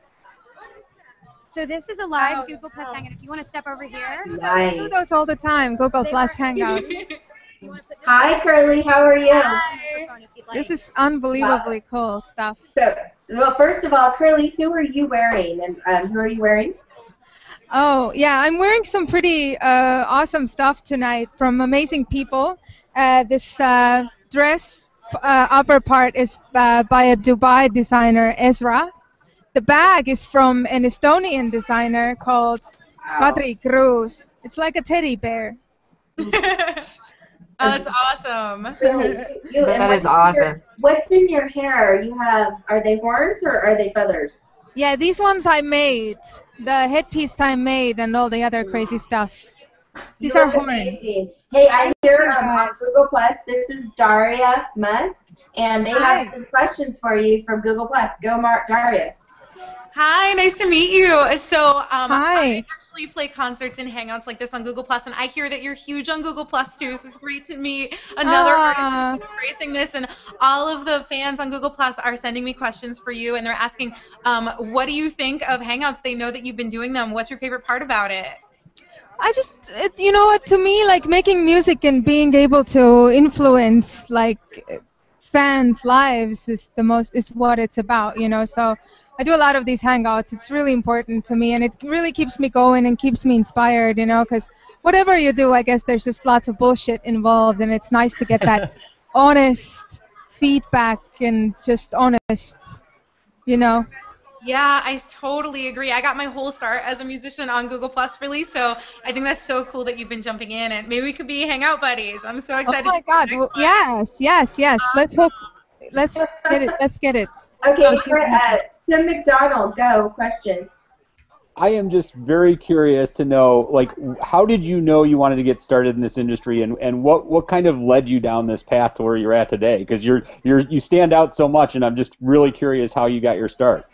Speaker 10: So this is a live Google Plus Hangout. If you want to step over here.
Speaker 1: Nice.
Speaker 19: I do those all the time, Google Plus Hangout.
Speaker 1: Hi, Curly. How are you?
Speaker 19: This is unbelievably cool stuff.
Speaker 1: So, well, first of all, Curly, who are you wearing? And who are you wearing?
Speaker 19: Oh, yeah, I'm wearing some pretty awesome stuff tonight from amazing people. This dress upper part is by a Dubai designer, Ezra. The bag is from an Estonian designer called Kadri Cruz. It's like a teddy bear.
Speaker 7: Oh, that's awesome.
Speaker 5: That is awesome.
Speaker 1: What's in your hair? Are they horns or are they feathers?
Speaker 19: Yeah, these ones I made. The headpiece I made and all the other crazy stuff. These are horns.
Speaker 1: Amazing. Hey, I'm here on Google Plus. This is Daria Musk, and they have some questions for you from Google Plus. Go, Daria.
Speaker 7: Hi, nice to meet you. So
Speaker 19: Hi.
Speaker 7: I actually play concerts and hangouts like this on Google Plus, and I hear that you're huge on Google Plus too. So it's great to meet another artist who's embracing this. And all of the fans on Google Plus are sending me questions for you, and they're asking, what do you think of Hangouts? They know that you've been doing them. What's your favorite part about it?
Speaker 19: I just, you know what, to me, like making music and being able to influence like fans' lives is what it's about, you know. So I do a lot of these hangouts. It's really important to me, and it really keeps me going and keeps me inspired, you know, because whatever you do, I guess there's just lots of bullshit involved, and it's nice to get that honest feedback and just honest, you know.
Speaker 7: Yeah, I totally agree. I got my whole start as a musician on Google Plus, really, so I think that's so cool that you've been jumping in, and maybe we could be hangout buddies. I'm so excited.
Speaker 19: Oh my God! Well, yes. Let's hook. Let's get it.
Speaker 1: Okay, Tim McDonald, go. Question.
Speaker 13: I am just very curious to know, like, how did you know you wanted to get started in this industry, and what kind of led you down this path to where you're at today? Because you stand out so much, and I'm just really curious how you got your start.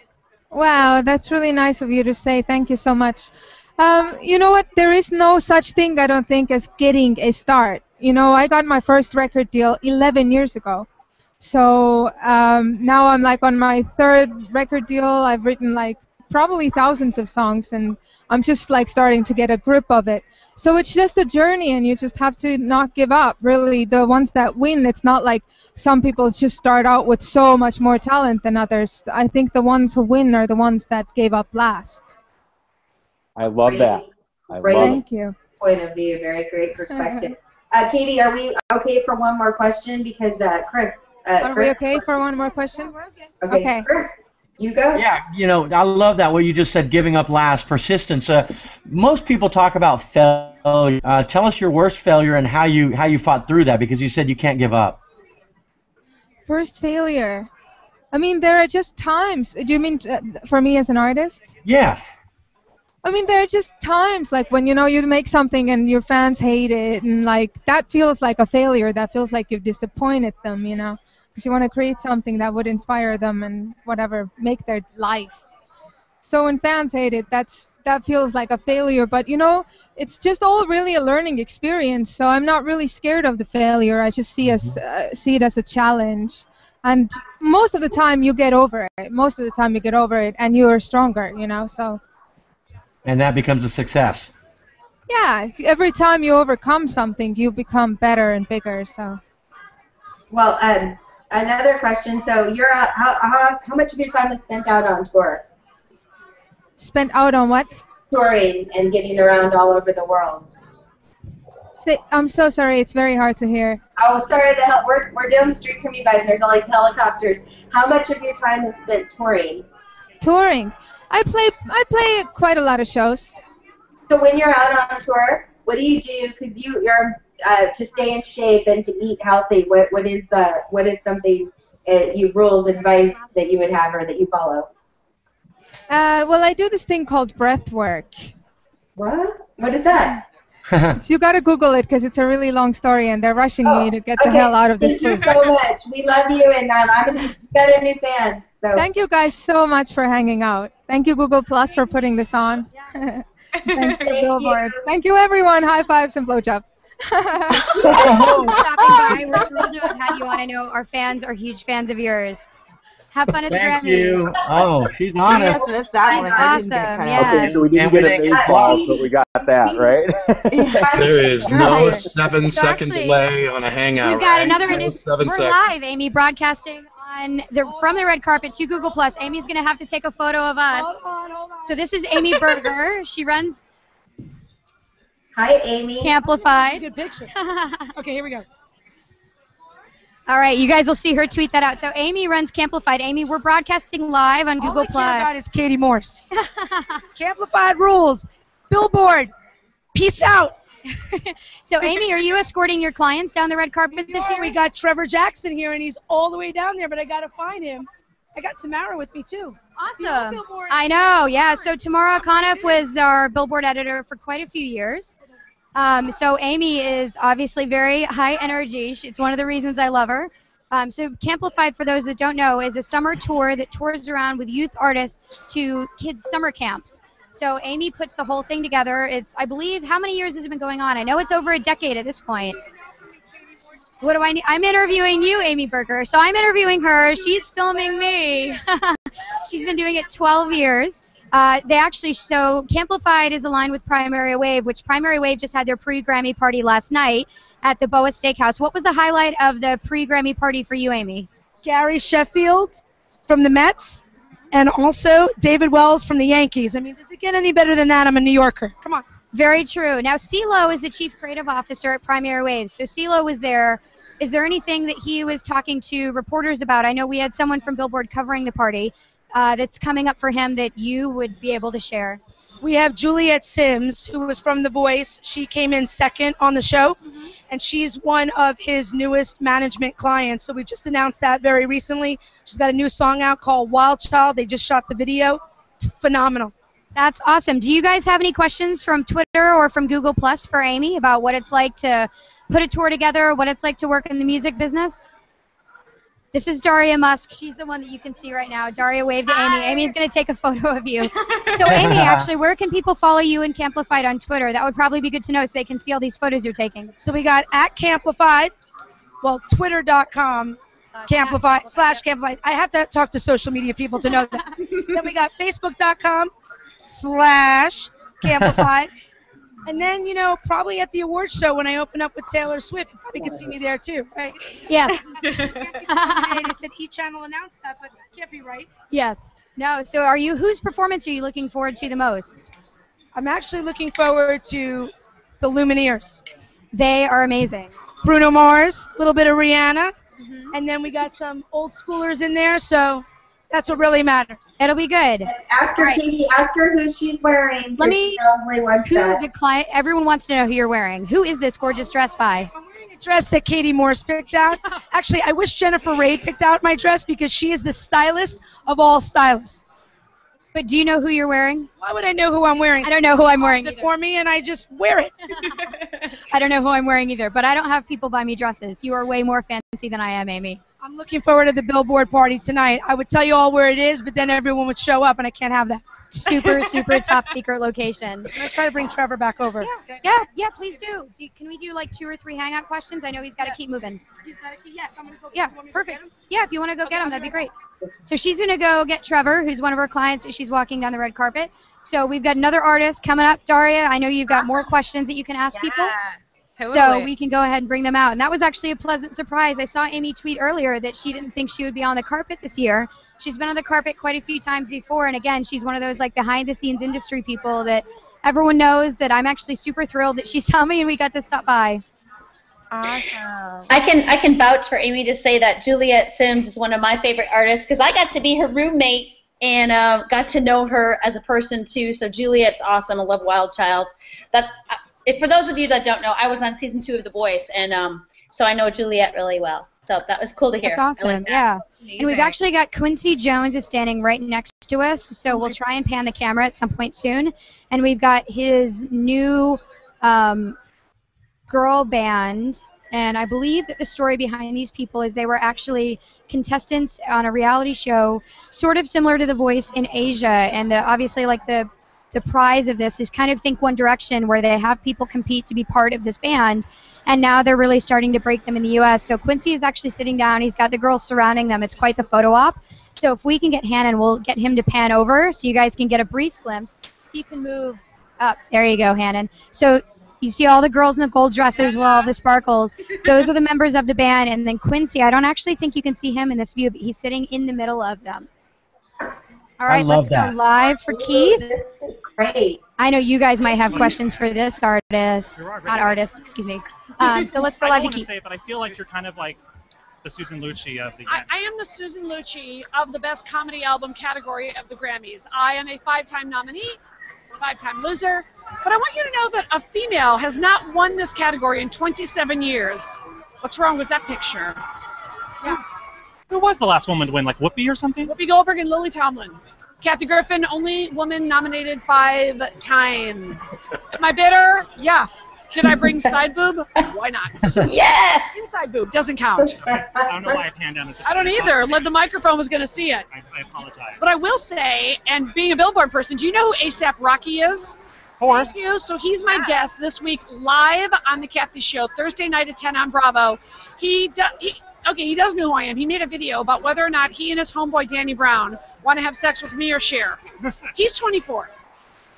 Speaker 19: Wow, that's really nice of you to say. Thank you so much. You know what? There is no such thing, I don't think, as getting a start. You know, I got my first record deal 11 years ago. So now I'm like on my third record deal. I've written like probably thousands of songs, and I'm just like starting to get a grip of it. So it's just a journey, and you just have to not give up. Really, the ones that win, it's not like some people just start out with so much more talent than others. I think the ones who win are the ones that gave up last.
Speaker 13: I love that.
Speaker 19: Thank you.
Speaker 1: Point of view, very great perspective. Katie, are we okay for one more question? Because Chris.
Speaker 19: Are we okay for one more question?
Speaker 1: Okay. Chris, you go.
Speaker 8: Yeah, you know, I love that what you just said, giving up last, persistence. Most people talk about failure. Tell us your worst failure and how you fought through that, because you said you can't give up.
Speaker 19: First failure. I mean, there are just times. Do you mean for me as an artist?
Speaker 8: Yes.
Speaker 19: I mean, there are just times like when, you know, you make something and your fans hate it, and like that feels like a failure. That feels like you've disappointed them, you know. Because you want to create something that would inspire them and whatever, make their life. So when fans hate it, that feels like a failure. But you know, it's just all really a learning experience. So I'm not really scared of the failure. I just see it as a challenge. And most of the time you get over it. Most of the time you get over it, and you are stronger. You know, so.
Speaker 8: And that becomes a success.
Speaker 19: Yeah, every time you overcome something, you become better and bigger. So.
Speaker 1: Well, another question. So you're how much of your time is spent out on tour?
Speaker 19: Spent out on what?
Speaker 1: Touring and getting around all over the world.
Speaker 19: I'm so sorry. It's very hard to hear.
Speaker 1: Oh, sorry. We're down the street from you guys. And there's all these helicopters. How much of your time is spent touring?
Speaker 19: Touring. I play quite a lot of shows.
Speaker 1: So when you're out on tour, what do you do? Because you're to stay in shape and to eat healthy. What is something rules, advice that you would have or that you follow?
Speaker 19: Well, I do this thing called breath work.
Speaker 1: What? What is that?
Speaker 19: So you got to Google it because it's a really long story, and they're rushing me to get the hell out of this
Speaker 1: Thank
Speaker 19: booth.
Speaker 1: you so much. We love you, and got a new fan. So
Speaker 19: Thank you guys so much for hanging out. Thank you, Google Plus, for putting this on. Thank you, Billboard. Thank you, everyone. High fives and blowjobs.
Speaker 10: Stopping by. We're thrilled to have had you on. I know our fans are huge fans of yours. Have fun at the
Speaker 8: Thank
Speaker 10: Grammys.
Speaker 8: you. Oh, she's honest.
Speaker 10: She's awesome. Yeah.
Speaker 13: Okay, so we didn't get a name pause, but we got that, right?
Speaker 11: There is no 7-second delay on a hangout.
Speaker 10: We've got
Speaker 11: right?
Speaker 10: another
Speaker 11: No
Speaker 10: edition.
Speaker 11: 7
Speaker 10: We're
Speaker 11: seconds.
Speaker 10: live, Amy, broadcasting on from the red carpet to Google Plus. Amy's going to have to take a photo of us. Hold on. So this is Amy Berger. She runs
Speaker 1: Hi, Amy.
Speaker 10: Amplified.
Speaker 14: Good picture. Okay, here we go.
Speaker 10: All right, you guys will see her tweet that out. So Amy runs Camplified. Amy, we're broadcasting live on Google
Speaker 14: All I care about
Speaker 10: Plus.
Speaker 14: is Katie Morse. Camplified rules. Billboard. Peace out.
Speaker 10: So Amy, are you escorting your clients down the red carpet this year?
Speaker 14: We got Trevor Jackson here, and he's all the way down there, but I got to find him. I got Tamara with me, too.
Speaker 10: Awesome. I know, yeah. So Tamara Conniff was our Billboard editor for quite a few years. So Amy is obviously very high energy. It's one of the reasons I love her. So Camplified, for those that don't know, is a summer tour that tours around with youth artists to kids' summer camps. So Amy puts the whole thing together. It's, I believe, how many years has it been going on? I know it's over a decade at this point. What do I need? I'm interviewing you, Amy Berger. So I'm interviewing her. She's filming me. She's been doing it 12 years. So Camplified is aligned with Primary Wave, which Primary Wave just had their pre-Grammy party last night at the Boa Steakhouse. What was the highlight of the pre-Grammy party for you, Amy?
Speaker 14: Gary Sheffield from the Mets, and also David Wells from the Yankees. I mean, does it get any better than that? I'm a New Yorker. Come on.
Speaker 10: Very true. Now, CeeLo is the Chief Creative Officer at Primary Wave. So CeeLo was there. Is there anything that he was talking to reporters about? I know we had someone from Billboard covering the party. That's coming up for him that you would be able to share?
Speaker 14: We have Juliet Sims, who was from The Voice. She came in second on the show, and she's one of his newest management clients. So we just announced that very recently. She's got a new song out called Wild Child. They just shot the video. It's phenomenal.
Speaker 10: That's awesome. Do you guys have any questions from Twitter or from Google Plus for Amy about what it's like to put a tour together, what it's like to work in the music business? This is Daria Musk. She's the one that you can see right now. Daria waved to Amy. Amy's going to take a photo of you. So Amy, actually, where can people follow you and Camplified on Twitter? That would probably be good to know so they can see all these photos you're taking.
Speaker 14: So we got @Camplified, well, twitter.com, Camplified. I have to talk to social media people to know that. Then we got facebook.com/Camplified. And then, you know, probably at the awards show when I open up with Taylor Swift, you probably could see me there too, right?
Speaker 10: Yes.
Speaker 14: They said E-Channel announced that, but that can't be right.
Speaker 10: Yes. No, so whose performance are you looking forward to the most?
Speaker 14: I'm actually looking forward to the Lumineers.
Speaker 10: They are amazing.
Speaker 14: Bruno Mars, a little bit of Rihanna, and then we got some old schoolers in there, so that's what really matters.
Speaker 10: It'll be good.
Speaker 1: Ask her, Katie. Ask her who she's wearing.
Speaker 10: Let me.
Speaker 1: She probably wants that.
Speaker 10: The client. Everyone wants to know who you're wearing. Who is this gorgeous dress by?
Speaker 14: I'm wearing a dress that Katie Morse picked out. Actually, I wish Jennifer Raid picked out my dress because she is the stylist of all stylists.
Speaker 10: But do you know who you're wearing?
Speaker 14: Why would I know who I'm wearing?
Speaker 10: I don't know who I'm wearing
Speaker 14: either. For me, and I just wear it.
Speaker 10: I don't know who I'm wearing either, but I don't have people buy me dresses. You are way more fancy than I am, Amy.
Speaker 14: I'm looking forward to the Billboard party tonight. I would tell you all where it is, but then everyone would show up, and I can't have that.
Speaker 10: Super, super top secret location.
Speaker 14: I'm going to try to bring Trevor back over.
Speaker 10: Yeah, please do. Can we do like 2 or 3 hangout questions? I know he's got to keep moving.
Speaker 14: Yes, I'm going to go.
Speaker 10: Yeah, perfect. Yeah, if you want to go get him, that'd be great. So she's going to go get Trevor, who's one of her clients that she's walking down the red carpet. So we've got another artist coming up. Daria, I know you've got more questions that you can ask people.
Speaker 7: Totally.
Speaker 10: So we can go ahead and bring them out. And that was actually a pleasant surprise. I saw Amy tweet earlier that she didn't think she would be on the carpet this year. She's been on the carpet quite a few times before. And again, she's one of those like behind the scenes industry people that everyone knows that I'm actually super thrilled that she saw me and we got to stop by.
Speaker 6: Awesome. I can vouch for Amy to say that Juliet Sims is one of my favorite artists because I got to be her roommate and got to know her as a person too. So Juliet's awesome. I love Wild Child. For those of you that don't know, I was on season 2 of The Voice, and so I know Juliet really well. So that was cool to hear.
Speaker 10: That's
Speaker 6: I
Speaker 10: awesome.
Speaker 6: like that.
Speaker 10: Yeah. And we've
Speaker 6: Amazing.
Speaker 10: actually got Quincy Jones is standing right next to us, so we'll try and pan the camera at some point soon. And we've got his new girl band. And I believe that the story behind these people is they were actually contestants on a reality show, sort of similar to The Voice in Asia. And obviously, like the prize of this is kind of Think One Direction, where they have people compete to be part of this band. And now they're really starting to break them in the U.S. So Quincy is actually sitting down. He's got the girls surrounding them. It's quite the photo op. So if we can get Hannon, we'll get him to pan over so you guys can get a brief glimpse. You can move up. There you go, Hannon. So you see all the girls in the gold dresses with all the sparkles. Those are the members of the band. And then Quincy, I don't actually think you can see him in this view, but he's sitting in the middle of them. All right, let's go live for Keith.
Speaker 1: This is great.
Speaker 10: I know you guys might have questions for this artist. Not artist, excuse me. So let's go live to
Speaker 2: I don't want to
Speaker 10: Keith.
Speaker 2: say it, but I feel like you're kind of like the Susan Lucci of the
Speaker 20: I am the Susan Lucci of the Best Comedy Album category of the Grammys. I am a 5-time nominee, 5-time loser, but I want you to know that a female has not won this category in 27 years. What's wrong with that picture? Yeah.
Speaker 2: Who was the last woman to win, like Whoopi or something?
Speaker 20: Whoopi Goldberg and Lily Tomlin. Kathy Griffin, only woman nominated 5 times. Am I bitter? Yeah. Did I bring side boob? Why not?
Speaker 6: Yeah!
Speaker 20: Inside boob doesn't count.
Speaker 2: I don't know why I panned down.
Speaker 20: I don't either. The microphone was going to see it.
Speaker 2: I apologize.
Speaker 20: But I will say, and being a Billboard person, do you know who A$AP Rocky is?
Speaker 2: Of course.
Speaker 20: Thank you. So he's my guest this week live on The Kathy Show, Thursday night at 10 on Bravo. He does know who I am. He made a video about whether or not he and his homeboy Danny Brown want to have sex with me or Cher. He's 24.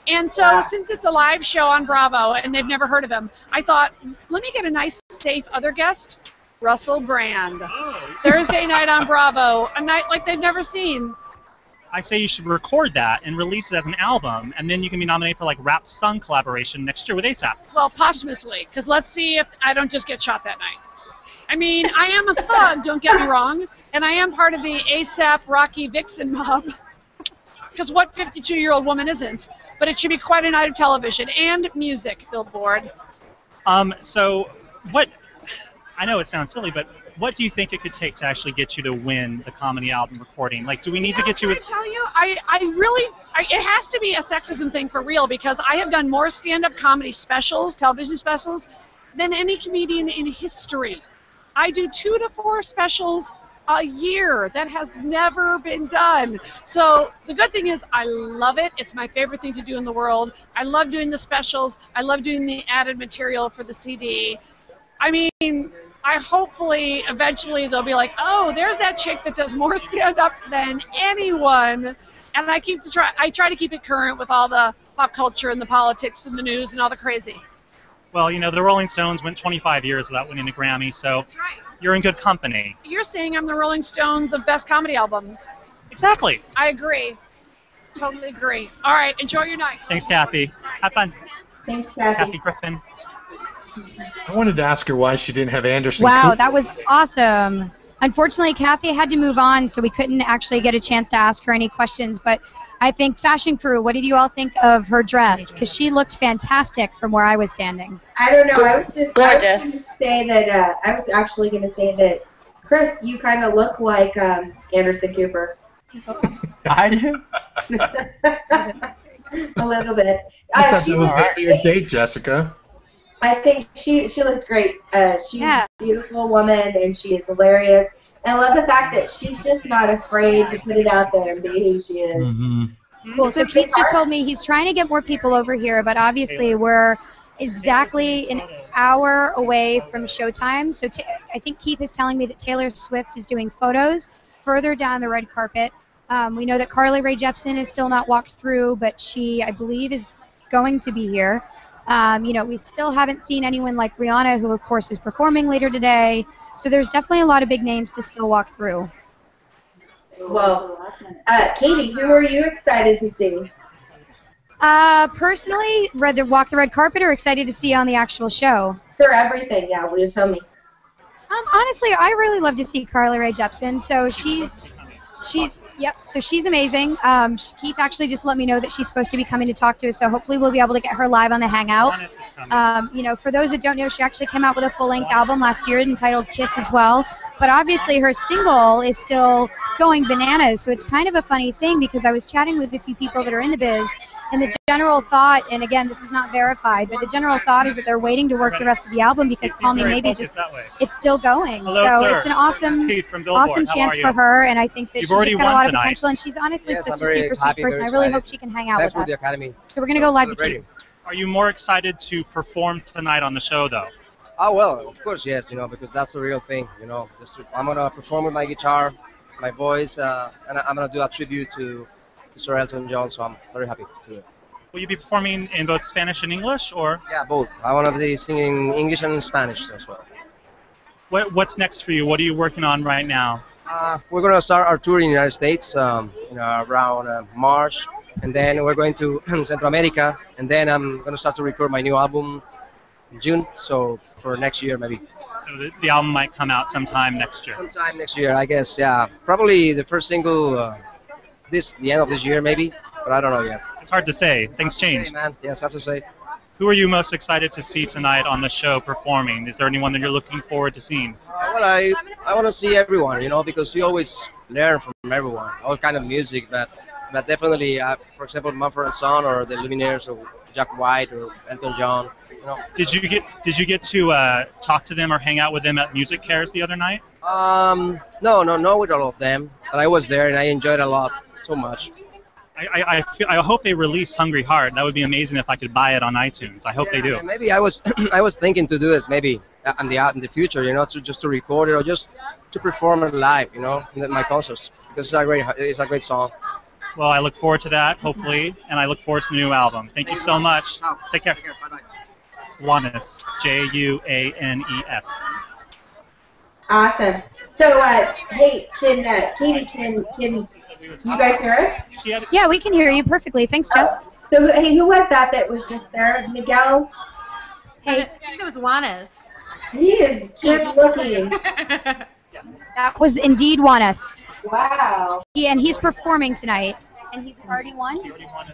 Speaker 20: And so since it's a live show on Bravo and they've never heard of him, I thought, let me get a nice, safe other guest, Russell Brand. Thursday night on Bravo, a night like they've never seen.
Speaker 2: I say you should record that and release it as an album, and then you can be nominated for like rap sung collaboration next year with A$AP.
Speaker 20: Well, posthumously, because let's see if I don't just get shot that night. I mean, I am a thug, don't get me wrong, and I am part of the A$AP Rocky Vixen mob, because what 52-year-old woman isn't? But it should be quite a night of television and music, Billboard.
Speaker 2: So what, I know it sounds silly, but what do you think it could take to actually get you to win the comedy album recording? Like, do we need to get you with...
Speaker 20: I tell you, it has to be a sexism thing for real, because I have done more stand-up comedy specials, television specials, than any comedian in history. I do 2 to 4 specials a year. That has never been done. So the good thing is I love it. It's my favorite thing to do in the world. I love doing the specials. I love doing the added material for the CD. I mean, hopefully eventually they'll be like, oh, there's that chick that does more stand-up than anyone. And I try to keep it current with all the pop culture and the politics and the news and all the crazy.
Speaker 2: Well, you know, the Rolling Stones went 25 years without winning a Grammy, so you're in good company.
Speaker 20: You're saying I'm the Rolling Stones of Best Comedy Album.
Speaker 2: Exactly.
Speaker 20: I agree. Totally agree. All right, enjoy your night.
Speaker 2: Thanks, Kathy. Have fun.
Speaker 1: Thanks, Kathy.
Speaker 2: Kathy Griffin.
Speaker 11: I wanted to ask her why she didn't have Anderson
Speaker 10: Wow,
Speaker 11: Cooper.
Speaker 10: that was awesome. Unfortunately, Kathy had to move on, so we couldn't actually get a chance to ask her any questions. But I think Fashion Crew, what did you all think of her dress? Because she looked fantastic from where I was standing.
Speaker 1: I don't know. I was
Speaker 6: Gorgeous.
Speaker 1: I was actually going to say that, Chris, you kind of look like Anderson Cooper.
Speaker 8: I do?
Speaker 1: A little bit.
Speaker 11: I thought
Speaker 1: She
Speaker 11: that was
Speaker 1: was
Speaker 11: going to be your date, Jessica.
Speaker 1: I think she looked great. She's a beautiful woman, and she is hilarious. And I love the fact that she's just not afraid to put it out there and be who she is.
Speaker 10: Cool. So Keith just told me he's trying to get more people over here, but obviously we're exactly an hour away from showtime. So I think Keith is telling me that Taylor Swift is doing photos further down the red carpet. We know that Carly Rae Jepsen is still not walked through, but she, I believe, is going to be here. You know, we still haven't seen anyone like Rihanna, who, of course, is performing later today. So there's definitely a lot of big names to still walk through.
Speaker 1: Well, Katie, who are you excited to see?
Speaker 10: Personally, rather walk the red carpet or excited to see on the actual show?
Speaker 1: For everything, yeah. Will you tell me?
Speaker 10: Honestly, I really love to see Carly Rae Jepsen. So so she's amazing. Keith actually just let me know that she's supposed to be coming to talk to us, so hopefully we'll be able to get her live on the Hangout. You know, for those that don't know, she actually came out with a full-length album last year entitled Kiss as well. but obviously her single is still going bananas. So it's kind of a funny thing because I was chatting with a few people that are in the biz, and the general thought, and again, this is not verified, but the general thought is that they're waiting to work the rest of the album because Call Me Maybe it's still going.
Speaker 2: Hello,
Speaker 10: so
Speaker 2: sir.
Speaker 10: it's an awesome
Speaker 2: Billboard.
Speaker 10: chance
Speaker 2: How
Speaker 10: for
Speaker 2: are you?
Speaker 10: her, and I think that
Speaker 2: You've
Speaker 10: she's
Speaker 2: already
Speaker 10: just got a
Speaker 2: won
Speaker 10: lot of
Speaker 2: tonight.
Speaker 10: potential, and she's honestly
Speaker 16: Yes,
Speaker 10: such
Speaker 16: I'm
Speaker 10: a
Speaker 16: very
Speaker 10: super sweet
Speaker 16: happy,
Speaker 10: person. I
Speaker 16: very
Speaker 10: really
Speaker 16: excited.
Speaker 10: hope she can hang out
Speaker 16: Thanks
Speaker 10: with
Speaker 16: for the
Speaker 10: us.
Speaker 16: Academy.
Speaker 10: So we're going to go live to keep.
Speaker 2: Are you more excited to perform tonight on the show, though?
Speaker 16: Oh, well, of course, yes, because that's the real thing, I'm going to perform with my guitar, my voice, and I'm going to do a tribute to Sir Elton John, so I'm very happy to do it.
Speaker 2: Will you be performing in both Spanish and English, or?
Speaker 16: Yeah, both. I want to be singing English and Spanish as well.
Speaker 2: What's next for you? What are you working on right now?
Speaker 16: We're going to start our tour in the United States around March, and then we're going to Central America, and then I'm going to start to record my new album in June, so for next year maybe.
Speaker 2: So the album might come out sometime next year.
Speaker 16: Sometime next year, I guess, yeah. Probably the first single the end of this year maybe, but I don't know yet.
Speaker 2: It's hard to say. Things change.
Speaker 16: Hey, man. Yes, I have to say.
Speaker 2: Who are you most excited to see tonight on the show performing? Is there anyone that you're looking forward to seeing?
Speaker 16: Well, I want to see everyone, because you always learn from everyone, all kind of music, but definitely, for example, Mumford & Son or the Lumineers or Jack White or Elton John.
Speaker 2: Did you get to talk to them or hang out with them at Music Cares the other night?
Speaker 16: No, with all of them, but I was there and I enjoyed it a lot, so much. I
Speaker 2: hope they release Hungry Heart. That would be amazing if I could buy it on iTunes. I hope they do.
Speaker 16: Maybe I was I was thinking to do it maybe in the future, to record it or just to perform it live, in my concerts, because it's a great song.
Speaker 2: Well, I look forward to that, hopefully, and I look forward to the new album. Thank you so much. Take care.
Speaker 16: Bye-bye.
Speaker 2: Juanes, Juanes.
Speaker 1: Awesome. So, hey, Katie, can you guys hear us?
Speaker 10: Yeah, we can hear you perfectly. Thanks, Jess.
Speaker 1: So, hey, who was that was just there? Miguel?
Speaker 10: Hey.
Speaker 21: I think it was Juanes.
Speaker 1: He is good looking.
Speaker 10: That was indeed Juanes.
Speaker 1: Wow.
Speaker 10: And he's performing tonight. And he's already won?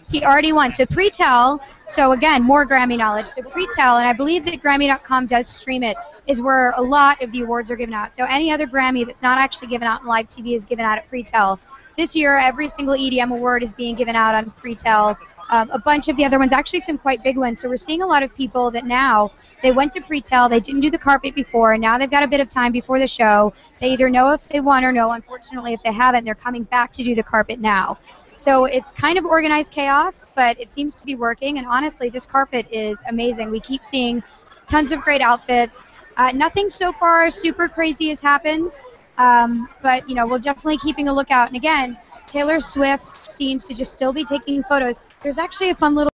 Speaker 10: He already won. So pre-tell, so again, more Grammy knowledge. So pre-tell, and I believe that Grammy.com does stream it, is where a lot of the awards are given out. So any other Grammy that's not actually given out on live TV is given out at pre-tell. This year, every single EDM award is being given out on pre-tell. A bunch of the other ones, actually some quite big ones. So we're seeing a lot of people that now, they went to pre-tell, they didn't do the carpet before, and now they've got a bit of time before the show. They either know if they won or no. Unfortunately, if they haven't, they're coming back to do the carpet now. So it's kind of organized chaos, but it seems to be working. And honestly, this carpet is amazing. We keep seeing tons of great outfits. Nothing so far super crazy has happened, but we're definitely keeping a lookout. And again, Taylor Swift seems to just still be taking photos. There's actually a fun little